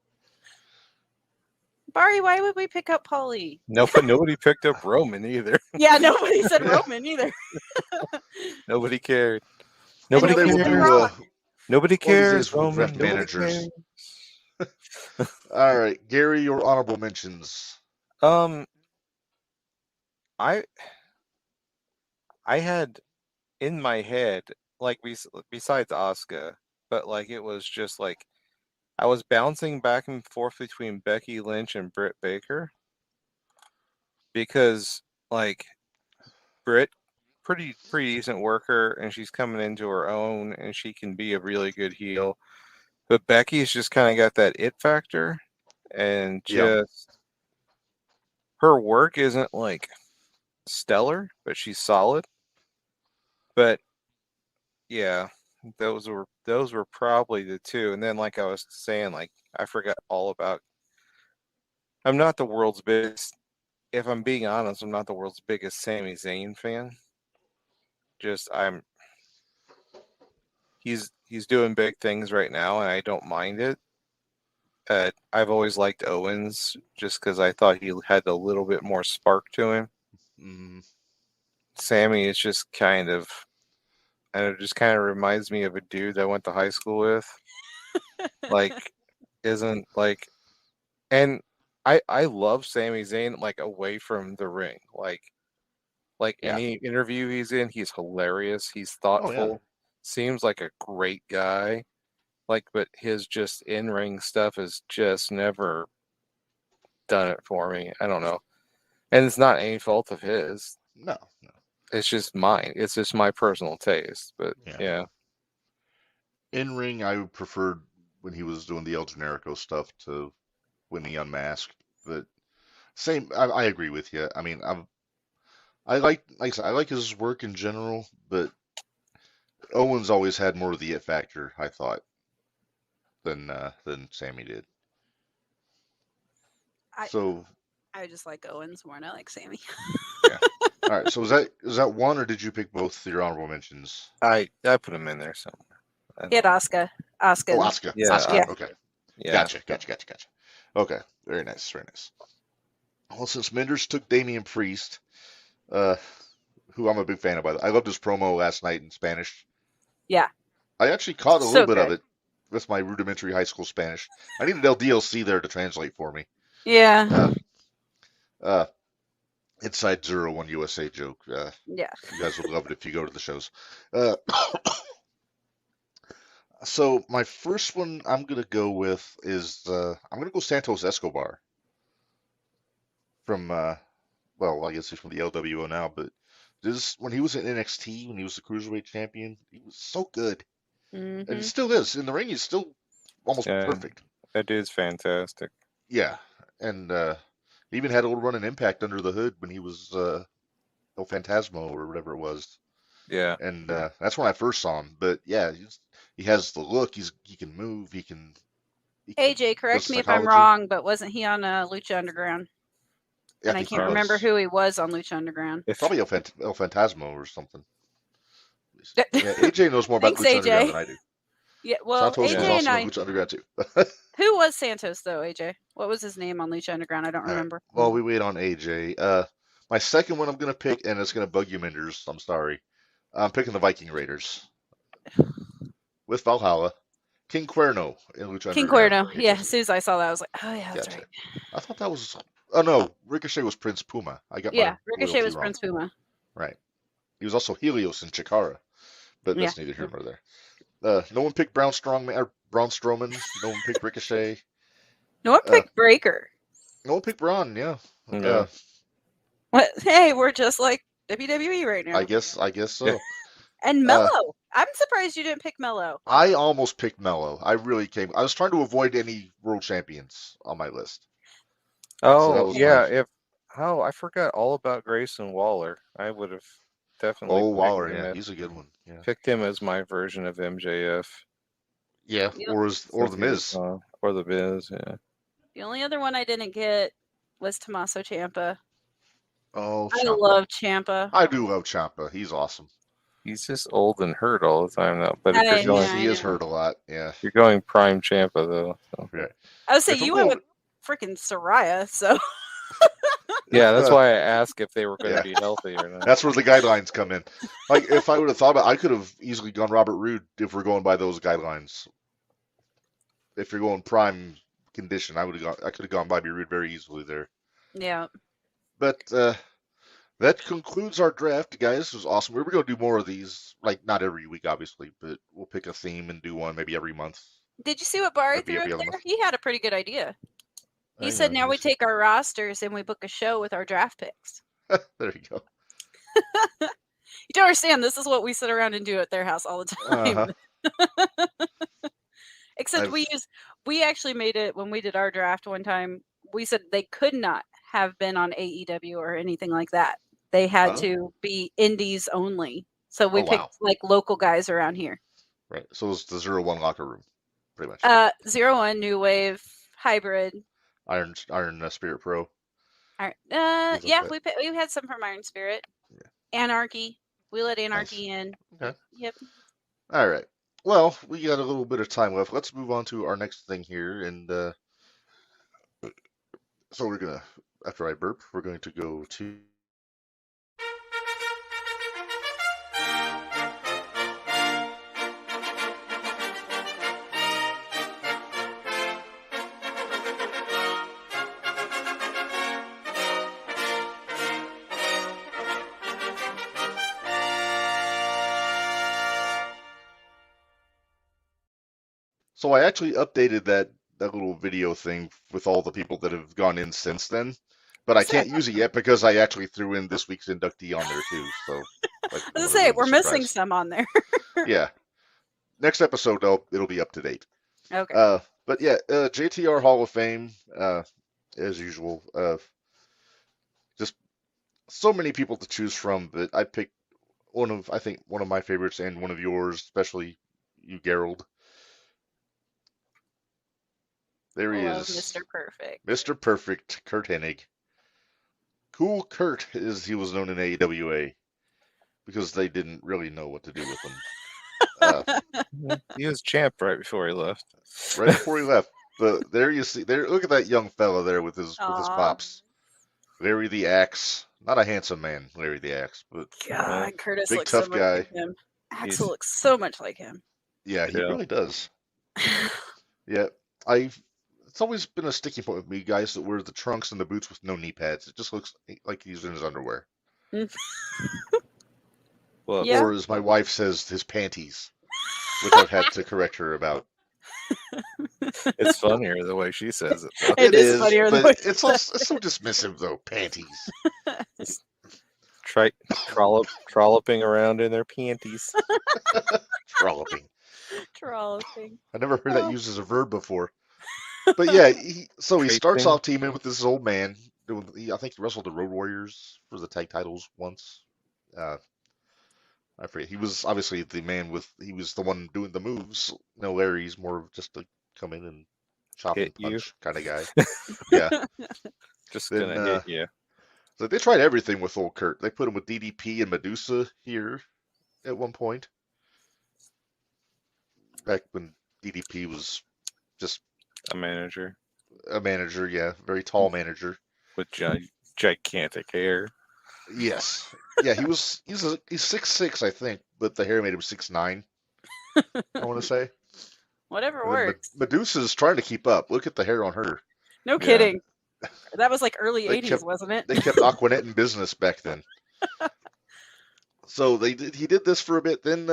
Speaker 3: Barry, why would we pick up Paulie?
Speaker 2: No, but nobody picked up Roman either.
Speaker 3: Yeah, nobody said Roman either.
Speaker 2: Nobody cared. Nobody cared. Nobody cares. Roman.
Speaker 1: Draft managers. All right, Gary, your honorable mentions.
Speaker 2: I had in my head, like, besides Asuka, but like it was just like I was bouncing back and forth between Becky Lynch and Britt Baker, because like Britt, pretty decent worker, and she's coming into her own, and she can be a really good heel. But Becky's just kind of got that it factor, and just her work isn't like stellar, but she's solid. But yeah, those were probably the 2. And then, like I was saying, like I forgot all about. I'm not the world's biggest. If I'm being honest, I'm not the world's biggest Sami Zayn fan. He's doing big things right now, and I don't mind it. I've always liked Owens just because I thought he had a little bit more spark to him. Sammy is just kind of, and it just kind of reminds me of a dude I went to high school with. Like, isn't like, and I love Sami Zayn, like, away from the ring. Like any interview he's in, he's hilarious. He's thoughtful. Seems like a great guy. Like, but his just in-ring stuff has just never done it for me. I don't know. And it's not any fault of his.
Speaker 1: No.
Speaker 2: It's just mine. It's just my personal taste. But yeah.
Speaker 1: In ring, I would prefer when he was doing the El Generico stuff to when he unmasked. But same, I agree with you. I mean, I like I said, I like his work in general, but Owens always had more of the it factor, I thought, than Sammy did.
Speaker 3: I
Speaker 1: So
Speaker 3: just like Owens more than I like Sammy.
Speaker 1: yeah. All right. So is that one, or did you pick both your honorable mentions?
Speaker 2: I put him in there somewhere.
Speaker 3: He had Asuka.
Speaker 1: Oh, Asuka.
Speaker 2: Yeah.
Speaker 1: Asuka.
Speaker 3: Yeah.
Speaker 1: Okay.
Speaker 2: Yeah.
Speaker 1: Gotcha. Okay. Very nice. Well, since Minderz took Damian Priest, who I'm a big fan of, by the way. I loved his promo last night in Spanish.
Speaker 3: Yeah.
Speaker 1: I actually caught a little bit
Speaker 3: good.
Speaker 1: of it with my rudimentary high school Spanish. I needed LDLC there to translate for me.
Speaker 3: Yeah.
Speaker 1: Inside 01 USA joke.
Speaker 3: Yeah.
Speaker 1: You guys would love it if you go to the shows. So my first one I'm going to go with is I'm going to go Santos Escobar from, well, I guess he's from the LWO now, but this when he was in NXT, when he was the Cruiserweight champion, he was so good. And he still is. In the ring, he's still almost perfect.
Speaker 2: That dude's fantastic.
Speaker 1: Yeah. And he even had a little run in Impact under the hood when he was El Fantasmo or whatever it was.
Speaker 2: Yeah.
Speaker 1: And that's when I first saw him. But yeah, he has the look. He can move. He can
Speaker 3: AJ, correct me if I'm wrong, but wasn't he on Lucha Underground?
Speaker 1: Yeah,
Speaker 3: and I can't remember who he was on Lucha Underground.
Speaker 1: Probably El Fantasmo or something. Yeah, AJ knows more about
Speaker 3: Thanks,
Speaker 1: Lucha
Speaker 3: AJ.
Speaker 1: Underground than I do.
Speaker 3: Yeah, well,
Speaker 1: Santos
Speaker 3: AJ
Speaker 1: was also
Speaker 3: and I.
Speaker 1: on Lucha Underground too.
Speaker 3: Who was Santos though, AJ? What was his name on Lucha Underground? I don't remember.
Speaker 1: Well, we wait on AJ. My second one I'm gonna pick, and it's gonna bug you, Minderz. I'm sorry. I'm picking the Viking Raiders with Valhalla. King Cuerno in Lucha
Speaker 3: King
Speaker 1: Underground.
Speaker 3: Cuerno. Yeah, as soon as I saw that, I was like, oh yeah, that's right.
Speaker 1: I thought that was. Oh no, Ricochet was Prince Puma. I got
Speaker 3: Ricochet was wrong. Prince Puma.
Speaker 1: Right. He was also Helios in Chikara, but that's neither here nor there. No one picked Braun Strowman. No one picked Ricochet.
Speaker 3: No one picked Breaker.
Speaker 1: No one picked Braun. Yeah.
Speaker 3: What? Hey, we're just like WWE right now.
Speaker 1: I guess so.
Speaker 3: And Mello. I'm surprised you didn't pick Mello.
Speaker 1: I almost picked Mello. I really came. I was trying to avoid any world champions on my list.
Speaker 2: Oh, so yeah. I forgot all about Grayson Waller. I would have definitely.
Speaker 1: Oh, Waller, yeah, he's a good one. Yeah.
Speaker 2: Picked him as my version of MJF.
Speaker 1: Yeah, or the Miz.
Speaker 2: Or the Miz, yeah.
Speaker 3: The only other one I didn't get was Tommaso Ciampa.
Speaker 1: Oh,
Speaker 3: I love Ciampa.
Speaker 1: I do love Ciampa. He's awesome.
Speaker 2: He's just old and hurt all the time though. But
Speaker 1: he is hurt a lot. Yeah.
Speaker 2: You're going prime Ciampa though. So.
Speaker 1: Yeah.
Speaker 3: I would say you went with freaking Saraya, so.
Speaker 2: Yeah, that's why I asked if they were going to be healthy or not.
Speaker 1: That's where the guidelines come in. Like if I would have thought about it, I could have easily gone Robert Roode if we're going by those guidelines. If you're going prime condition, I could have gone Bobby Roode very easily there.
Speaker 3: Yeah.
Speaker 1: But that concludes our draft, guys. This was awesome. We're going to do more of these, like not every week, obviously, but we'll pick a theme and do one maybe every month.
Speaker 3: Did you see what Barry threw up there? He had a pretty good idea. He said, now we take our rosters and we book a show with our draft picks.
Speaker 1: There you go.
Speaker 3: You don't understand. This is what we sit around and do at their house all the time. Except we actually made it when we did our draft one time. We said they could not have been on AEW or anything like that. They had to be indies only. So we picked like local guys around here.
Speaker 1: Right. So it's the 01 locker room, pretty much.
Speaker 3: 01, New Wave, Hybrid.
Speaker 1: Iron Spirit Pro.
Speaker 3: Yeah, we had some from Iron Spirit. Yeah. Anarchy. We let Anarchy in.
Speaker 1: Okay.
Speaker 3: Yep.
Speaker 1: All right. Well, we got a little bit of time left. Let's move on to our next thing here, and so we're gonna, after I burp, we're going to go to. So I actually updated that little video thing with all the people that have gone in since then. But I can't use it yet because I actually threw in this week's inductee on there too. So, like,
Speaker 3: I was gonna say we're missing some on there.
Speaker 1: Yeah. Next episode, though, it'll be up to date.
Speaker 3: Okay.
Speaker 1: But yeah, JTR Hall of Fame, as usual. Just so many people to choose from, but I picked one of my favorites and one of yours, especially you, Gerald. There he is.
Speaker 3: Mr. Perfect.
Speaker 1: Mr. Perfect, Kurt Hennig. Cool Kurt, as he was known in AWA, because they didn't really know what to do with him.
Speaker 2: He was champ right before he left.
Speaker 1: Right before he left. But there you see, look at that young fella there with his pops. Larry the Axe. Not a handsome man, Larry the Axe, but
Speaker 3: God, Curtis
Speaker 1: big
Speaker 3: looks
Speaker 1: tough
Speaker 3: so much
Speaker 1: guy.
Speaker 3: like him. Axel looks so much like him.
Speaker 1: Yeah, he really does. Yeah, it's always been a sticking point with me, guys that wear the trunks and the boots with no knee pads. It just looks like he's in his underwear.
Speaker 2: Well,
Speaker 3: Yeah.
Speaker 1: Or as my wife says, his panties, which I've had to correct her about.
Speaker 2: It's funnier the way she says it. Though.
Speaker 3: It is funnier the way
Speaker 1: but it's so dismissive though. Panties.
Speaker 2: Trolloping around in their panties.
Speaker 1: Trolloping.
Speaker 3: Trolloping.
Speaker 1: I never heard that used as a verb before. But yeah, he starts off teaming with this old man. I think he wrestled the Road Warriors for the tag titles once. I forget. He was obviously he was the one doing the moves. Larry's more of just to come in and chop and punch kind of guy. Yeah.
Speaker 2: Just gonna hit you.
Speaker 1: So they tried everything with old Kurt. They put him with DDP and Medusa here at one point. Back when DDP was just
Speaker 2: a manager.
Speaker 1: A manager, yeah. Very tall manager.
Speaker 2: With gigantic hair.
Speaker 1: Yes. Yeah, he's 6'6", I think, but the hair made him 6'9". I want to say.
Speaker 3: Whatever works.
Speaker 1: Medusa's trying to keep up. Look at the hair on her.
Speaker 3: No kidding. That was like early 80s, wasn't it?
Speaker 1: They kept Aquanet in business back then. So he did this for a bit. Then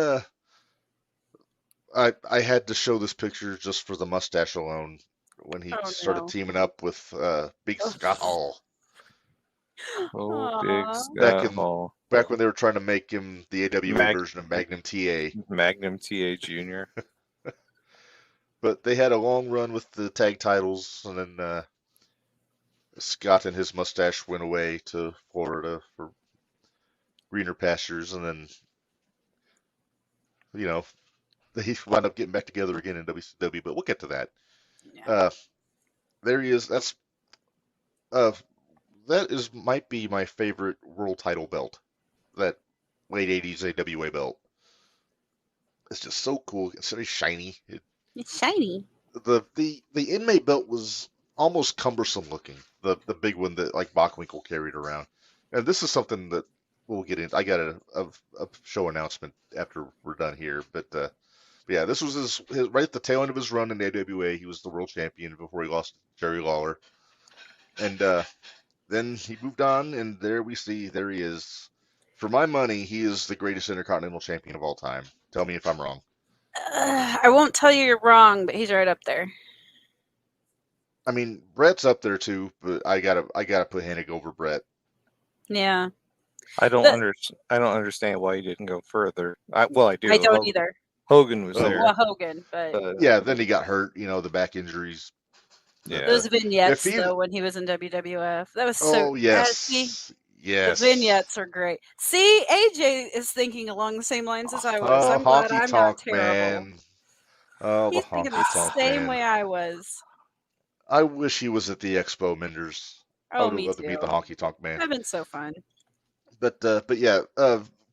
Speaker 1: I had to show this picture just for the mustache alone when he started teaming up with Big Scott Hall.
Speaker 2: Big Scott Hall.
Speaker 1: Back when they were trying to make him the AWA version of Magnum TA.
Speaker 2: Magnum TA Jr.
Speaker 1: But they had a long run with the tag titles, and then Scott and his mustache went away to Florida for greener pastures, and then they wound up getting back together again in WCW. But we'll get to that. Yeah. There he is. That might be my favorite world title belt. That late 80s AWA belt. It's just so cool. It's very shiny.
Speaker 3: It's shiny.
Speaker 1: The inmate belt was almost cumbersome looking. The big one that like Bockwinkel carried around. And this is something that we'll get into. I got a show announcement after we're done here. But yeah, this was his right at the tail end of his run in AWA. He was the world champion before he lost to Jerry Lawler. And then he moved on, and there he is. For my money, he is the greatest Intercontinental Champion of all time. Tell me if I'm wrong.
Speaker 3: I won't tell you you're wrong, but he's right up there.
Speaker 1: I mean, Brett's up there too, but I gotta put Hennig over Brett.
Speaker 3: Yeah.
Speaker 2: I don't understand why he didn't go further. I do.
Speaker 3: I don't either.
Speaker 2: Hogan was there.
Speaker 3: Well, Hogan, but
Speaker 1: yeah, then he got hurt. The back injuries.
Speaker 2: Yeah.
Speaker 3: Those vignettes though, when he was in WWF, that was so.
Speaker 1: Oh yes. Yes.
Speaker 3: The vignettes are great. See, AJ is thinking along the same lines as I was. I'm glad I'm not terrible.
Speaker 1: Man. Oh,
Speaker 3: he's thinking the same way I was.
Speaker 1: I wish he was at the Expo, Minderz.
Speaker 3: Oh,
Speaker 1: I would love to meet the Honky Tonk Man.
Speaker 3: That'd been so fun.
Speaker 1: But yeah,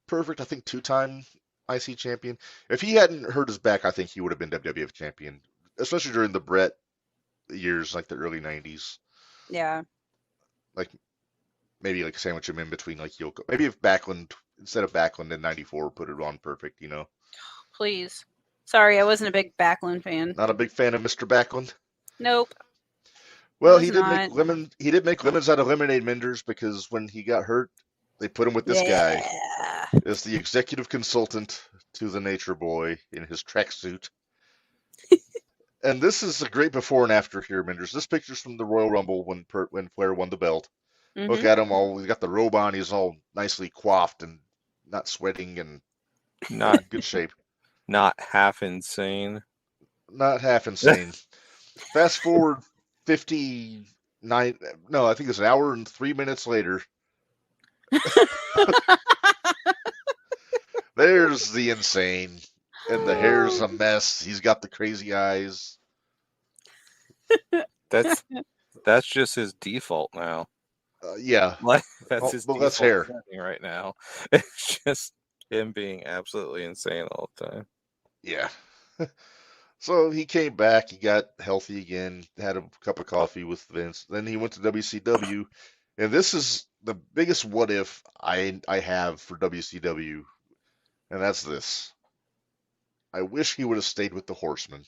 Speaker 1: Perfect. I think 2-time IC champion. If he hadn't hurt his back, I think he would have been WWF champion, especially during the Brett years, like the early 90s.
Speaker 3: Yeah.
Speaker 1: Like maybe like sandwich him in between like Yoko. Maybe if Backlund instead of Backlund in '94, put it on Perfect.
Speaker 3: Please. Sorry, I wasn't a big Backlund fan.
Speaker 1: Not a big fan of Mr. Backlund.
Speaker 3: Nope.
Speaker 1: Well, he did make lemons out of lemonade, Minderz, because when he got hurt, they put him with this guy as the executive consultant to the Nature Boy in his tracksuit. And this is a great before and after here, Minderz. This picture's from the Royal Rumble when Flair won the belt. Look at him all. He's got the robe on. He's all nicely coiffed and not sweating and
Speaker 2: Not
Speaker 1: in good shape.
Speaker 2: Not half insane.
Speaker 1: Not half insane. Fast forward 59. No, I think it's an hour and 3 minutes later. There's the insane, and the hair's a mess. He's got the crazy eyes.
Speaker 2: That's just his default now.
Speaker 1: Yeah,
Speaker 2: Like, that's his default
Speaker 1: that's hair
Speaker 2: setting right now. It's just him being absolutely insane all the time.
Speaker 1: Yeah. So he came back. He got healthy again. Had a cup of coffee with Vince. Then he went to WCW, and this is the biggest what if I have for WCW, and that's this. I wish he would have stayed with the Horsemen.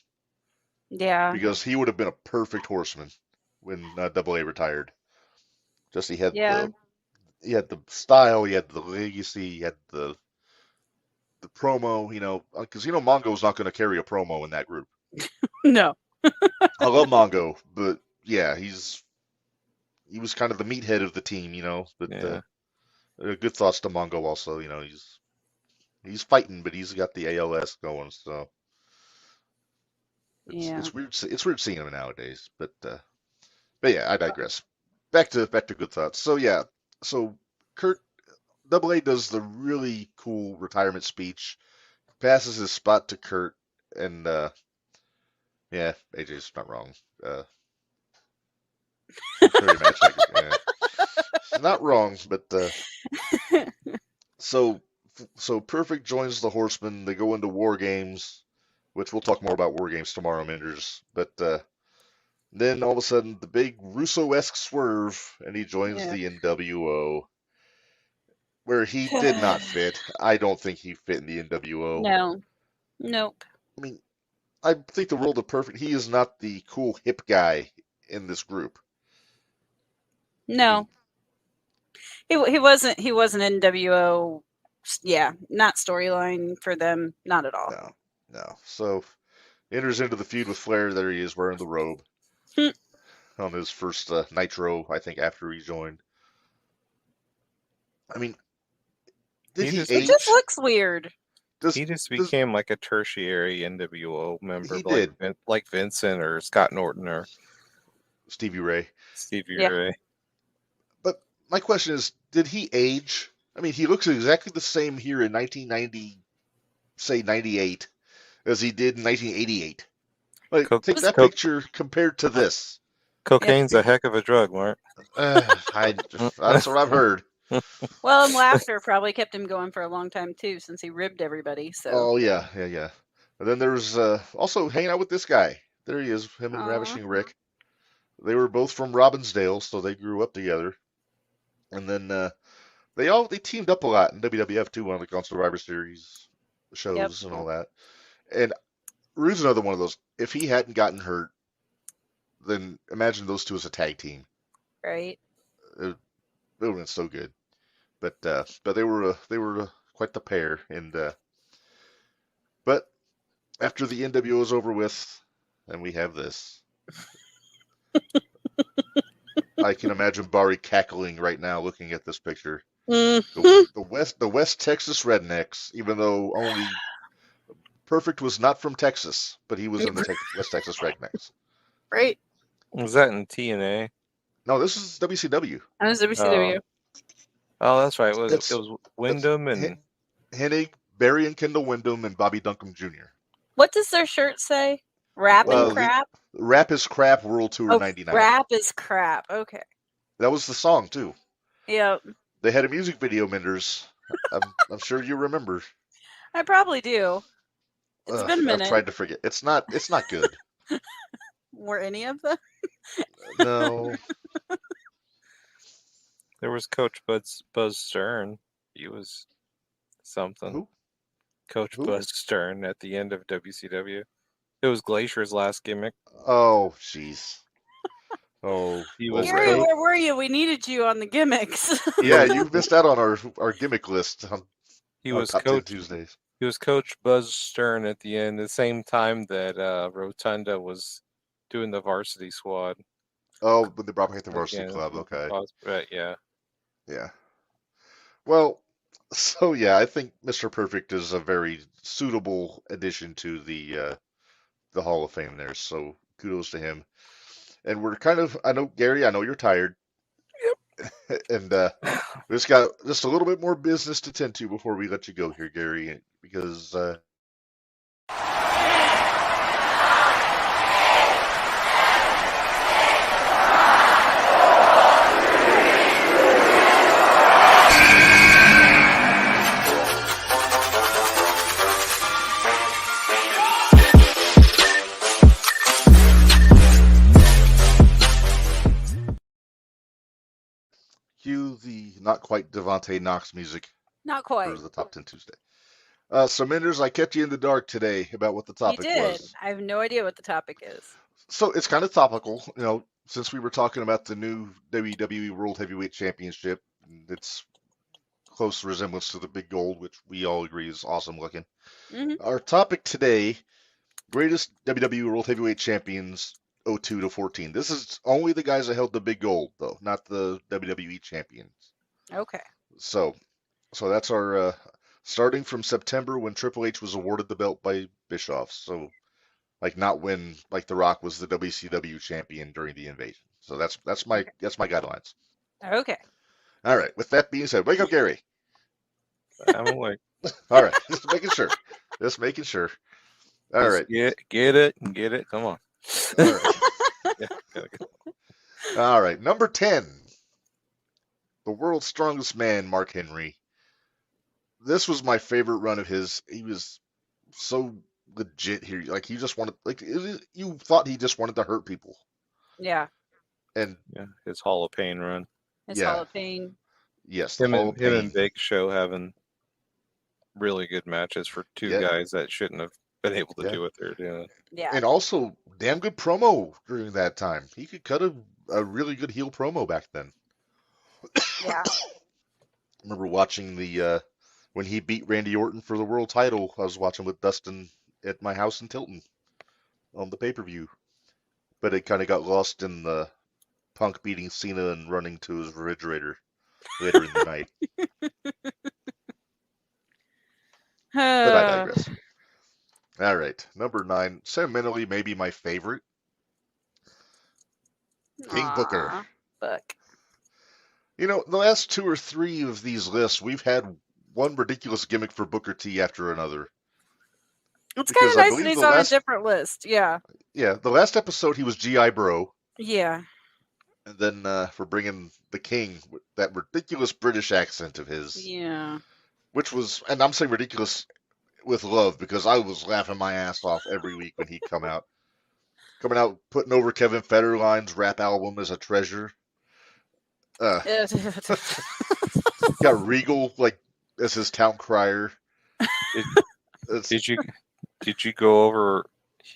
Speaker 3: Yeah.
Speaker 1: Because he would have been a perfect Horseman when AA retired. Just he had the style, he had the legacy, he had the promo, because Mongo's not going to carry a promo in that group.
Speaker 3: No.
Speaker 1: I love Mongo, but yeah, he was kind of the meathead of the team, But good thoughts to Mongo also, he's fighting, but he's got the ALS going, so it's weird. It's weird seeing him nowadays, but yeah, I digress. Back to good thoughts. So yeah, Kurt AA does the really cool retirement speech, passes his spot to Kurt, and yeah, AJ's not wrong. Very match yeah. Not wrong, but so Perfect joins the Horsemen. They go into War Games, which we'll talk more about War Games tomorrow, Minderz. But then all of a sudden, the big Russo-esque swerve, and he joins the NWO, where he did not fit. I don't think he fit in the NWO.
Speaker 3: No. Nope.
Speaker 1: I mean, I think the world of Perfect, he is not the cool hip guy in this group.
Speaker 3: No. He wasn't NWO. Yeah, not storyline for them, not at all.
Speaker 1: No. So enters into the feud with Flair. There he is wearing the robe on his first Nitro, I think, after he joined. I mean, did he age?
Speaker 3: It just looks weird.
Speaker 2: He just became like a tertiary NWO member,
Speaker 1: he did.
Speaker 2: like Vincent or Scott Norton or
Speaker 1: Stevie Ray.
Speaker 2: Ray.
Speaker 1: But my question is, did he age? I mean, he looks exactly the same here in 1990, say 98, as he did in 1988. Like, take that picture compared to this.
Speaker 2: Cocaine's a heck of a drug, Mark.
Speaker 1: That's what I've heard.
Speaker 3: Well, and laughter probably kept him going for a long time too, since he ribbed everybody. So.
Speaker 1: Oh yeah. And then there's also hanging out with this guy. There he is, him and Ravishing Rick. They were both from Robbinsdale, so they grew up together. And then they teamed up a lot in WWF too, on Survivor Series shows and all that. And Rude's another one of those. If he hadn't gotten hurt, then imagine those two as a tag team.
Speaker 3: Right.
Speaker 1: It would have been so good. But they were quite the pair. And but after the NWO is over with, and we have this. I can imagine Barry cackling right now looking at this picture. The West Texas Rednecks, even though only Perfect was not from Texas, but he was in the West Texas Rednecks.
Speaker 3: Right.
Speaker 2: Was that in TNA?
Speaker 1: No, this is WCW.
Speaker 3: That was WCW.
Speaker 2: Oh, that's right. It was Wyndham and
Speaker 1: Hennig, Barry and Kendall Wyndham, and Bobby Duncombe Jr.
Speaker 3: What does their shirt say? Rap and crap?
Speaker 1: Rap is Crap World Tour 99.
Speaker 3: Rap is crap. Okay.
Speaker 1: That was the song, too.
Speaker 3: Yep.
Speaker 1: They had a music video, Minderz. I'm sure you remember.
Speaker 3: I probably do. It's been a minute.
Speaker 1: I've tried to forget. It's not good.
Speaker 3: Were any of them?
Speaker 1: No.
Speaker 2: There was Coach Buzz Stern. He was something.
Speaker 1: Who?
Speaker 2: Coach Buzz Stern at the end of WCW. It was Glacier's last gimmick.
Speaker 1: Oh, jeez. Oh,
Speaker 2: he was.
Speaker 3: Gary, where were you? We needed you on the gimmicks.
Speaker 1: Yeah, you missed out on our gimmick list.
Speaker 2: He was Coach Tuesdays. He was Coach Buzz Stern at the end, the same time that Rotunda was doing the Varsity Squad.
Speaker 1: Oh, but they brought back the Varsity
Speaker 2: Again,
Speaker 1: Club. Okay.
Speaker 2: Right, yeah.
Speaker 1: Yeah. Well, so yeah, I think Mr. Perfect is a very suitable addition to the Hall of Fame there. So kudos to him. And we're kind of, I know, Gary, I know you're tired. And we just got just a little bit more business to tend to before we let you go here, Gary, because cue the not quite Devontae Knox music
Speaker 3: Not
Speaker 1: for
Speaker 3: quite.
Speaker 1: the Top 10 Tuesday. So, Minderz, I kept you in the dark today about what the
Speaker 3: You
Speaker 1: topic
Speaker 3: did.
Speaker 1: was.
Speaker 3: I have no idea what the topic is.
Speaker 1: So, it's kind of topical, since we were talking about the new WWE World Heavyweight Championship. Its close resemblance to the Big Gold, which we all agree is awesome looking.
Speaker 3: Hmm.
Speaker 1: Our topic today, greatest WWE World Heavyweight Champions 02 to 14. This is only the guys that held the Big Gold, though, not the WWE champions.
Speaker 3: Okay.
Speaker 1: So that's our starting from September when Triple H was awarded the belt by Bischoff. So like not when like The Rock was the WCW champion during the invasion. So that's my guidelines.
Speaker 3: Okay.
Speaker 1: All right. With that being said, wake up, Gary.
Speaker 2: I'm awake.
Speaker 1: All right. Just making sure. Just making sure. All right.
Speaker 2: Get it. Come on.
Speaker 1: All right.
Speaker 2: Yeah, gotta go.
Speaker 1: All right. Number 10. The world's strongest man, Mark Henry. This was my favorite run of his. He was so legit here. Like he just wanted, you thought he just wanted to hurt people.
Speaker 3: Yeah.
Speaker 1: And
Speaker 2: Yeah, his Hall of Pain run.
Speaker 3: His Hall of Pain.
Speaker 1: Yes, the
Speaker 2: Him
Speaker 1: Hall of Pain.
Speaker 2: and Big Show having really good matches for two guys that shouldn't have been able to do what they're doing.
Speaker 3: Yeah.
Speaker 1: And also, damn good promo during that time. He could cut a really good heel promo back then.
Speaker 3: Yeah.
Speaker 1: I remember watching the when he beat Randy Orton for the world title. I was watching with Dustin at my house in Tilton on the pay-per-view. But it kind of got lost in the Punk beating Cena and running to his refrigerator later in the night. But I digress. All right, number 9. Sentimentally, maybe my favorite. King Booker.
Speaker 3: Book.
Speaker 1: The last 2 or 3 of these lists, we've had one ridiculous gimmick for Booker T after another.
Speaker 3: It's kind of nice that he's on a different list. Yeah.
Speaker 1: Yeah, the last episode he was G.I. Bro.
Speaker 3: Yeah.
Speaker 1: And then for bringing the King, that ridiculous British accent of his.
Speaker 3: Yeah.
Speaker 1: Which was, and I'm saying ridiculous with love, because I was laughing my ass off every week when he'd come out. Coming out, putting over Kevin Federline's rap album as a treasure. Got Regal as his town crier.
Speaker 2: Did you go over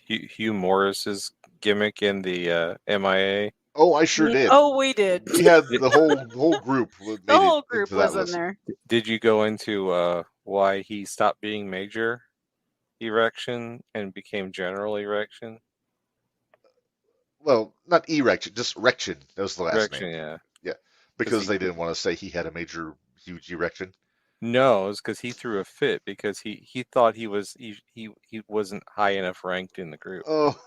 Speaker 2: Hugh Morris's gimmick in the MIA?
Speaker 1: Oh, I sure did.
Speaker 3: Oh, we did.
Speaker 1: We had the whole group.
Speaker 3: The whole group was in there.
Speaker 2: Did you go into why he stopped being Major Erection and became General Erection?
Speaker 1: Well, not Erection, just Rection. That was the last name.
Speaker 2: Yeah.
Speaker 1: Yeah, because they didn't want to say he had a major, huge erection.
Speaker 2: No, it was because he threw a fit because he thought he wasn't high enough ranked in the group.
Speaker 1: Oh.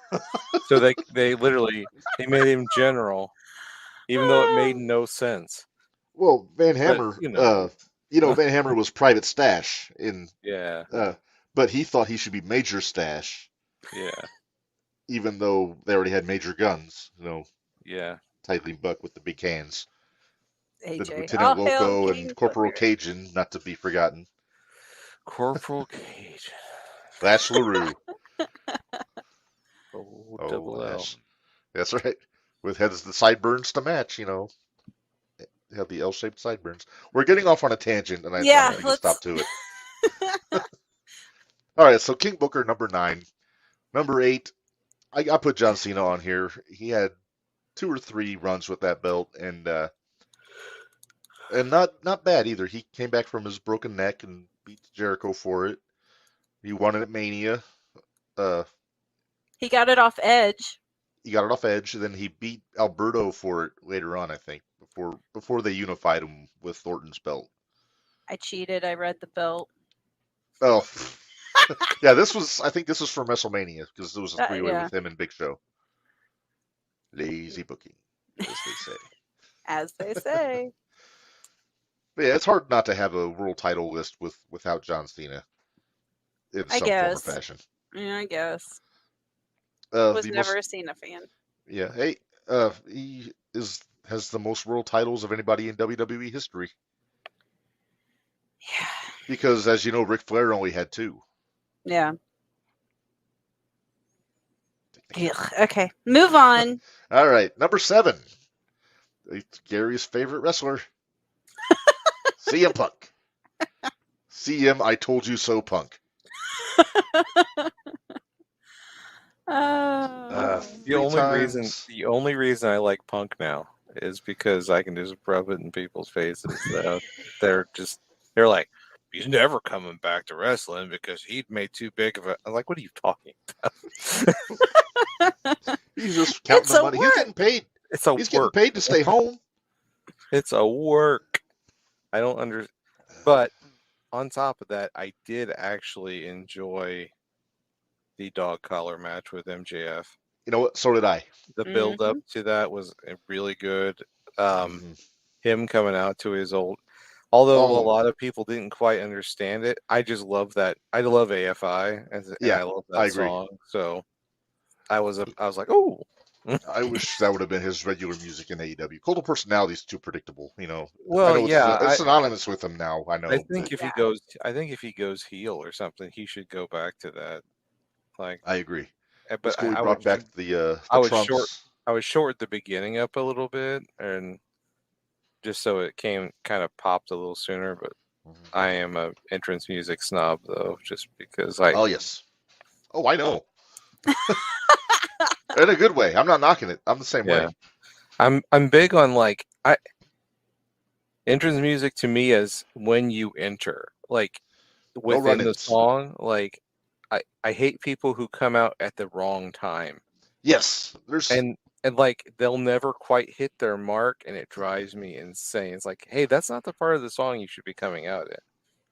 Speaker 2: So they literally made him general, even though it made no sense.
Speaker 1: Well, Van Hammer,
Speaker 2: but,
Speaker 1: Van Hammer was Private Stash
Speaker 2: yeah.
Speaker 1: But he thought he should be Major Stash.
Speaker 2: Yeah.
Speaker 1: Even though they already had major guns,
Speaker 2: Yeah.
Speaker 1: tightly bucked with the big cans.
Speaker 3: AJ.
Speaker 1: The Lieutenant Loco and Corporal Cajun, not to be forgotten.
Speaker 2: Corporal Cajun.
Speaker 1: Lash LaRue.
Speaker 2: Double L.
Speaker 1: That's right. With heads the sideburns to match, They have the L-shaped sideburns. We're getting off on a tangent, and I need to stop to it. All right, so King Booker, number 9. Number 8, I put John Cena on here. He had 2 or 3 runs with that belt, and not bad either. He came back from his broken neck and beat Jericho for it. He won it at Mania.
Speaker 3: He got it off Edge.
Speaker 1: he got it off Edge, and then he beat Alberto for it later on, I think, before they unified him with Thornton's belt.
Speaker 3: I cheated. I read the belt.
Speaker 1: Oh, yeah. I think this was from WrestleMania because there was a three-way with him and Big Show. Lazy booking, as they say.
Speaker 3: As they say.
Speaker 1: But yeah, it's hard not to have a world title list without John Cena in some form or fashion.
Speaker 3: Yeah, I guess. Was never a Cena fan.
Speaker 1: Yeah, hey, he has the most world titles of anybody in WWE history.
Speaker 3: Yeah.
Speaker 1: Because, as you know, Ric Flair only had 2.
Speaker 3: Yeah. Ugh, okay, move on.
Speaker 1: All right, number 7. It's Gary's favorite wrestler, CM Punk. CM, I told you so, Punk.
Speaker 2: The only reason I like Punk now is because I can just rub it in people's faces. They're like, he's never coming back to wrestling because he'd made too big of a. I'm like, what are you talking
Speaker 1: about? He's just counting the money. He's getting paid. He's getting paid to stay home.
Speaker 2: It's a work. I don't understand. But on top of that, I did actually enjoy the dog collar match with MJF.
Speaker 1: You know what? So did I.
Speaker 2: The build up to that was really good. Him coming out to his old. Although a lot of people didn't quite understand it, I just love that. I love AFI, and I love that song. So I was like, oh.
Speaker 1: I wish that would have been his regular music in AEW. Cult of Personality is too predictable, you know.
Speaker 2: Well,
Speaker 1: it's synonymous with him now. I know.
Speaker 2: I think if he goes heel or something, he should go back to that. Like,
Speaker 1: I agree.
Speaker 2: But
Speaker 1: I brought back the
Speaker 2: Trunks. I was short the beginning up a little bit, and just so it kind of popped a little sooner. But I am a entrance music snob, though, just because I.
Speaker 1: Oh yes. Oh, I know. In a good way. I'm not knocking it. I'm the same way.
Speaker 2: I'm big on entrance music to me is when you enter, like within the song. Like I hate people who come out at the wrong time.
Speaker 1: Yes,
Speaker 2: and like they'll never quite hit their mark, and it drives me insane. It's like, hey, that's not the part of the song you should be coming out in,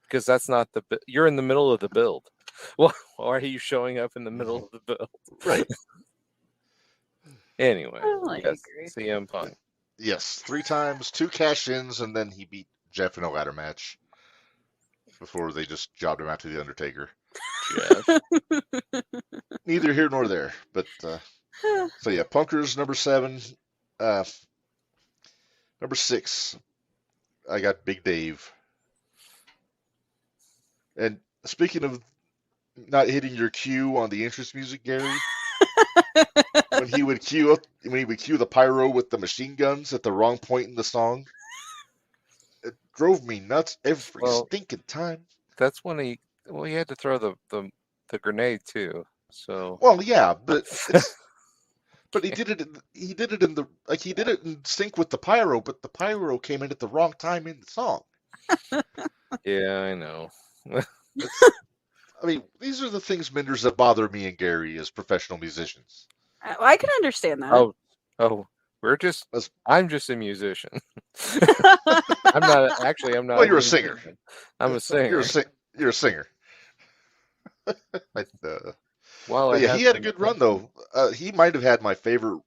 Speaker 2: because that's not you're in the middle of the build. Well, why are you showing up in the middle of the build?
Speaker 1: Right.
Speaker 2: Anyway, yes, CM Punk.
Speaker 1: Yes, 3 times, 2 cash-ins, and then he beat Jeff in a ladder match before they just jobbed him out to the Undertaker.
Speaker 2: Jeff.
Speaker 1: Neither here nor there, but so yeah, Punker's number 7. Number 6, I got Big Dave. And speaking of not hitting your cue on the entrance music, Gary, when he would cue the pyro with the machine guns at the wrong point in the song, it drove me nuts every stinking time.
Speaker 2: That's when he had to throw the grenade too. So
Speaker 1: yeah, but he did it. He did it in sync with the pyro, but the pyro came in at the wrong time in the song.
Speaker 2: Yeah, I know.
Speaker 1: I mean, these are the things, Minderz, that bother me and Gary as professional musicians.
Speaker 3: I can understand that.
Speaker 2: Oh, I'm just a musician. I'm not.
Speaker 1: Well, you're a singer.
Speaker 2: I'm a singer.
Speaker 1: You're a singer.
Speaker 2: Well,
Speaker 1: he had a good run though. He might have had my favorite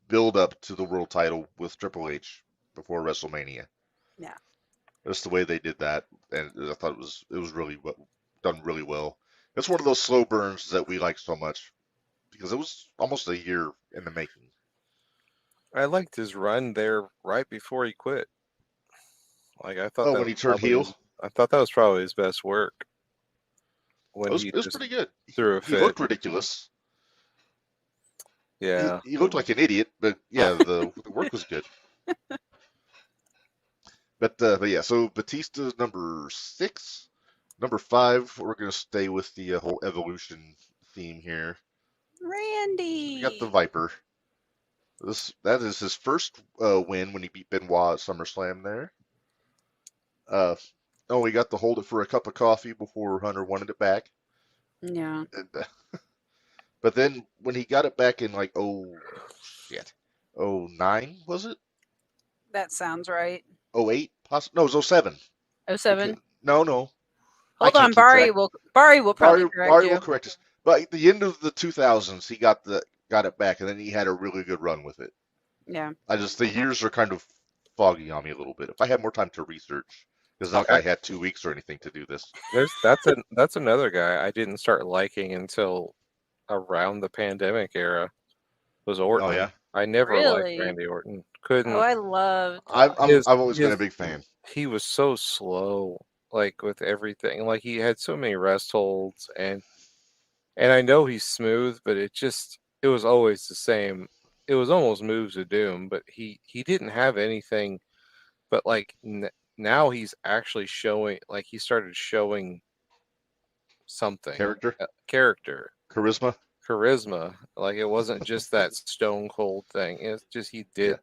Speaker 1: build up to the world title with Triple H before WrestleMania.
Speaker 3: Yeah.
Speaker 1: Just the way they did that, and I thought it was really done really well. It's one of those slow burns that we like so much because it was almost a year in the making.
Speaker 2: I liked his run there right before he quit. Like I thought.
Speaker 1: When he turned heel.
Speaker 2: I thought that was probably his best work.
Speaker 1: It was pretty good.
Speaker 2: He
Speaker 1: looked ridiculous.
Speaker 2: Yeah.
Speaker 1: He looked like an idiot, but yeah, the work was good. But yeah, so Batista's number 6. Number 5, we're going to stay with the whole evolution theme here.
Speaker 3: Randy.
Speaker 1: We got the Viper. That is his first win when he beat Benoit at SummerSlam there. We got to hold it for a cup of coffee before Hunter wanted it back.
Speaker 3: Yeah.
Speaker 1: And, But then when he got it back in like 09, was it?
Speaker 3: That sounds right.
Speaker 1: 08? No, it was 07.
Speaker 3: 07.
Speaker 1: No.
Speaker 3: Hold on, Bari will probably correct
Speaker 1: Bari
Speaker 3: you.
Speaker 1: will correct us. But at the end of the 2000s, he got it back, and then he had a really good run with it.
Speaker 3: Yeah.
Speaker 1: The years are kind of foggy on me a little bit. If I had more time to research, because not like I had 2 weeks or anything to do this.
Speaker 2: That's another guy I didn't start liking until around the pandemic era. Was Orton.
Speaker 1: Oh yeah.
Speaker 2: I never
Speaker 3: Really?
Speaker 2: liked Randy Orton. Couldn't.
Speaker 3: Oh, I loved.
Speaker 1: I've always been a big fan.
Speaker 2: He was so slow, like with everything. Like he had so many rest holds, and I know he's smooth, but it was always the same. It was almost moves of doom, but he didn't have anything. But like now he's actually showing, like he started showing something. Character. Charisma. Like it wasn't just that stone cold thing. It's just he did.
Speaker 1: Yeah.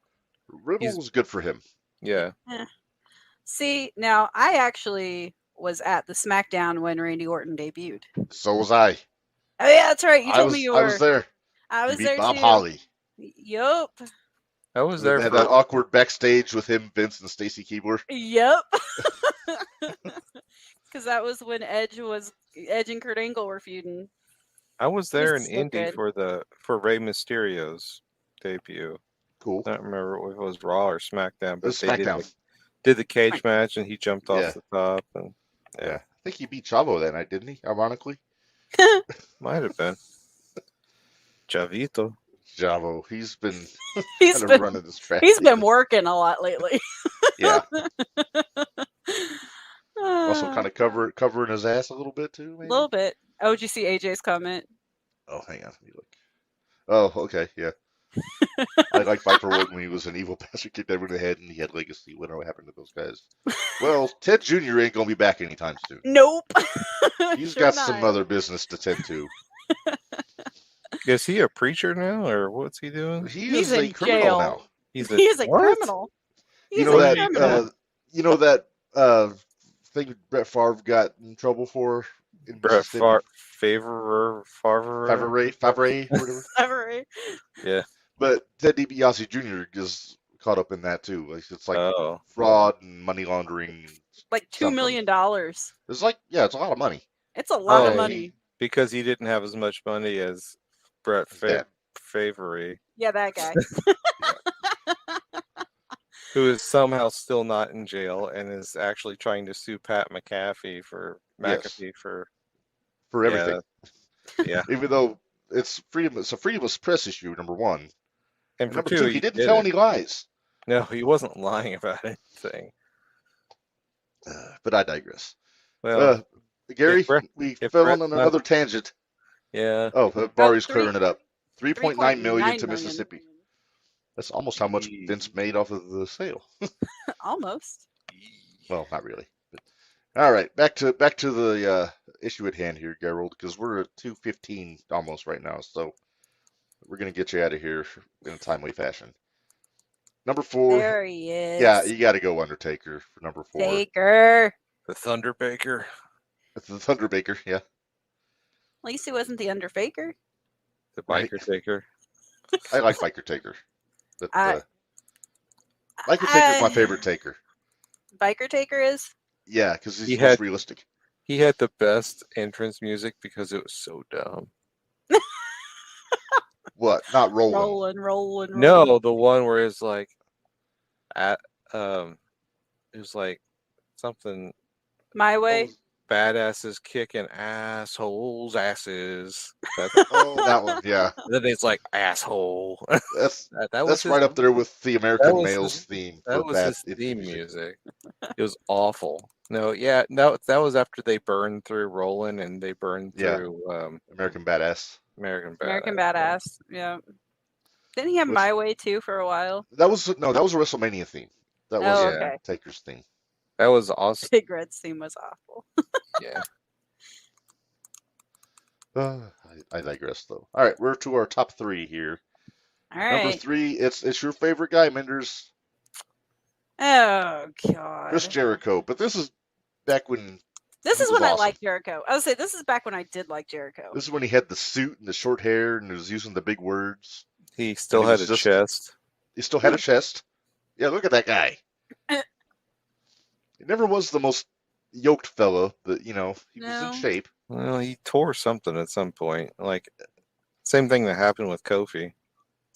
Speaker 1: Riddle was good for him.
Speaker 2: Yeah.
Speaker 3: See, now I actually was at the SmackDown when Randy Orton debuted.
Speaker 1: So was I.
Speaker 3: Oh yeah, that's right. You told me you were.
Speaker 1: I was there.
Speaker 3: I was
Speaker 1: beat
Speaker 3: there
Speaker 1: Bob
Speaker 3: too.
Speaker 1: Holly.
Speaker 3: Yup.
Speaker 2: I was there.
Speaker 1: They had that awkward backstage with him, Vince, and Stacy Keibler.
Speaker 3: Yep. Because that was when Edge and Kurt Angle were feuding.
Speaker 2: I was there in
Speaker 3: so
Speaker 2: Indy
Speaker 3: good.
Speaker 2: for Rey Mysterio's debut.
Speaker 1: Cool.
Speaker 2: I don't remember if it was Raw or SmackDown,
Speaker 1: It
Speaker 2: but
Speaker 1: was
Speaker 2: they
Speaker 1: SmackDown.
Speaker 2: did the cage match and he jumped off the top. And
Speaker 1: yeah, I think he beat Chavo that night, didn't he? Ironically,
Speaker 2: might have been Chavito.
Speaker 1: Chavo, he's been running this track.
Speaker 3: He's been working a lot lately.
Speaker 1: Yeah. Also, kind of covering his ass a little bit too. Maybe?
Speaker 3: A little bit. Oh, did you see AJ's comment?
Speaker 1: Oh, hang on. Let me look. Oh, okay, yeah. I like Viper when he was an evil bastard, kicked everyone in the head, and he had legacy. Whatever happened to those guys? Well, Ted Jr. ain't gonna be back anytime soon.
Speaker 3: Nope.
Speaker 1: He's got some other business to tend to.
Speaker 2: Is he a preacher now, or what's he doing?
Speaker 3: He's
Speaker 1: a criminal
Speaker 3: jail.
Speaker 1: now.
Speaker 3: He's a criminal.
Speaker 1: You know that thing Brett Favre got in trouble for?
Speaker 2: Brett Favre,
Speaker 1: whatever.
Speaker 2: Yeah.
Speaker 1: But Ted DiBiase Jr. is caught up in that too. It's like fraud and money laundering.
Speaker 3: Like $2 million.
Speaker 1: It's like, it's a lot of money.
Speaker 3: It's a lot of money.
Speaker 2: Because he didn't have as much money as Brett Favre.
Speaker 3: Yeah, that guy.
Speaker 2: Who is somehow still not in jail and is actually trying to sue Pat McAfee for
Speaker 1: everything.
Speaker 2: Yeah.
Speaker 1: Even though it's a freedom of press issue, number one.
Speaker 2: And
Speaker 1: number two, he didn't tell any lies.
Speaker 2: No, he wasn't lying about anything.
Speaker 1: But I digress.
Speaker 2: Well,
Speaker 1: Gary, we fell on another tangent.
Speaker 2: Yeah.
Speaker 1: Oh, Bari's clearing it up. $3.9 million to Mississippi. That's almost how much Vince made off of the sale.
Speaker 3: Almost.
Speaker 1: Well, not really. But, all right, back to the issue at hand here, Gerald, because we're at 2:15 almost right now, so we're gonna get you out of here in a timely fashion. Number 4.
Speaker 3: There he is.
Speaker 1: Yeah, you got to go Undertaker for number 4.
Speaker 3: Baker.
Speaker 2: The Thunder Baker.
Speaker 1: It's the Thunder Baker, yeah.
Speaker 3: At least he wasn't the Underfaker.
Speaker 2: The Biker Taker.
Speaker 1: I like Biker Taker. But, Biker Taker's my favorite Taker.
Speaker 3: Biker Taker is?
Speaker 1: Yeah, because he's most realistic.
Speaker 2: He had the best entrance music because it was so dumb.
Speaker 1: What? Not rolling.
Speaker 3: Rolling.
Speaker 2: No, the one where it's like, it was like something.
Speaker 3: My Way.
Speaker 1: Badasses
Speaker 2: kicking assholes' asses.
Speaker 1: That one, yeah.
Speaker 2: Then it's like asshole.
Speaker 1: That's right up there with the American Males theme.
Speaker 2: That was his theme music. It was awful. No, that was after they burned through Rollin' and they burned through
Speaker 1: American Badass.
Speaker 3: American Badass. Yeah. Didn't he have My Way too for a while?
Speaker 1: That was a WrestleMania theme. That was Taker's theme.
Speaker 2: That was awesome.
Speaker 3: Big Red's theme was awful.
Speaker 2: Yeah.
Speaker 1: I digress though. All right, we're to our top 3 here.
Speaker 3: All right.
Speaker 1: Number 3, it's your favorite guy, Minderz.
Speaker 3: Oh God.
Speaker 1: Chris Jericho, but this is back when
Speaker 3: This
Speaker 1: He
Speaker 3: is
Speaker 1: was
Speaker 3: when I
Speaker 1: awesome.
Speaker 3: liked Jericho. I would say this is back when I did like Jericho.
Speaker 1: This is when he had the suit and the short hair and he was using the big words.
Speaker 2: He still had a chest.
Speaker 1: He still had a chest. Yeah, look at that guy. He never was the most yoked fella, but, he was in shape.
Speaker 2: Well, he tore something at some point. Like, same thing that happened with Kofi.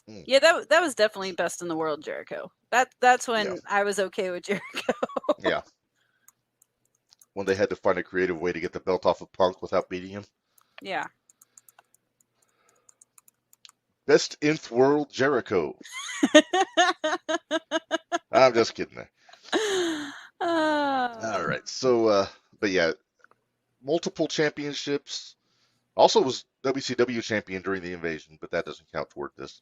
Speaker 3: Yeah, that was definitely best in the world, Jericho. That's when I was okay with Jericho.
Speaker 1: Yeah. When they had to find a creative way to get the belt off of Punk without beating him.
Speaker 3: Yeah.
Speaker 1: Best Nth World Jericho. I'm just kidding there. All right. So, but yeah, multiple championships. Also was WCW champion during the invasion, but that doesn't count toward this.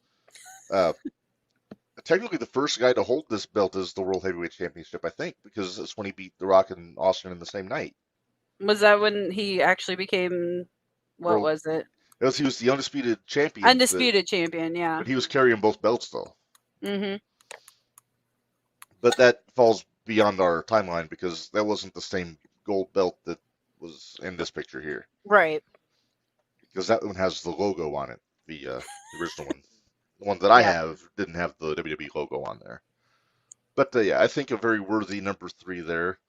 Speaker 1: Technically, the first guy to hold this belt is the World Heavyweight Championship, I think, because it's when he beat The Rock and Austin in the same night.
Speaker 3: Was that when he actually became, was it?
Speaker 1: He was the undisputed champion.
Speaker 3: Undisputed champion, yeah.
Speaker 1: But he was carrying both belts, though.
Speaker 3: Mm-hmm.
Speaker 1: But that falls beyond our timeline because that wasn't the same gold belt that was in this picture here.
Speaker 3: Right.
Speaker 1: Because that one has the logo on it, the original one. The one that I have didn't have the WWE logo on there. But yeah, I think a very worthy number 3 there.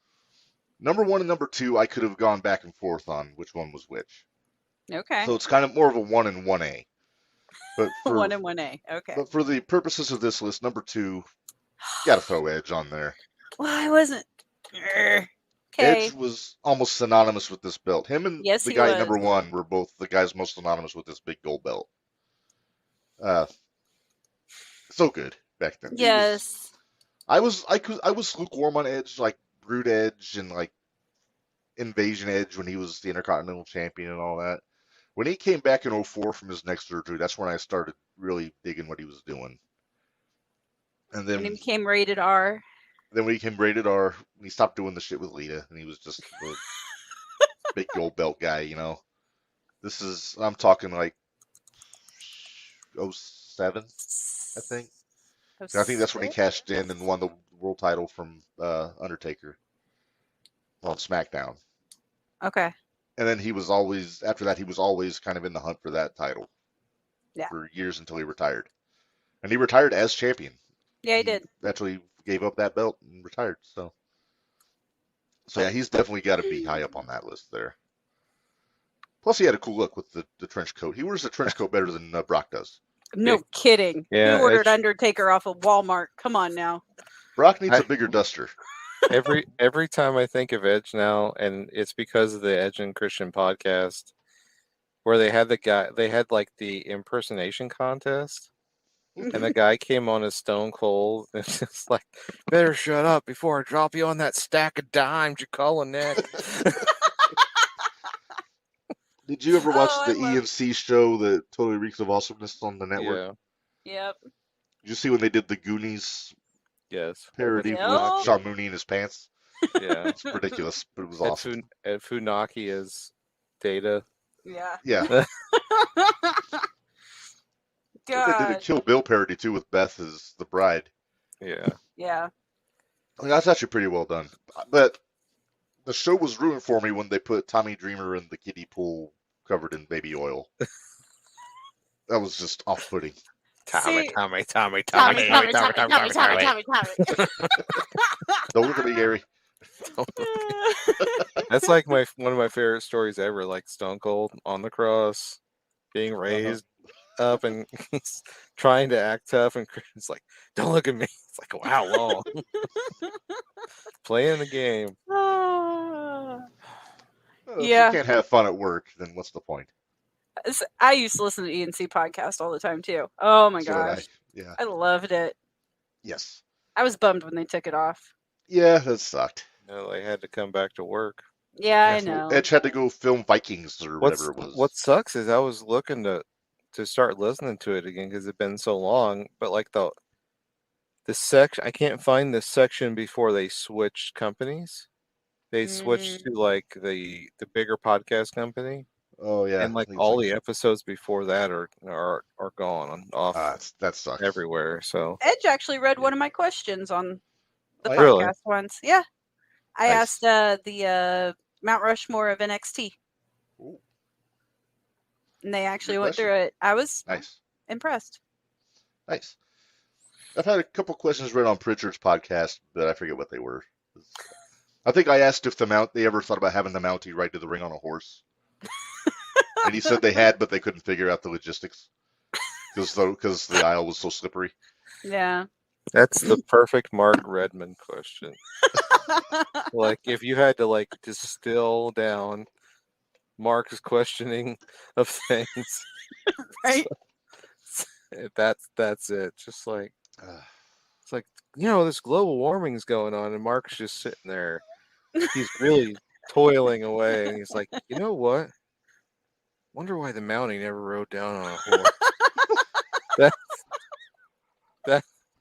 Speaker 1: Number 1 and number 2, I could have gone back and forth on which one was which.
Speaker 3: Okay.
Speaker 1: So it's kind of more of a 1 and 1A. But
Speaker 3: 1 and 1A. Okay.
Speaker 1: But for the purposes of this list, number 2, gotta throw Edge on there.
Speaker 3: Well, I wasn't. Okay.
Speaker 1: Edge was almost synonymous with this belt. Him and the guy number 1 were both the guys most synonymous with this big gold belt. So good back then.
Speaker 3: Yes.
Speaker 1: I was lukewarm on Edge, like Brood Edge and like Invasion Edge when he was the Intercontinental Champion and all that. When he came back in 2004 from his neck surgery, that's when I started really digging what he was doing. And then
Speaker 3: when he became rated R.
Speaker 1: Then when he became rated R, he stopped doing the shit with Lita, and he was just the big gold belt guy, I'm talking like 2007, I think. I think that's when he cashed in and won the world title from Undertaker on SmackDown.
Speaker 3: Okay.
Speaker 1: And then after that, he was always kind of in the hunt for that title.
Speaker 3: Yeah.
Speaker 1: For years until he retired. And he retired as champion.
Speaker 3: Yeah, he did.
Speaker 1: Actually gave up that belt and retired. So yeah, he's definitely got to be high up on that list there. Plus, he had a cool look with the trench coat. He wears the trench coat better than Brock does.
Speaker 3: No kidding.
Speaker 2: Yeah,
Speaker 3: he ordered Undertaker off of Walmart. Come on now.
Speaker 1: Brock needs a bigger duster.
Speaker 2: Every time I think of Edge now, and it's because of the Edge and Christian podcast, where they had like the impersonation contest, and the guy came on as Stone Cold, and it's just like, better shut up before I drop you on that stack of dimes you're calling neck.
Speaker 1: Did you ever watch the EMC show that totally reeks of awesomeness on the network?
Speaker 3: Yeah.
Speaker 1: Yep. Did you see when they did the Goonies parody with Sean Mooney in his pants?
Speaker 2: Yeah.
Speaker 1: It's ridiculous, but it was awesome.
Speaker 2: Ed Funaki as Data.
Speaker 3: Yeah.
Speaker 1: Yeah.
Speaker 3: God.
Speaker 1: They did a Kill Bill parody too with Beth as the bride.
Speaker 2: Yeah.
Speaker 3: Yeah.
Speaker 1: I mean, that's actually pretty well done. But the show was ruined for me when they put Tommy Dreamer in the kiddie pool covered in baby oil. That was just off-putting.
Speaker 2: Tommy.
Speaker 1: Don't look at me, Gary.
Speaker 2: That's like one of my favorite stories ever, like Stone Cold on the cross, being raised up and he's trying to act tough, and Christian's like, don't look at me. It's like, wow, long. Playing the game.
Speaker 1: If you can't have fun at work, then what's the point?
Speaker 3: I used to listen to ENC podcast all the time too. Oh my gosh. I loved it.
Speaker 1: Yes.
Speaker 3: I was bummed when they took it off.
Speaker 1: Yeah, that sucked.
Speaker 2: No, they had to come back to work.
Speaker 3: Yeah, I know.
Speaker 1: Edge had to go film Vikings or whatever it was.
Speaker 2: What sucks is I was looking to start listening to it again because it's been so long, but like the section, I can't find the section before they switched companies. They switched to like the bigger podcast company.
Speaker 1: Oh yeah,
Speaker 2: and like all the episodes before that are gone off.
Speaker 1: That sucks
Speaker 2: everywhere. So
Speaker 3: Edge actually read one of my questions on the podcast
Speaker 2: really?
Speaker 3: once. Yeah, I asked the Mount Rushmore of NXT.
Speaker 1: Ooh.
Speaker 3: And they actually
Speaker 1: Good
Speaker 3: went
Speaker 1: question.
Speaker 3: through it. I was
Speaker 1: Nice.
Speaker 3: impressed.
Speaker 1: Nice. I've had a couple questions read on Pritchard's podcast, but I forget what they were. I think I asked if they ever thought about having the Mountie ride to the ring on a horse. And he said they had, but they couldn't figure out the logistics because the aisle was so slippery.
Speaker 3: Yeah.
Speaker 2: That's the perfect Mark Redmond question. Like, if you had to, like, distill down Mark's questioning of things,
Speaker 3: Right?
Speaker 2: that's it. Just like, it's like, this global warming is going on, and Mark's just sitting there. He's really toiling away, and he's like, you know what? Wonder why the Mountie never rode down on a horse.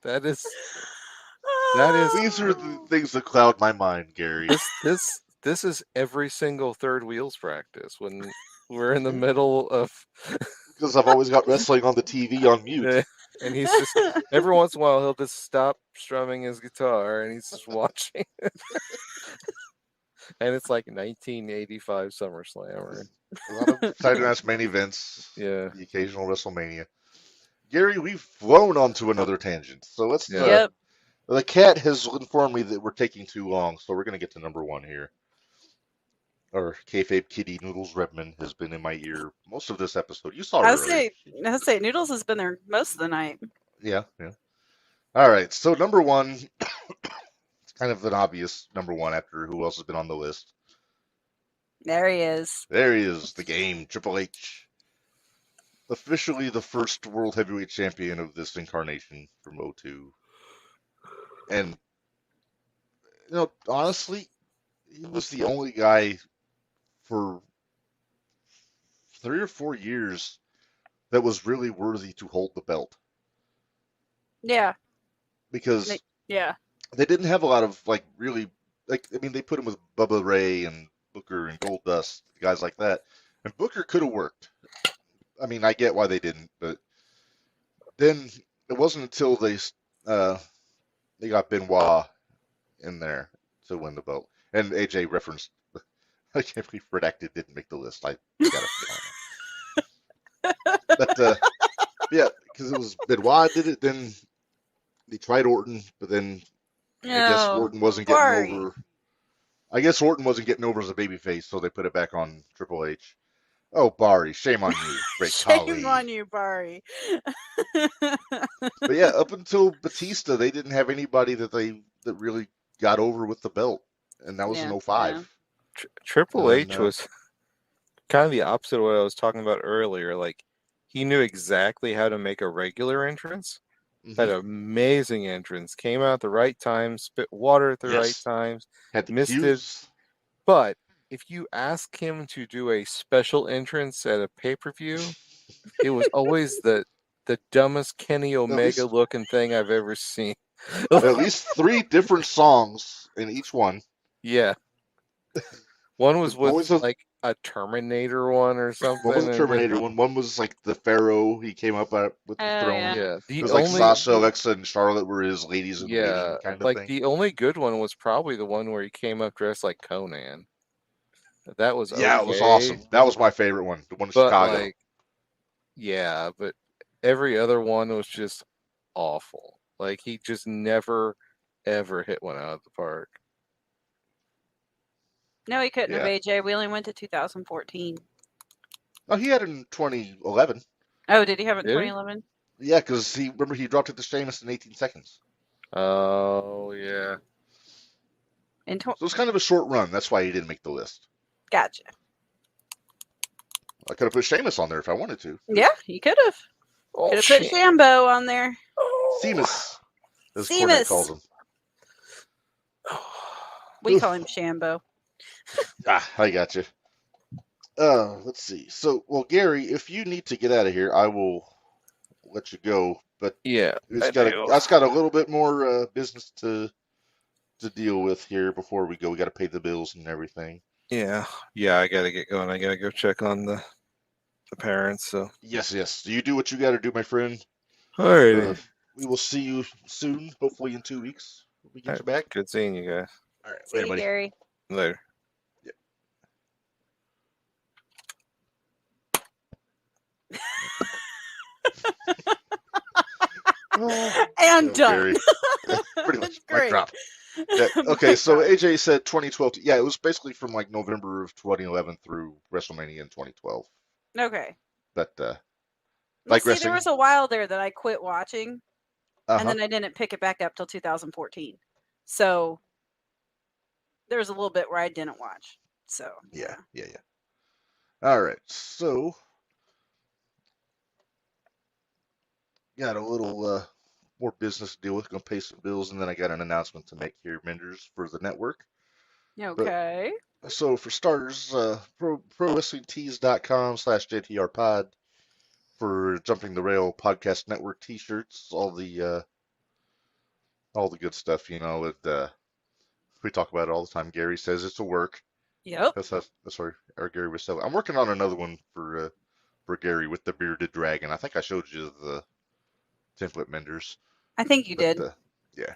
Speaker 2: That is.
Speaker 1: These are the things that cloud my mind, Gary.
Speaker 2: This is every single third wheels practice when we're in the middle of.
Speaker 1: Because I've always got wrestling on the TV on mute.
Speaker 2: And he's just, every once in a while, he'll just stop strumming his guitar and he's just watching. And it's like 1985 SummerSlam.
Speaker 1: A lot of title-ass main events.
Speaker 2: Yeah.
Speaker 1: The occasional WrestleMania. Gary, we've flown onto another tangent. So let's.
Speaker 3: Yep.
Speaker 1: The cat has informed me that we're taking too long, so we're going to get to number one here. Or kayfabe kitty Noodles Redmond has been in my ear most of this episode. You saw her.
Speaker 3: I would say Noodles has been there most of the night.
Speaker 1: Yeah. All right, so number one, it's kind of an obvious number one after who else has been on the list.
Speaker 3: There he is.
Speaker 1: There he is, the Game, Triple H. Officially the first World Heavyweight Champion of this incarnation from 2002. And, honestly, he was the only guy for 3 or 4 years that was really worthy to hold the belt.
Speaker 3: Yeah.
Speaker 1: Because they didn't have a lot of, they put him with Bubba Ray and Booker and Goldust, guys like that. And Booker could have worked. I mean, I get why they didn't, but then it wasn't until they got Benoit in there to win the belt. And AJ referenced, I can't believe Redacted didn't make the list. I gotta be honest. But, yeah, because it was Benoit did it, then they tried Orton, but then I guess Orton wasn't getting over. I guess Orton wasn't getting over as a babyface, so they put it back on Triple H. Oh, Barry, shame on you. Great
Speaker 3: Shame on you, Barry.
Speaker 1: But yeah, up until Batista, they didn't have anybody that really got over with the belt, and that was in 2005.
Speaker 3: Yeah.
Speaker 2: Triple H was kind of the opposite of what I was talking about earlier. Like, he knew exactly how to make a regular entrance. Mm-hmm. Had an amazing entrance. Came out at the right time, spit water at the right times.
Speaker 1: Had the
Speaker 2: missed
Speaker 1: cues.
Speaker 2: it. But if you ask him to do a special entrance at a pay-per-view, it was always the dumbest Kenny Omega looking thing I've ever seen.
Speaker 1: At least 3 different songs in each one.
Speaker 2: Yeah. One was with like a Terminator one or something.
Speaker 1: One was a Terminator one. One was like the Pharaoh. He came up with the throne.
Speaker 2: Yeah.
Speaker 1: It was like Sasha, Alexa, and Charlotte were his ladies in waiting kind of
Speaker 2: like
Speaker 1: thing.
Speaker 2: The only good one was probably the one where he came up dressed like Conan. That was
Speaker 1: it was awesome. That was my favorite one. The one in Chicago.
Speaker 2: But every other one was just awful. Like, he just never ever hit one out of the park.
Speaker 3: No, he couldn't have, AJ. We only went to 2014.
Speaker 1: Oh, he had it in 2011.
Speaker 3: Oh, did he have it in 2011?
Speaker 1: Yeah, because he dropped it to Sheamus in 18 seconds.
Speaker 2: Oh, yeah.
Speaker 1: So it was kind of a short run. That's why he didn't make the list.
Speaker 3: Gotcha.
Speaker 1: I could have put Sheamus on there if I wanted to.
Speaker 3: Yeah, you could have. Could have put Shambo on there.
Speaker 1: Seamus, as Cornette calls him.
Speaker 3: We call him Shambo.
Speaker 1: I got you. Let's see. So, Gary, if you need to get out of here, I will let you go. But that's got a little bit more business to deal with here before we go. We got to pay the bills and everything.
Speaker 2: Yeah. I got to get going. I got to go check on the parents. So
Speaker 1: yes. You do what you got to do, my friend.
Speaker 2: All right.
Speaker 1: We will see you soon. Hopefully in 2 weeks. We get you back.
Speaker 2: Good seeing you guys.
Speaker 1: All right.
Speaker 3: See you, Gary.
Speaker 2: Later.
Speaker 3: And done.
Speaker 1: Pretty much.
Speaker 3: Great.
Speaker 1: Mic drop. Yeah. Okay, so AJ said 2012. Yeah, it was basically from like November of 2011 through WrestleMania in 2012.
Speaker 3: Okay.
Speaker 1: But
Speaker 3: see, there was a while there that I quit watching, and then I didn't pick it back up till 2014. So there was a little bit where I didn't watch. So
Speaker 1: yeah. All right, so got a little more business to deal with. Gonna pay some bills, and then I got an announcement to make here, Minderz, for the network.
Speaker 3: Okay.
Speaker 1: But, so for starters, ProWrestlingTees.com/JTR Pod for Jumping the Rail Podcast Network T-shirts, all the good stuff. You know, we talk about it all the time. Gary says it's a work.
Speaker 3: Yep.
Speaker 1: That's what our Gary was selling. I'm working on another one for Gary with the bearded dragon. I think I showed you the template, Minderz.
Speaker 3: I think you did.
Speaker 1: Yeah.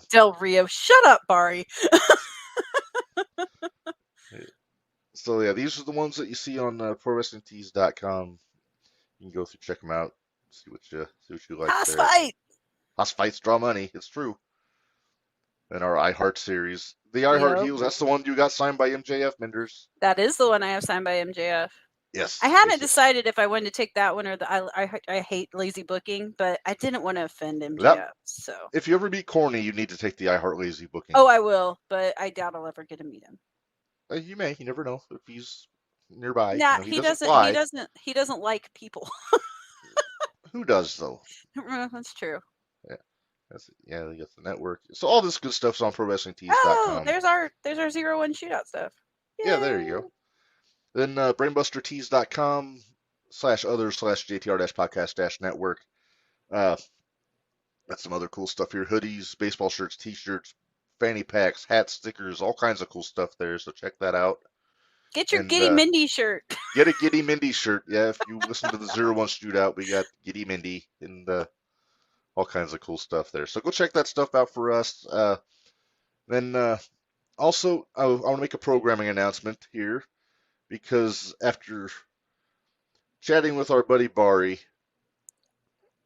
Speaker 3: Del Rio, shut up, Bari.
Speaker 1: So yeah, these are the ones that you see on ProWrestlingTees.com. You can go through, check them out, see what you like.
Speaker 3: House fight.
Speaker 1: House fights draw money. It's true. And our I Heart series, the I Heart Heels. That's the one you got signed by MJF, Minderz.
Speaker 3: That is the one I have signed by MJF.
Speaker 1: Yes.
Speaker 3: I hadn't decided if I wanted to take that one or the I hate lazy booking, but I didn't want to offend MJF. So
Speaker 1: if you ever meet Corny, you need to take the I Heart Lazy booking.
Speaker 3: Oh, I will, but I doubt I'll ever get to meet him.
Speaker 1: You may. You never know if he's nearby.
Speaker 3: Nah,
Speaker 1: he doesn't.
Speaker 3: He doesn't like people.
Speaker 1: Who does though?
Speaker 3: That's true.
Speaker 1: Yeah. You got the network. So all this good stuff's on ProWrestlingTees.com.
Speaker 3: Oh, there's our 0-1 shootout stuff. Yay.
Speaker 1: Yeah, there you go. Then BrainbusterTees.com/other/JTR-podcast-network. Got some other cool stuff here: hoodies, baseball shirts, T-shirts, fanny packs, hats, stickers, all kinds of cool stuff there. So check that out.
Speaker 3: Get your Giddy Mindy shirt.
Speaker 1: Get a Giddy Mindy shirt. Yeah, if you listen to the 0-1 shootout, we got Giddy Mindy and all kinds of cool stuff there. So go check that stuff out for us. Then also, I want to make a programming announcement here, because after chatting with our buddy Bari,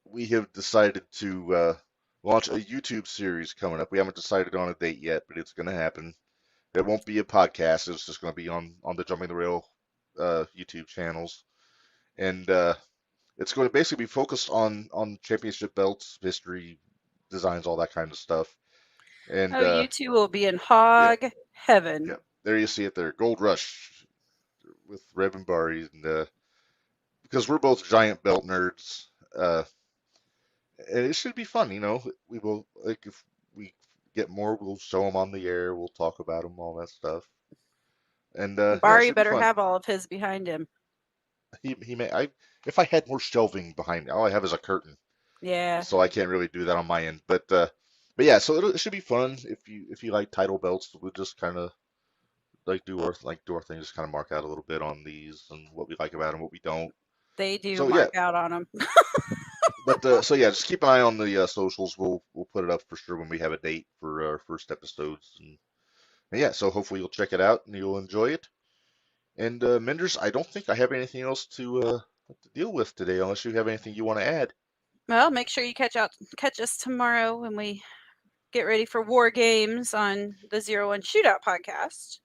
Speaker 1: we have decided to launch a YouTube series coming up. We haven't decided on a date yet, but it's going to happen. It won't be a podcast. It's just going to be on the Jumping the Rail YouTube channels. And it's going to basically be focused on championship belts, history, designs, all that kind of stuff. And
Speaker 3: you two will be in hog heaven.
Speaker 1: Yeah, there you see it there. Gold Rush with Reb and Bari. And because we're both giant belt nerds, and it should be fun, you know. We will, like, if we get more, we'll show them on the air. We'll talk about them, all that stuff. And
Speaker 3: Bari better have all of his behind him.
Speaker 1: He may. If I had more shelving behind me, all I have is a curtain.
Speaker 3: Yeah.
Speaker 1: So I can't really do that on my end. But yeah. So it should be fun if you like title belts. We'll just kind of do our thing. Just kind of mark out a little bit on these and what we like about them, what we don't.
Speaker 3: They do mark out on them.
Speaker 1: But so yeah, just keep an eye on the socials. We'll put it up for sure when we have a date for our first episodes. And yeah, so hopefully you'll check it out and you'll enjoy it. And Minderz, I don't think I have anything else to deal with today, unless you have anything you want to add.
Speaker 3: Well, make sure you catch us tomorrow when we get ready for War Games on the 0-1 Shootout podcast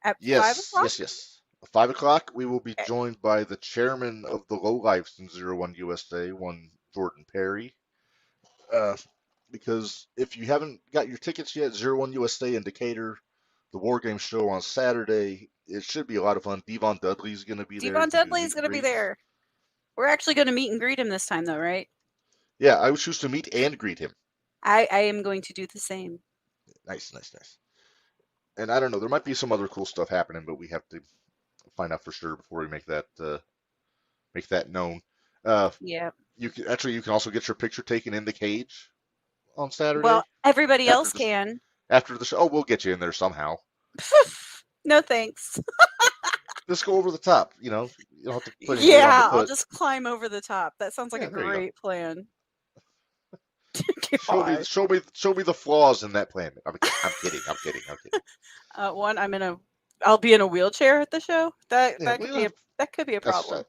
Speaker 3: at 5 o'clock.
Speaker 1: Yes. At 5 o'clock, we will be joined by the chairman of the Lowlifes in 0-1 USA, one Jordan Perry. Because if you haven't got your tickets yet, 0-1 USA in Decatur, the War Games show on Saturday, it should be a lot of fun. Devon Dudley's going to be there.
Speaker 3: Devon Dudley's going to be there. We're actually going to meet and greet him this time, though, right?
Speaker 1: Yeah, I would choose to meet and greet him.
Speaker 3: I am going to do the same.
Speaker 1: Nice. And I don't know, there might be some other cool stuff happening, but we have to find out for sure before we make that known.
Speaker 3: Yeah.
Speaker 1: You can also get your picture taken in the cage on Saturday.
Speaker 3: Well, everybody else can.
Speaker 1: After the show, we'll get you in there somehow.
Speaker 3: No thanks.
Speaker 1: Just go over the top, you know. You don't have to put
Speaker 3: I'll just climb over the top. That sounds like a great plan.
Speaker 1: Show me the flaws in that plan. I'm kidding.
Speaker 3: One, I'll be in a wheelchair at the show. That could be a problem.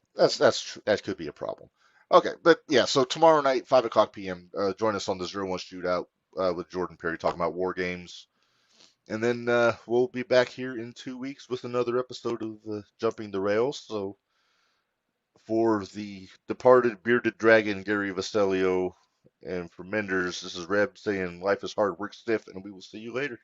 Speaker 1: That could be a problem. Okay, but yeah, so tomorrow night, 5 o'clock p.m. Join us on the 0-1 shootout with Jordan Perry talking about war games. And then we'll be back here in 2 weeks with another episode of Jumping the Rails. So for the departed bearded dragon, Gary Vasilio, and for Minderz, this is Reb saying life is hard, work stiff, and we will see you later.